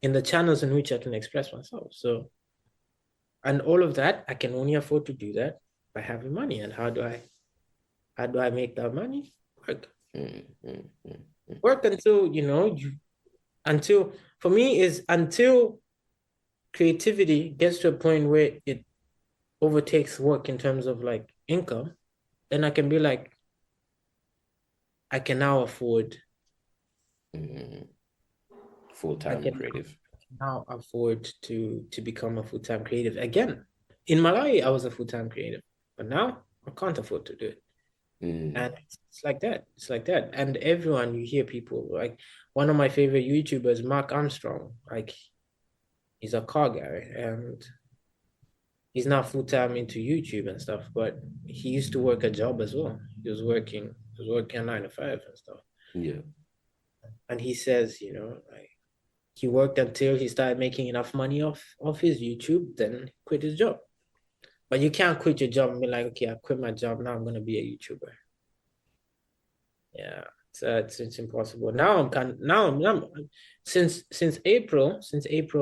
in the channels in which I can express myself. So, and all of that, I can only afford to do that by having money. And how do I make that money? Work. Mm-mm-mm. Work until, until for me is until creativity gets to a point where it overtakes work in terms of like income, then I can be like, I can now afford, Mm. I Full-time can creative. now afford to become a full-time creative again. In Malawi, I was a full-time creative, but now I can't afford to do it. Mm. And it's like that. It's like that. And everyone, you hear people like one of my favorite YouTubers, Mark Armstrong, like he's a car guy and he's not full-time into YouTube and stuff, but he used to work a job as well. He was working 9 to 5 and stuff. Yeah. And he says, like he worked until he started making enough money off his YouTube, then he quit his job. But you can't quit your job and be like, okay, I quit my job, now I'm gonna be a YouTuber. Yeah. So it's impossible. Now I'm since April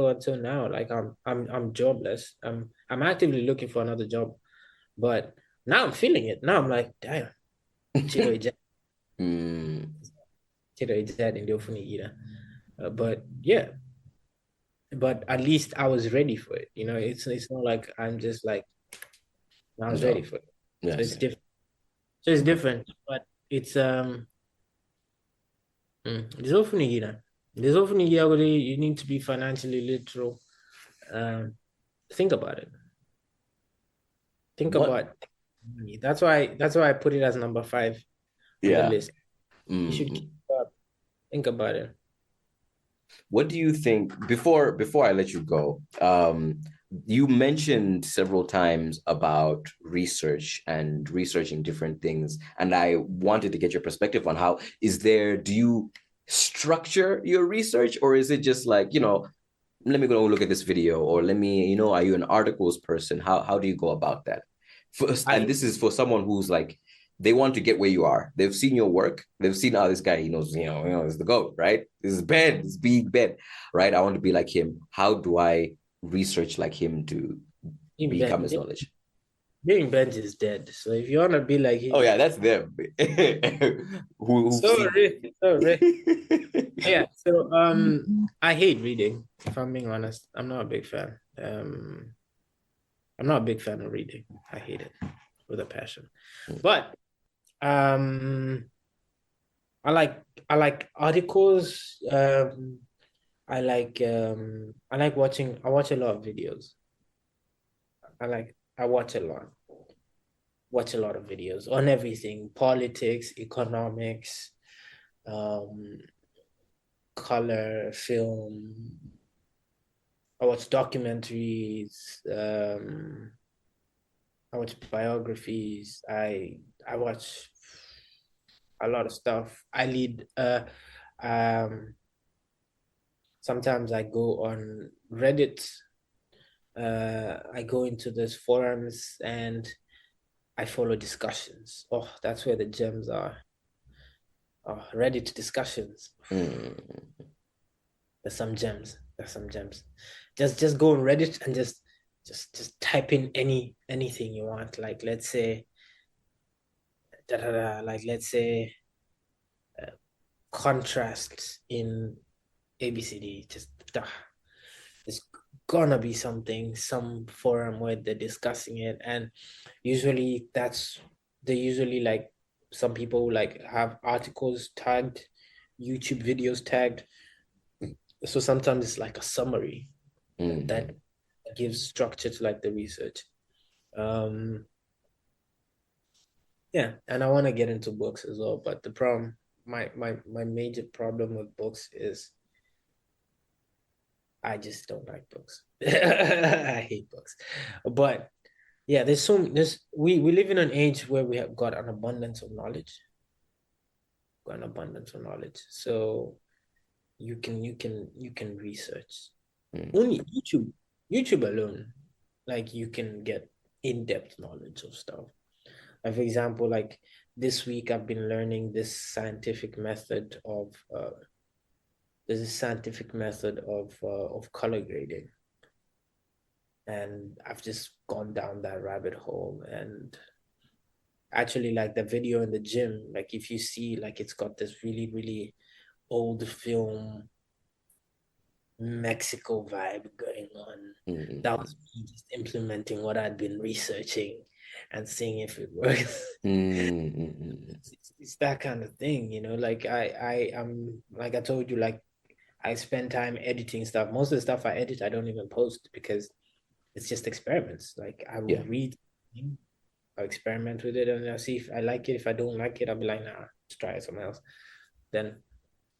until now, like I'm jobless. I'm actively looking for another job, but now I'm feeling it. Now I'm like, damn, chiro ija- Mm. chiro ija ndi ofuni ira. But yeah, but at least I was ready for it. It's not like I'm just like I was ready No. for it. So it's Yes. different. So it's different, but it's there's often a year where you need to be financially literal. Um, think about it. Think What? about money. That's why I put it as number 5 on the Yeah. list. You should keep Mm. up. Think about it. What do you think before I let you go? You mentioned several times about research and researching different things, and I wanted to get your perspective on how do you structure your research, or is it just like, let me go look at this video, or let me, are you an articles person? How do you go about that? First, and I this is for someone who's like, they want to get where you are. They've seen your work. They've seen how this guy, he knows, is the GOAT, right? This is Ben, this big Ben, right? I want to be like him. How do I research like him to in become bed. his knowledge? Being bench is dead. So if you wanna be like Oh him, yeah, that's them. Who've seen. so rich. Yeah. So I hate reading. If I'm being honest, I'm not a big fan. I'm not a big fan of reading. I hate it with a passion. But um, I like I like articles. I like watching. I watch a lot of videos. I watch a lot. Watch a lot of videos on everything: politics, economics, um, color, film. I watch documentaries. I watch biographies. I watch a lot of stuff. I lead. Um. Sometimes I go on Reddit. I go into those forums and I follow discussions. Oh, that's where the gems are. Oh, Reddit discussions. Mm. There's some gems. There's some gems. Just go on Reddit and just type in anything you want. Like let's say like let's say contrast in ABCD. Just there's gonna be some forum where they're discussing it, and usually they usually like some people like have articles tagged, YouTube videos tagged. So sometimes it's like a summary that Mm-hmm. gives structure to like the research. Um, yeah, and I want to get into books as well, but the problem, my major problem with books is I just don't like books. I hate books. But yeah, there's we live in an age where we have got an abundance of knowledge, got an abundance of knowledge. So you can research. Mm-hmm. Only YouTube alone, like you can get in-depth knowledge of stuff. Like for example, like this week I've been learning this scientific method of there's a scientific method of color grading, and I've just gone down that rabbit hole. And actually, like the video in the gym, like if you see, like it's got this really really old film Mexico vibe going on. That Mm-hmm. was me just implementing what I'd been researching and seeing if it works. Mm-hmm. It's that kind of thing, you know. Like I am like I told you, like I spend time editing stuff. Most of the stuff I edit, I don't even post because it's just experiments. Like I will Yeah. read, I'll experiment with it, and I'll see if I like it. If I don't like it, I'll be like, nah, let's try something else. Then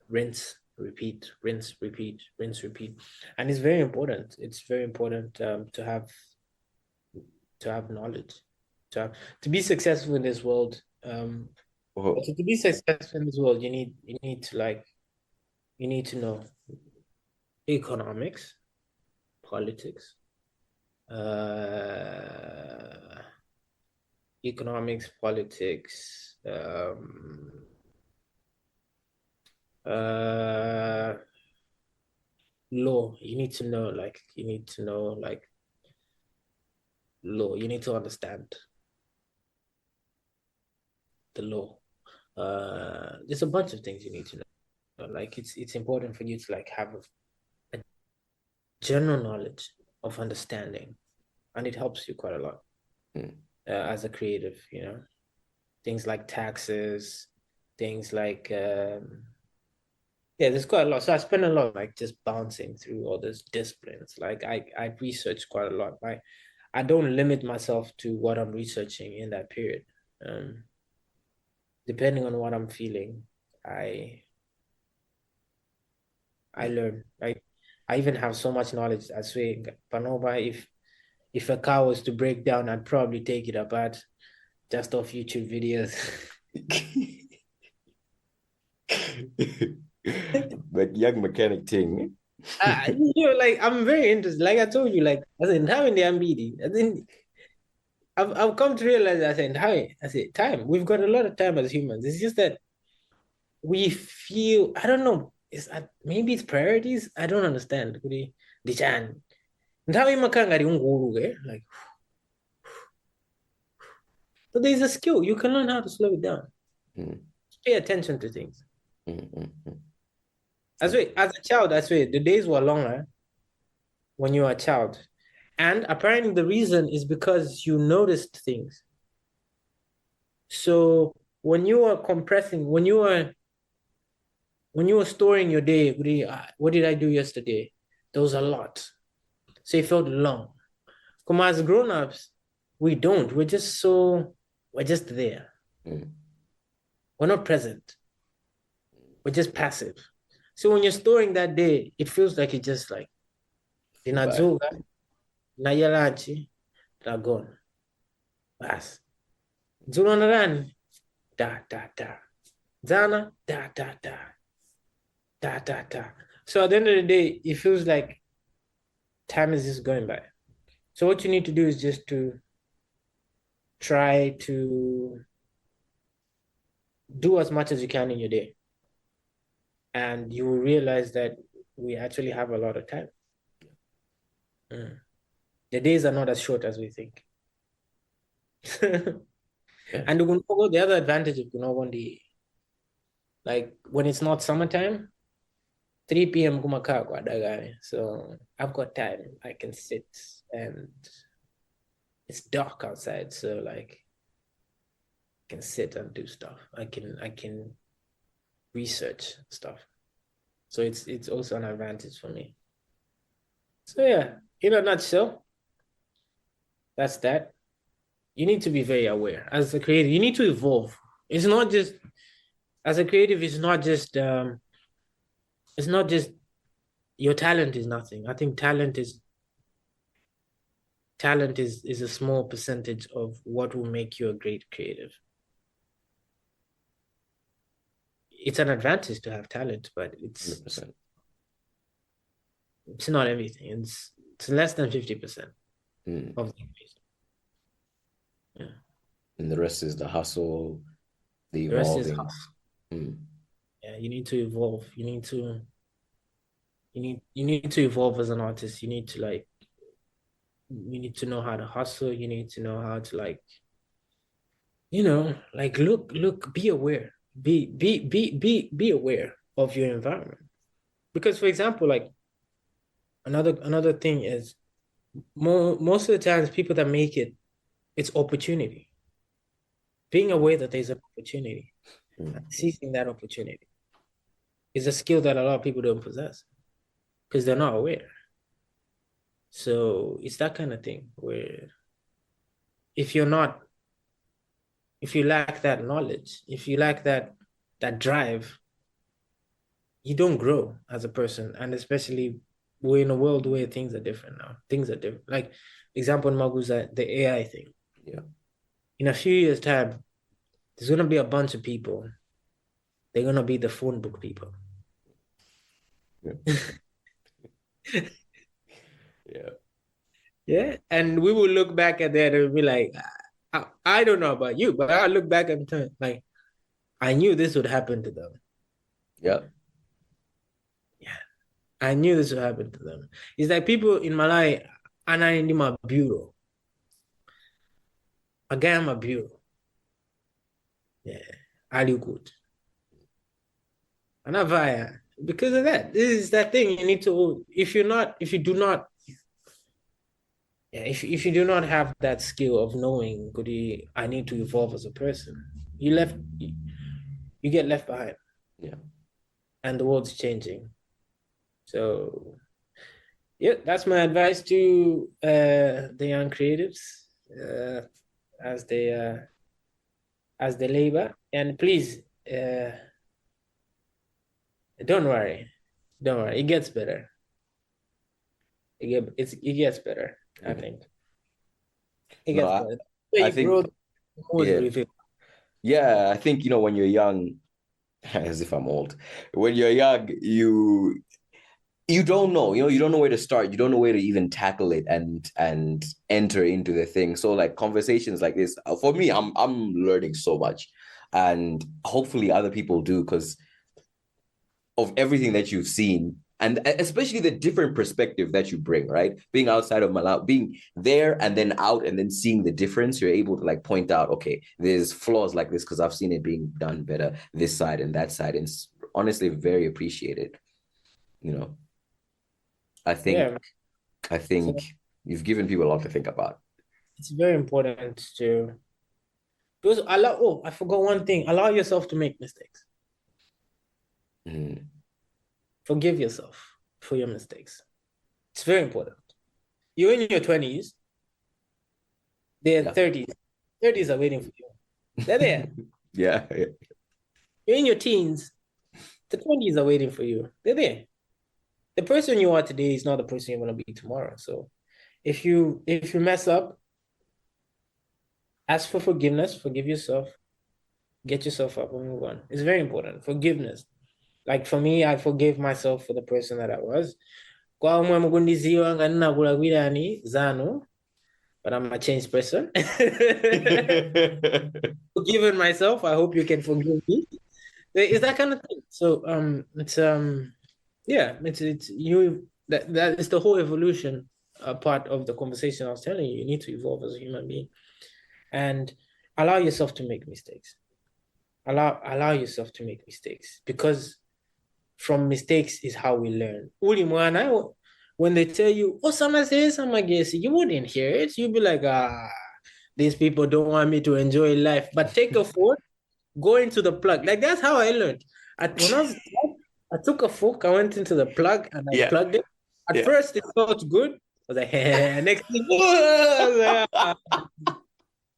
rinse, repeat, rinse, repeat, rinse, repeat. And it's very important. It's very important to have knowledge, to be successful in this world. Oh, To be successful in this world, you need to know economics, politics, uh, economics, politics, uh, law. You need to know like law. You need to understand the law. There's a bunch of things you need to know. Like it's important for you to like have a general knowledge of understanding, and it helps you quite a lot mm. as a creative. You know, things like taxes, things like yeah, there's quite a lot. So I spend a lot like just bouncing through all those disciplines. Like I research quite a lot. I don't limit myself to what I'm researching in that period. Um, Depending on what I'm feeling, I I Yeah. learn. I even have so much knowledge. I swear, Panoba, if a car was to break down, I'd probably take it apart just off YouTube videos. But young mechanic thing. Like I'm very interested. Like I told you, like I said, how in the MBD. I think I've come to realize I said time. We've got a lot of time as humans. It's just that we feel I don't know. Maybe it's priorities. I don't understand. Kuri Dichan. Ntawe makanga like so there's a skill. You can learn how to slow it down. Mm, Pay attention to things. mm, mm, mm. As a child, I swear, the days were longer when you were a child. And apparently the reason is because you noticed things. So when you were storing your day, what did I do yesterday? There was a lot. So it felt long. Come as grown-ups, we don't. We're just there. Mm. We're not present. We're just passive. So when you're storing that day, it feels like it's just like Goodbye. Dinazuga, Nayalachi, Dragon. Bas. Zunonaran, da da da. Zana, da da da. Da da da. So at the end of the day, it feels like time is just going by. So what you need to do is just to try to do as much as you can in your day. And you will realize that we actually have a lot of time. Mm. The days are not as short as we think. Yeah. And the other advantage of the like when it's not summertime, 3 p.m. kumakaa kwa dagani. So I've got time. I can sit and it's dark outside. So like I can sit and do stuff. I can research stuff. So it's also an advantage for me. So yeah, in a nutshell, that's that. You need to be very aware as a creative. You need to evolve. It's not just as a creative. It's not just your talent is nothing. I think talent is a small percentage of what will make you a great creative. It's an advantage to have talent, but 100%. it's not everything. It's less than 50% of the equation. Yeah. And the rest is the hustle, the The rest is evolving. hustle. Mm. Yeah, you need to evolve. You need to evolve as an artist. You need to know how to hustle. You need to know how to look, be aware. Be aware of your environment. Because for example, like another thing is most of the times people that make it, it's opportunity. Being aware that there's an opportunity, seizing that opportunity is a skill that a lot of people don't possess because they're not aware. So it's that kind of thing where if you're not, if you lack that knowledge, if you lack that drive, you don't grow as a person. And especially we're in a world where things are different now. Things are different. Like example, Maguza, the AI thing. Yeah. In a few years' time, there's gonna be a bunch of people. They're gonna be the phone book people. Yeah. Yeah. Yeah. And we will look back at that and be like, I don't know about you, but I look back at the time, like I knew this would happen to them. Yeah. Yeah. I knew this would happen to them. It's like people in Malay, in my bureau. Again, my bureau. Yeah. Ali good. And I because of that. This is that thing you need to if you do not yeah, if you do not have that skill of knowing, I need to evolve as a person, you get left behind. Yeah. And the world's changing. So yeah, that's my advice to the young creatives uh, as they labor. And please, don't worry, it gets better. It gets better. I Yeah. think it No, gets I, better. The I you grow, think, the more you yeah. reveal. Yeah, I think, when you're young, as if I'm old, when you're young, you don't know, you don't know where to start. You don't know where to even tackle it and enter into the thing. So like conversations like this, for me, I'm learning so much. And hopefully other people do, because of everything that you've seen, and especially the different perspective that you bring, right? Being outside of Malawi, being there and then out and then seeing the difference, you're able to like point out, okay, there's flaws like this because I've seen it being done better this side and that side. And it's honestly very appreciated. You know, I think Yeah, I so think you've given people a lot to think about. it's very important to because allow. Oh, I forgot one thing. Allow yourself to make mistakes. Mm, Forgive yourself for your mistakes. It's very important. You're in your 20s, they're yeah. 30s. 30s are waiting for you. They're there. Yeah. You're in your teens, the 20s are waiting for you. They're there. The person you are today is not the person you're gonna be tomorrow. So if you mess up, ask for forgiveness, forgive yourself, get yourself up and move on. It's very important. Forgiveness. Like for me, I forgave myself for the person that I was. Kwa umwe mugundiziwa nga ninakulagwira ni zanu, but I'm a changed person. Forgiven myself. I hope you can forgive me. It's that kind of thing. So Yeah, it's you that is the whole evolution part of the conversation I was telling you. You need to evolve as a human being and allow yourself to make mistakes. Allow yourself to make mistakes because from mistakes is how we learn. When they tell you, oh, someone says something guess you wouldn't hear it. You'd be like, these people don't want me to enjoy life. But take a phone, go into the plug. Like that's how I learned. When I took a fork, I went into the plug and I Yeah. plugged it. At Yeah. first, it felt good. I was like, hey, next thing, I was like,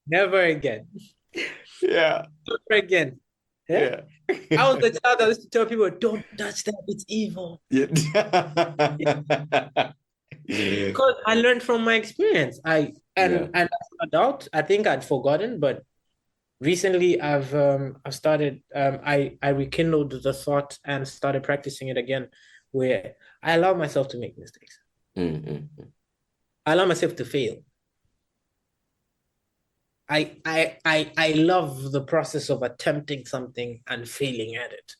never again, Yeah. never again. Yeah? Yeah. I was the child that used to tell people, don't touch that, it's evil. Yeah. Because I learned from my experience. Yeah. And as an adult, I think I'd forgotten, but recently I've started I rekindled the thought and started practicing it again, where I allow myself to make mistakes. Mm-hmm. I allow myself to fail. I love the process of attempting something and failing at it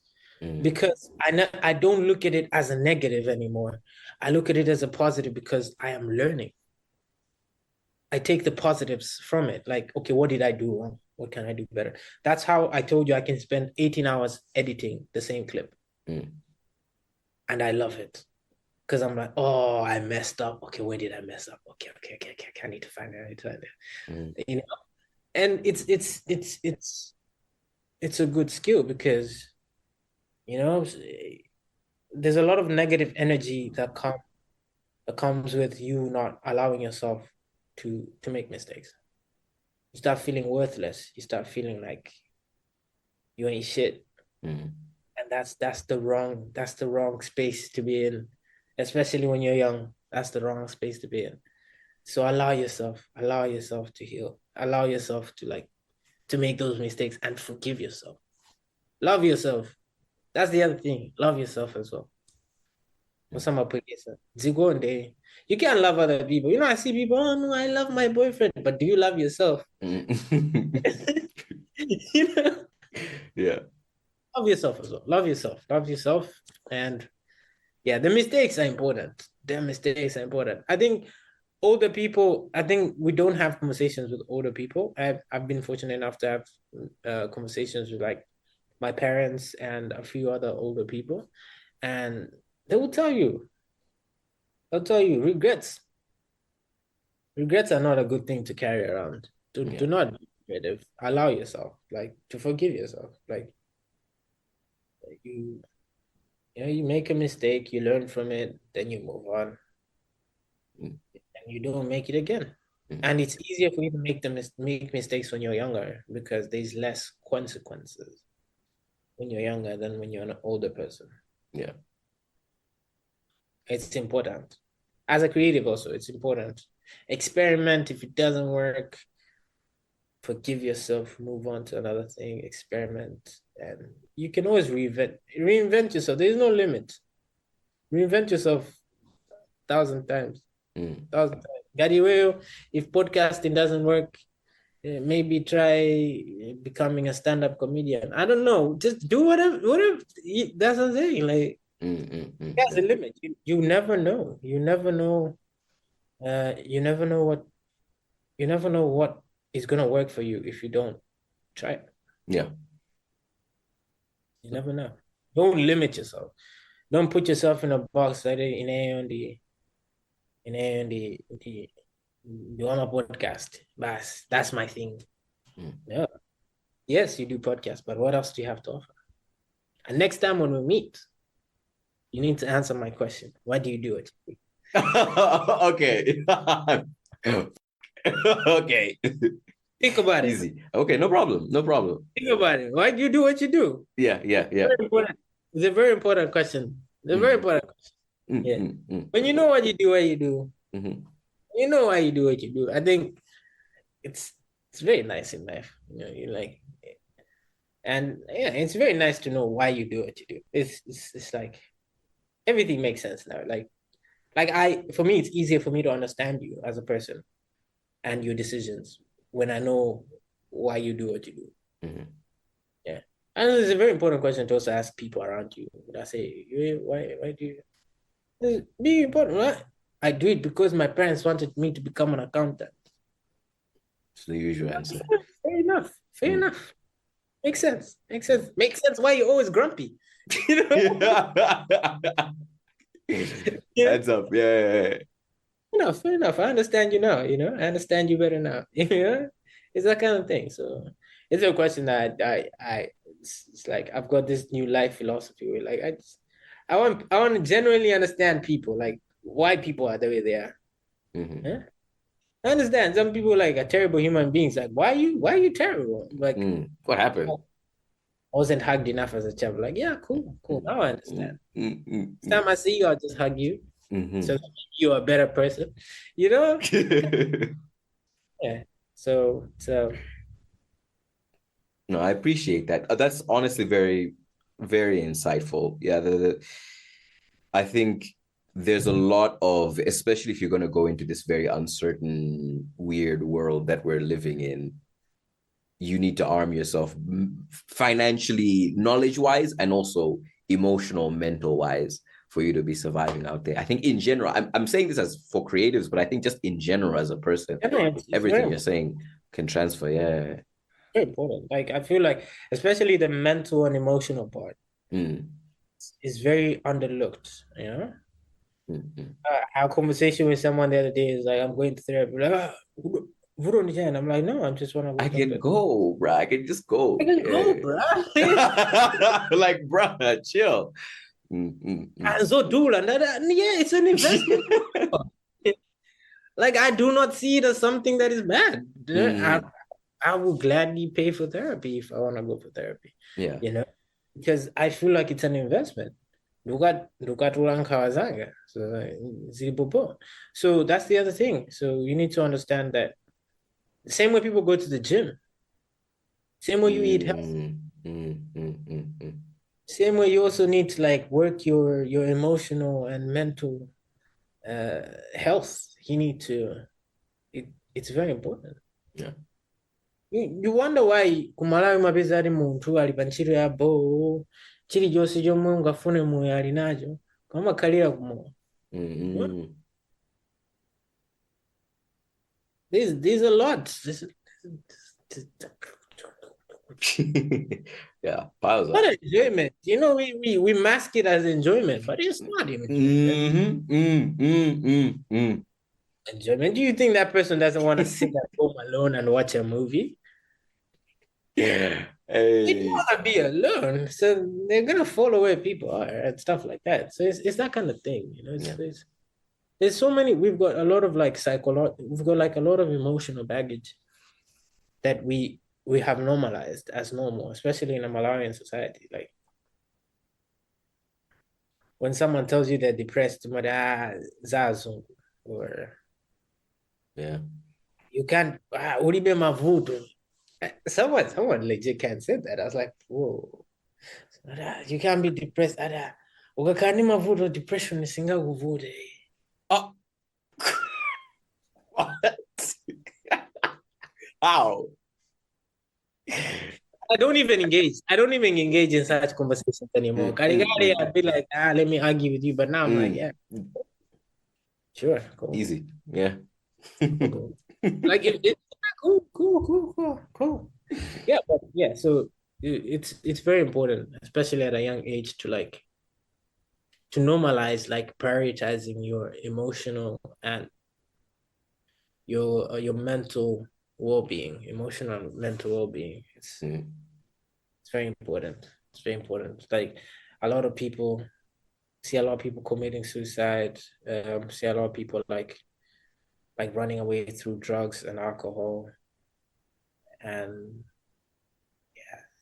because I don't look at it as a negative anymore. I look at it as a positive because I am learning. I take the positives from it. Like, okay, what did I do wrong? What can I do better? That's how I told you I can spend 18 hours editing the same clip. Mm. And I love it. Because I'm like, oh, I messed up. Okay, where did I mess up? Okay. I need to find it. I need to find it. You know, and it's a good skill because you know there's a lot of negative energy that comes with you not allowing yourself to make mistakes. You start feeling worthless. You start feeling like you ain't shit. Mm. And that's the wrong space to be in, especially when you're young. That's the wrong space to be in. So allow yourself to heal. Allow yourself to to make those mistakes and forgive yourself. Love yourself. That's the other thing. Love yourself as well. What's up with yourself? Zigo and day. You can't love other people. You know, I see people, oh no, I love my boyfriend. But do you love yourself? Mm. You know? Yeah. Love yourself as well. Love yourself. Love yourself. And yeah, the mistakes are important. The mistakes are important. I think older people, I think we don't have conversations with older people. I've been fortunate enough to have conversations with like my parents and a few other older people, and they will tell you, they'll tell you regrets. Regrets are not a good thing to carry around. Do Yeah. not be regrettive. Allow yourself, like to forgive yourself. Like you, you make a mistake, you learn from it, then you move on, Mm. and you don't make it again. Mm. And it's easier for you to make mistakes when you're younger because there's less consequences when you're younger than when you're an older person. Yeah. It's important. As a creative also, it's important. Experiment. If it doesn't work, forgive yourself, move on to another thing, experiment. And you can always reinvent yourself. There's no limit. Reinvent yourself 1,000 times. Mm. 1,000 times. Gadiweo, if podcasting doesn't work, maybe try becoming a stand-up comedian. I don't know. Just do whatever. That's what I'm saying. Like, there's a limit. You never know. You never know. You never know what. You never know what is gonna work for you if you don't try it. Yeah. You never know. Don't limit yourself. Don't put yourself in a box that in the on a podcast. That's my thing. Mm. No. Yes, you do podcasts, but what else do you have to offer? And next time when we meet, you need to answer my question. Why do you do it? Okay. Okay. Think about it. Easy. Okay, no problem. No problem. Think about it. Why do you do what you do? Yeah, yeah, yeah. Very important. It's a very important question. It's a very important question. Yeah. When you know what you do, you know why you do what you do. I think it's very nice in life. You know, you like, and yeah, it's very nice to know why you do what you do. It's like everything makes sense now. For me, it's easier for me to understand you as a person and your decisions when I know why you do what you do. Mm-hmm. Yeah. And it's a very important question to also ask people around you. Would I say, why do you? It's be important, right? I do it because my parents wanted me to become an accountant. It's the usual answer. Fair enough. Fair Mm. enough. Makes sense. Makes sense. Makes sense why you're always grumpy. You know? Yeah. Heads up. Yeah. Fair enough. I understand you now, I understand you better now. It's that kind of thing. So it's a question that it's like I've got this new life philosophy where like I want to genuinely understand people, like why people are the way they are. Mm-hmm. Yeah? I understand some people like are terrible human beings. Like, why are you terrible? Like, What I happened? wasn't hugged enough as a child. Like, yeah, cool, cool. Now I understand. Next Mm. time I see you, I'll just hug you. So Mm-hmm. that you're a better person. You know? Yeah. So No, I appreciate that. That's honestly very, very insightful. Yeah, I think there's a lot of, especially if you're going to go into this very uncertain, weird world that we're living in, you need to arm yourself financially, knowledge wise, and also emotional, mental wise for you to be surviving out there. I think in general, I'm saying this as for creatives, but I think just in general as a person, yeah, no, it's everything you're saying can transfer. Yeah. very important. Like I feel like especially the mental and emotional part Mm, is very underlooked, mm. our conversation with someone the other day is like, I'm going to therapy. Like, I'm like, no, I just want to I wake up. can go, bro. I can just go. I can go, Yeah. bro. Like, bro, chill. Mm, And so, dude, and yeah, it's an investment. Like, I do not see it as something that is bad. I, mm. I will gladly pay for therapy if I want to go for therapy, Yeah. you know, because I feel like it's an investment. Dukat ulang kawazanga. So, zilipopo. So that's the other thing. So you need to understand that the same way people go to the gym, same way you eat health, same way you also need to like work your emotional and mental uh health. You need to it's very important. Yeah. You wonder why kumalawi mapeza ali muntu ali pa ntchito ya bowo chilichonse chomwe ungafune moyo ali nacho kamakalira kumowa. Mm. There's a lot. Yeah. Piles Not up. enjoyment. We mask it as enjoyment, but it's not enjoyment. Enjoyment. Do you think that person doesn't want to sit at home alone and watch a movie? They don't Hey. want to be alone, so they're gonna follow where people are and stuff like that. So it's that kind of thing, Yeah. There's so many. We've got a lot of like We've got like a lot of emotional baggage that we have normalized as normal, especially in a Malawian society. Like when someone tells you they're depressed, zazu, or Yeah. you can't. Uribe mavuto. Someone legit can't say that. I was like, whoa, you can't be depressed. Ukakani mavuto depression isinga kuvute. Oh, what? How? I don't even engage. I don't even engage in such conversations anymore. I'd be like, let me argue with you. But now I'm like, Mm. yeah, sure, cool. Easy. Yeah. Cool. Like it's cool. Yeah, but yeah, so it's very important, especially at a young age, to normalize like prioritizing your emotional and your mental well-being, emotional and mental well-being. Mm. It's very important. It's very important. Like a lot of people see a lot of people committing suicide. See a lot of people like running away through drugs and alcohol, and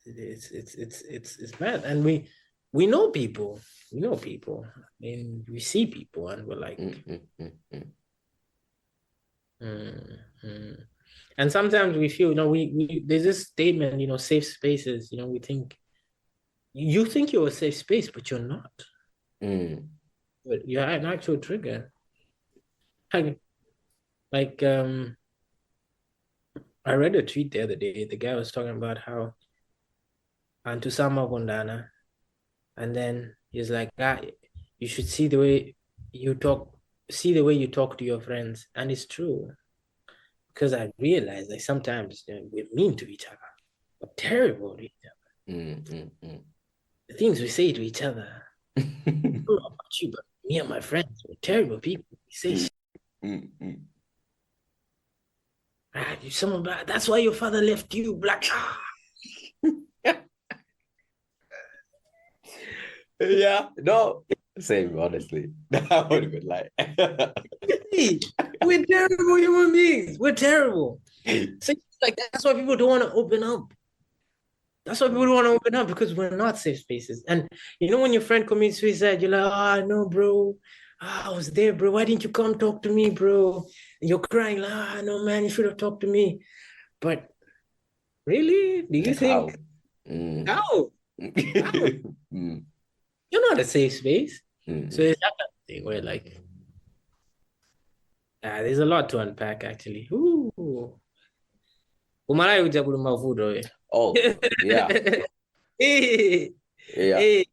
it's mad. And we know people. We know people. I mean, we see people, and we're like, mm. And sometimes we feel, we there's this statement, safe spaces. We think you think you're a safe space, but you're not. Mm. But you're an actual trigger. Like I read a tweet the other day. The guy was talking about how and to Sama Gondana. And then he's like, you should see the way you talk, to your friends. And it's true. Because I realize like sometimes we're mean to each other. We're terrible to each other. The things we say to each other. I don't know about you, but me and my friends, we're terrible people. We say shit. Someone black, that's why your father left you, black. Yeah, no, same, honestly. I would have been like, we're terrible human beings. We're terrible. So, like, that's why people don't want to open up. That's why people don't want to open up, because we're not safe spaces. And when your friend commits suicide, you're like, no, bro. I was there, bro. Why didn't you come talk to me, bro? And you're crying, no, man, you should have talked to me. But really? Do you think? How? You're not a safe space. So it's that kind of thing where like, there's a lot to unpack actually. Ooh. Oh, yeah. Yeah.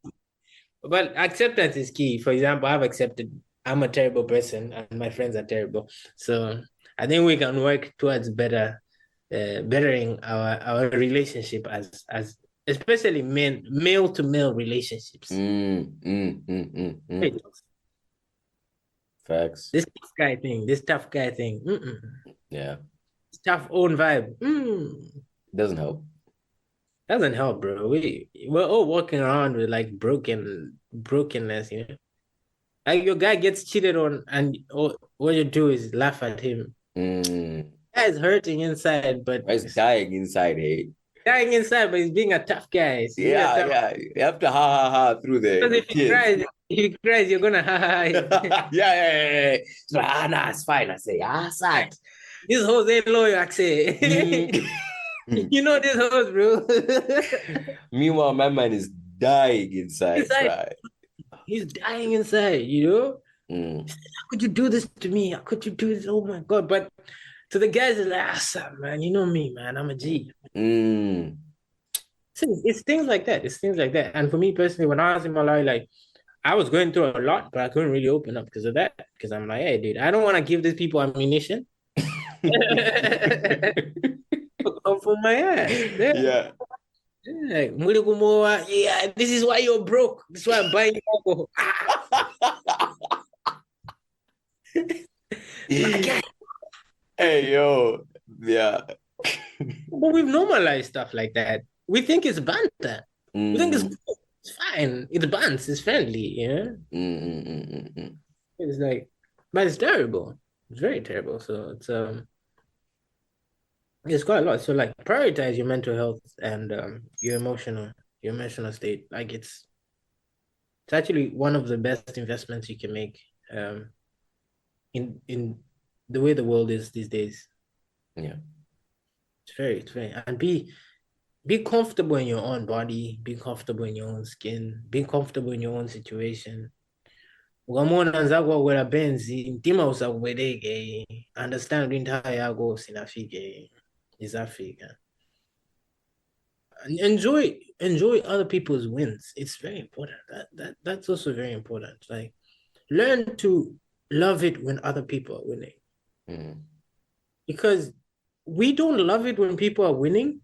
But acceptance is key. For example, I've accepted I'm a terrible person and my friends are terrible. So I think we can work towards bettering our relationship as especially male to male relationships. Facts. This tough guy thing. Yeah. This tough own vibe. Doesn't help. Doesn't help, bro. We're all walking around with like brokenness, Like your guy gets cheated on, and what you do is laugh at him. Guy's hurting inside, but he's dying inside, hey. Dying inside, but he's being a tough guy. Yeah. You have to ha through the if he cries, you're gonna ha ha. yeah. So, nah, it's fine. I say, sad. This hoes ain't loyal, I say. You know this hoes, bro. Meanwhile, my man is dying inside. Right? He's dying inside, How could you do this to me? How could you do this? Oh my God. But to the guys, it's like, man, you know me, man. I'm a G. It's things like that. It's things like that. And for me personally, when I was in Malawi, like, I was going through a lot, but I couldn't really open up because of that. Because I'm like, hey, dude, I don't want to give these people ammunition. Come for my ass. Yeah. Yeah, this is why you're broke. This is why I'm buying alcohol. Hey, yo. Yeah. But we've normalized stuff like that. We think it's banter. We think it's cool. It's fine. It's buns. It's friendly, It's like, but it's terrible. It's very terrible. So it's quite a lot. So like, prioritize your mental health and your emotional state. Like it's actually one of the best investments you can make in the way the world is these days. Yeah. It's very, and be comfortable in your own body, be comfortable in your own skin, be comfortable in your own situation. Ukamona nzako wela benzi, ntima usakubedeke, understand intaha yako sinafike, izafika. And enjoy other people's wins. It's very important. That's also very important. Like, learn to love it when other people are winning. Because we don't love it when people are winning,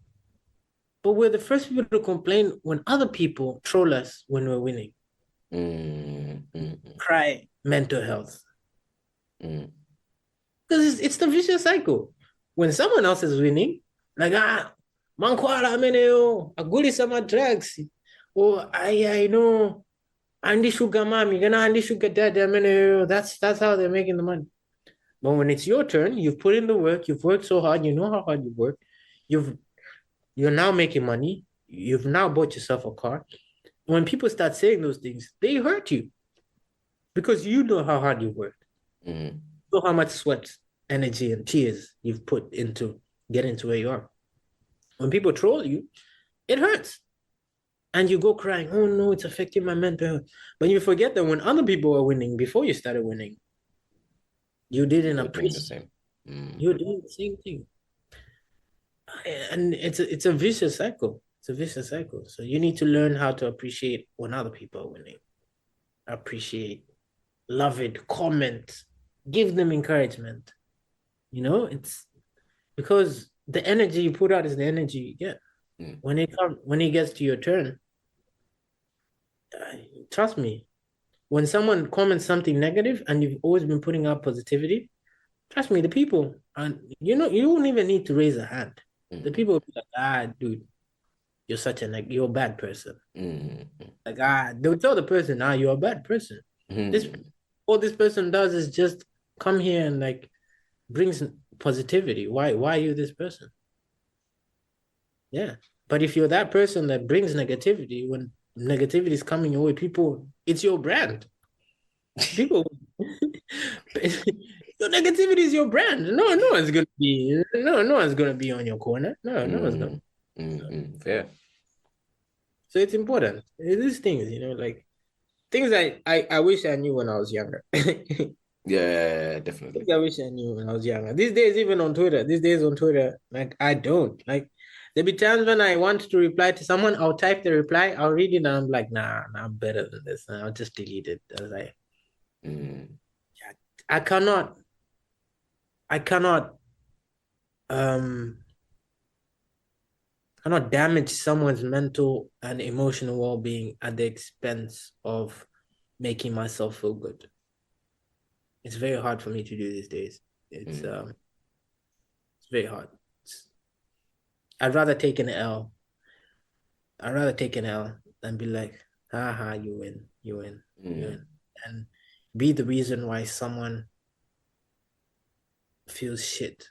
but we're the first people to complain when other people troll us when we're winning. Cry mental health. Because it's the vicious cycle. When someone else is winning, like, mankwala ameneo, aguli sama drugs. Or I know Andy Sugar Mommy, Andy Sugar Daddy ameneo. That's how they're making the money. But when it's your turn, you've put in the work, you've worked so hard, you know how hard you work, you're now making money, you've now bought yourself a car. When people start saying those things, they hurt you because you know how hard you've worked. You know how much sweat, energy, and tears you've put into getting to where you are. When people troll you, it hurts. And you go crying, oh no, it's affecting my mental health. But you forget that when other people were winning, before you started winning, you didn't appreciate the same. You're doing the same thing. And it's a vicious cycle. It's a vicious cycle. So you need to learn how to appreciate when other people are winning. Appreciate, love it, comment, give them encouragement. It's because the energy you put out is the energy you get. When it gets to your turn, trust me, when someone comments something negative and you've always been putting out positivity, trust me, the people, and you don't even need to raise a hand. The people will be like, dude, you're a bad person. Like, they'll tell the person, you're a bad person. All this person does is just come here and like brings positivity. Why are you this person? Yeah. But if you're that person that brings negativity, when negativity is coming your way, it's your brand. People, your negativity is your brand. No one's gonna be on your corner. No one's gonna. Fair. So it's important. These things, like things I wish I knew when I was younger. Yeah, definitely. Things I wish I knew when I was younger. These days, even on Twitter, like I don't. Like there'll be times when I want to reply to someone, I'll type the reply, I'll read it, and I'm like, nah, I'm better than this. And I'll just delete it. I was like, I cannot um cannot damage someone's mental and emotional well-being at the expense of making myself feel good. It's very hard for me to do these days. It's very hard. I'd rather take an L. I'd rather take an L than be like, haha, you win, you win. And be the reason why someone feels shit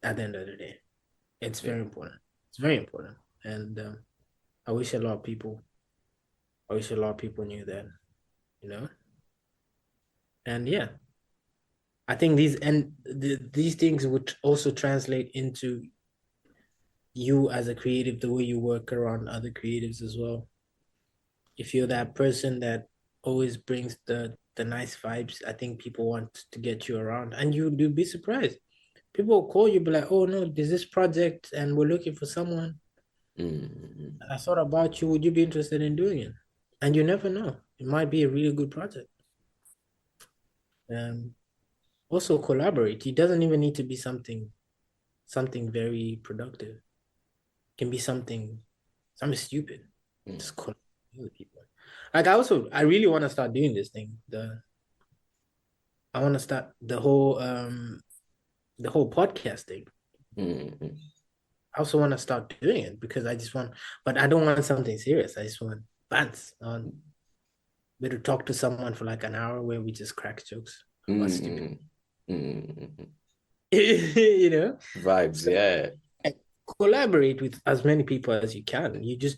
at the end of the day. It's very important. It's very important. And I wish a lot of people knew that, And yeah, I think these things would also translate into you as a creative, the way you work around other creatives as well. If you're that person that always brings the nice vibes, I think people want to get you around, and you'll be surprised. People will call you, be like, "Oh no, there's this project, and we're looking for someone. I thought about you. Would you be interested in doing it?" And you never know; it might be a really good project. Also collaborate. It doesn't even need to be something very productive. It can be something stupid. Just collaborate with people. Like I really want to start doing this thing. I want to start the whole podcast thing. I also want to start doing it because but I don't want something serious. I just want bands. I want me to talk to someone for like an hour where we just crack jokes about stupid. Vibes, yeah. Collaborate with as many people as you can. You just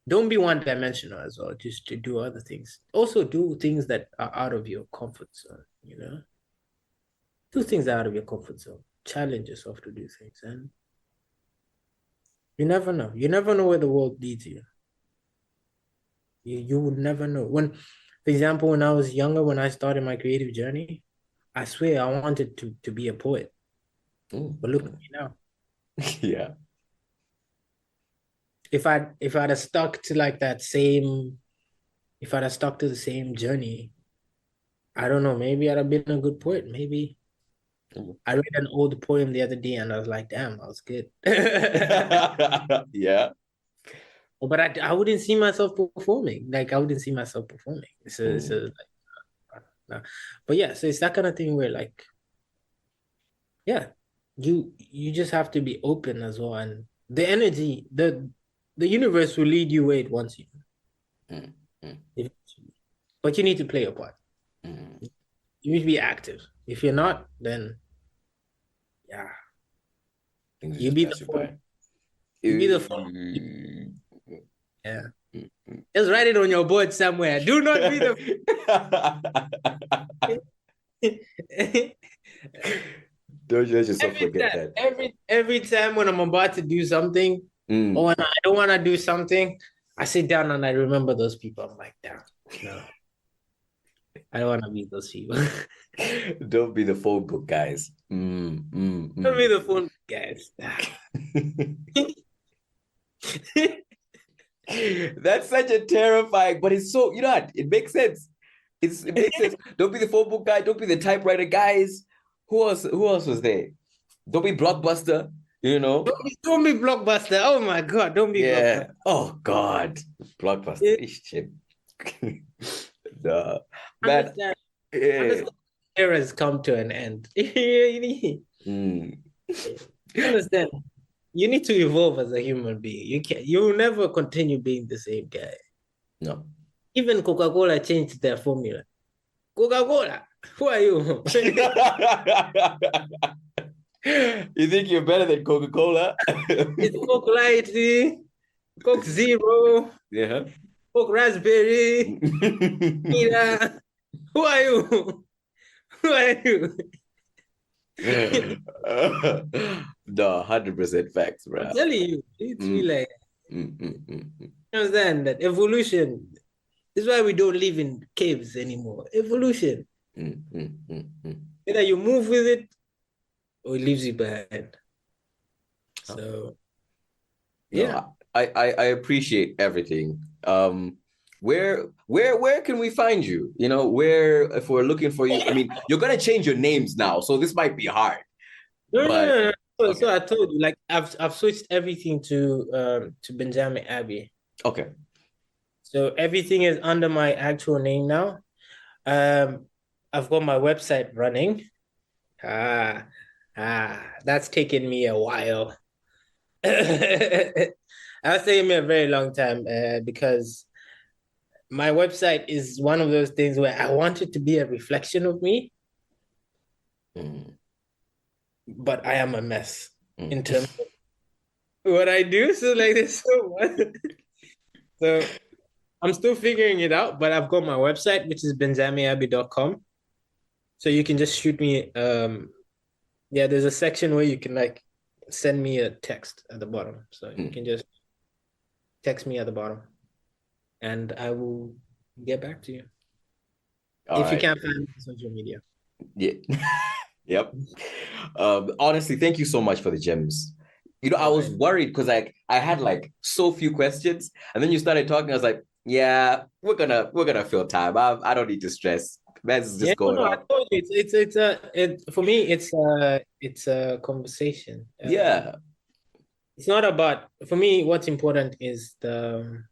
don't be one-dimensional as well. Just to do other things. Also do things that are out of your comfort zone. Do things out of your comfort zone. Challenge yourself to do things, and you never know. You never know where the world leads you. You would never know. For example, when I was younger, when I started my creative journey, I swear I wanted to be a poet. But look at me now. Yeah. If I'd have stuck to like if I'd have stuck to the same journey, I don't know, maybe I'd have been a good poet. Maybe. I read an old poem the other day and I was like, damn, I was good. Yeah. But I wouldn't see myself performing. Like I wouldn't see myself performing. But yeah, so it's that kind of thing where like, yeah, you just have to be open as well, and the energy, the universe will lead you where it wants you. But you need to play your part. You need to be active. If you're not, then yeah, you be the phone. You be the phone. Yeah. Just write it on your board somewhere. Do not be the. Don't let yourself forget that. Every time when I'm about to do something, or when I don't want to do something, I sit down and I remember those people. I'm like, damn, no, I don't want to be those people. Don't be the phone book guys. Don't be the phone book guys. That's such a terrifying, but it's so, you know what? It makes sense. It makes sense. Don't be the phone book guy. Don't be the typewriter guys. Who else was there? Don't be Blockbuster, you know? Don't be Blockbuster. Oh my God, don't be Yeah. Blockbuster. Oh God. Blockbuster. Yeah. Shit. Nah. Man, Understand. yeah. Understand. Eras come to an end. You Mm. understand. You need to evolve as a human being. You will never continue being the same guy. No. Even Coca-Cola changed their formula. Coca-Cola, who are you? You think you're better than Coca-Cola? It's Coke Light, Coke Zero, Yeah. Coke Raspberry, Mira. Who are you? Who are you? No, 100% facts, I'm bro. telling you, it's Mm, really like, mm. you understand that evolution. This is why we don't live in caves anymore. Evolution. Mm. Either you move with it or it leaves you behind. So yeah. No, I appreciate everything. Where can we find you? You know, where if we're looking for you? I mean, you're gonna change your names now, so this might be hard. No, no, But no, no. So okay, I told you, like I've switched everything to Benjame Abbey. okay. So everything is under my actual name now. Um, I've got my website running. Ah, that's taken me a while. That's taken me a very long time because my website is one of those things where I want it to be a reflection of me, Mm, but I am a mess mm. in terms of what I do. So like there's so much. So I'm still figuring it out, but I've got my website, which is benjameabbey.com. So you can just shoot me yeah, there's a section where you can like send me a text at the bottom. So you can just text me at the bottom and I will get back to you. All If you right. can't find me on social media. Yeah. Yep. Honestly, thank you so much for the gems. You know, I All was right. worried because I had like so few questions, and then you started talking. I was like, yeah, we're gonna fill time. I don't need to stress. Man's Yeah, just no, going no, I off. told you it's for me it's a conversation. Yeah. It's not about for me what's important is the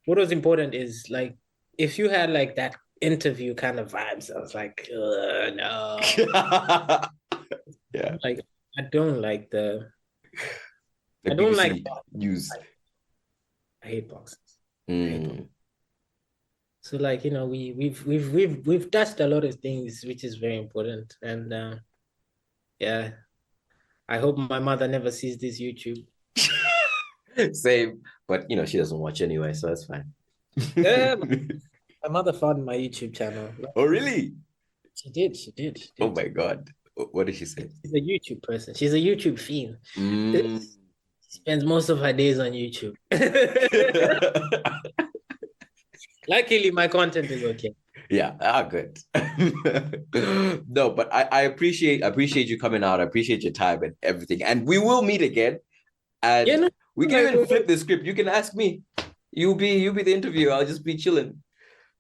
what was important is like if you had like that interview kind of vibes, I was like, no. Yeah. Like I don't like the The I don't like BBC News. I hate boxes. I hate boxes. Mm. So like, you know, we've touched a lot of things which is very important. And yeah, I hope my mother never sees this YouTube. Same, but you know she doesn't watch anyway, so that's fine. Yeah, my mother found my YouTube channel. Oh, really? She Oh did. my God. What did she say? She's a YouTube person. She's a YouTube fiend. Mm. She spends most of her days on YouTube. Luckily, my content is okay. Yeah, good. No, but I appreciate you coming out. I appreciate your time and everything. And we will meet again. Yeah, And no, we can like even flip the script. You can ask me. You'll be the interviewer. I'll just be chilling,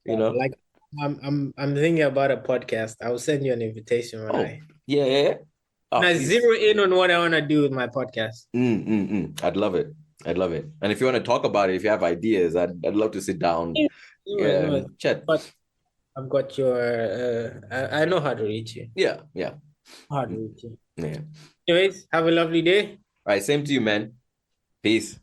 you know? like I'm thinking about a podcast. I will send you an invitation Oh, yeah, yeah, yeah. when Oh, I please. zero in on what I want to do with my podcast. I'd love it. I'd love it. And if you want to talk about it, if you have ideas, I'd love to sit down, Anyway, yeah, no, and chat. but I've got your I know how to reach you. Yeah, yeah. How to reach you. Yeah. Anyways, have a lovely day. All right, same to you, man. Peace.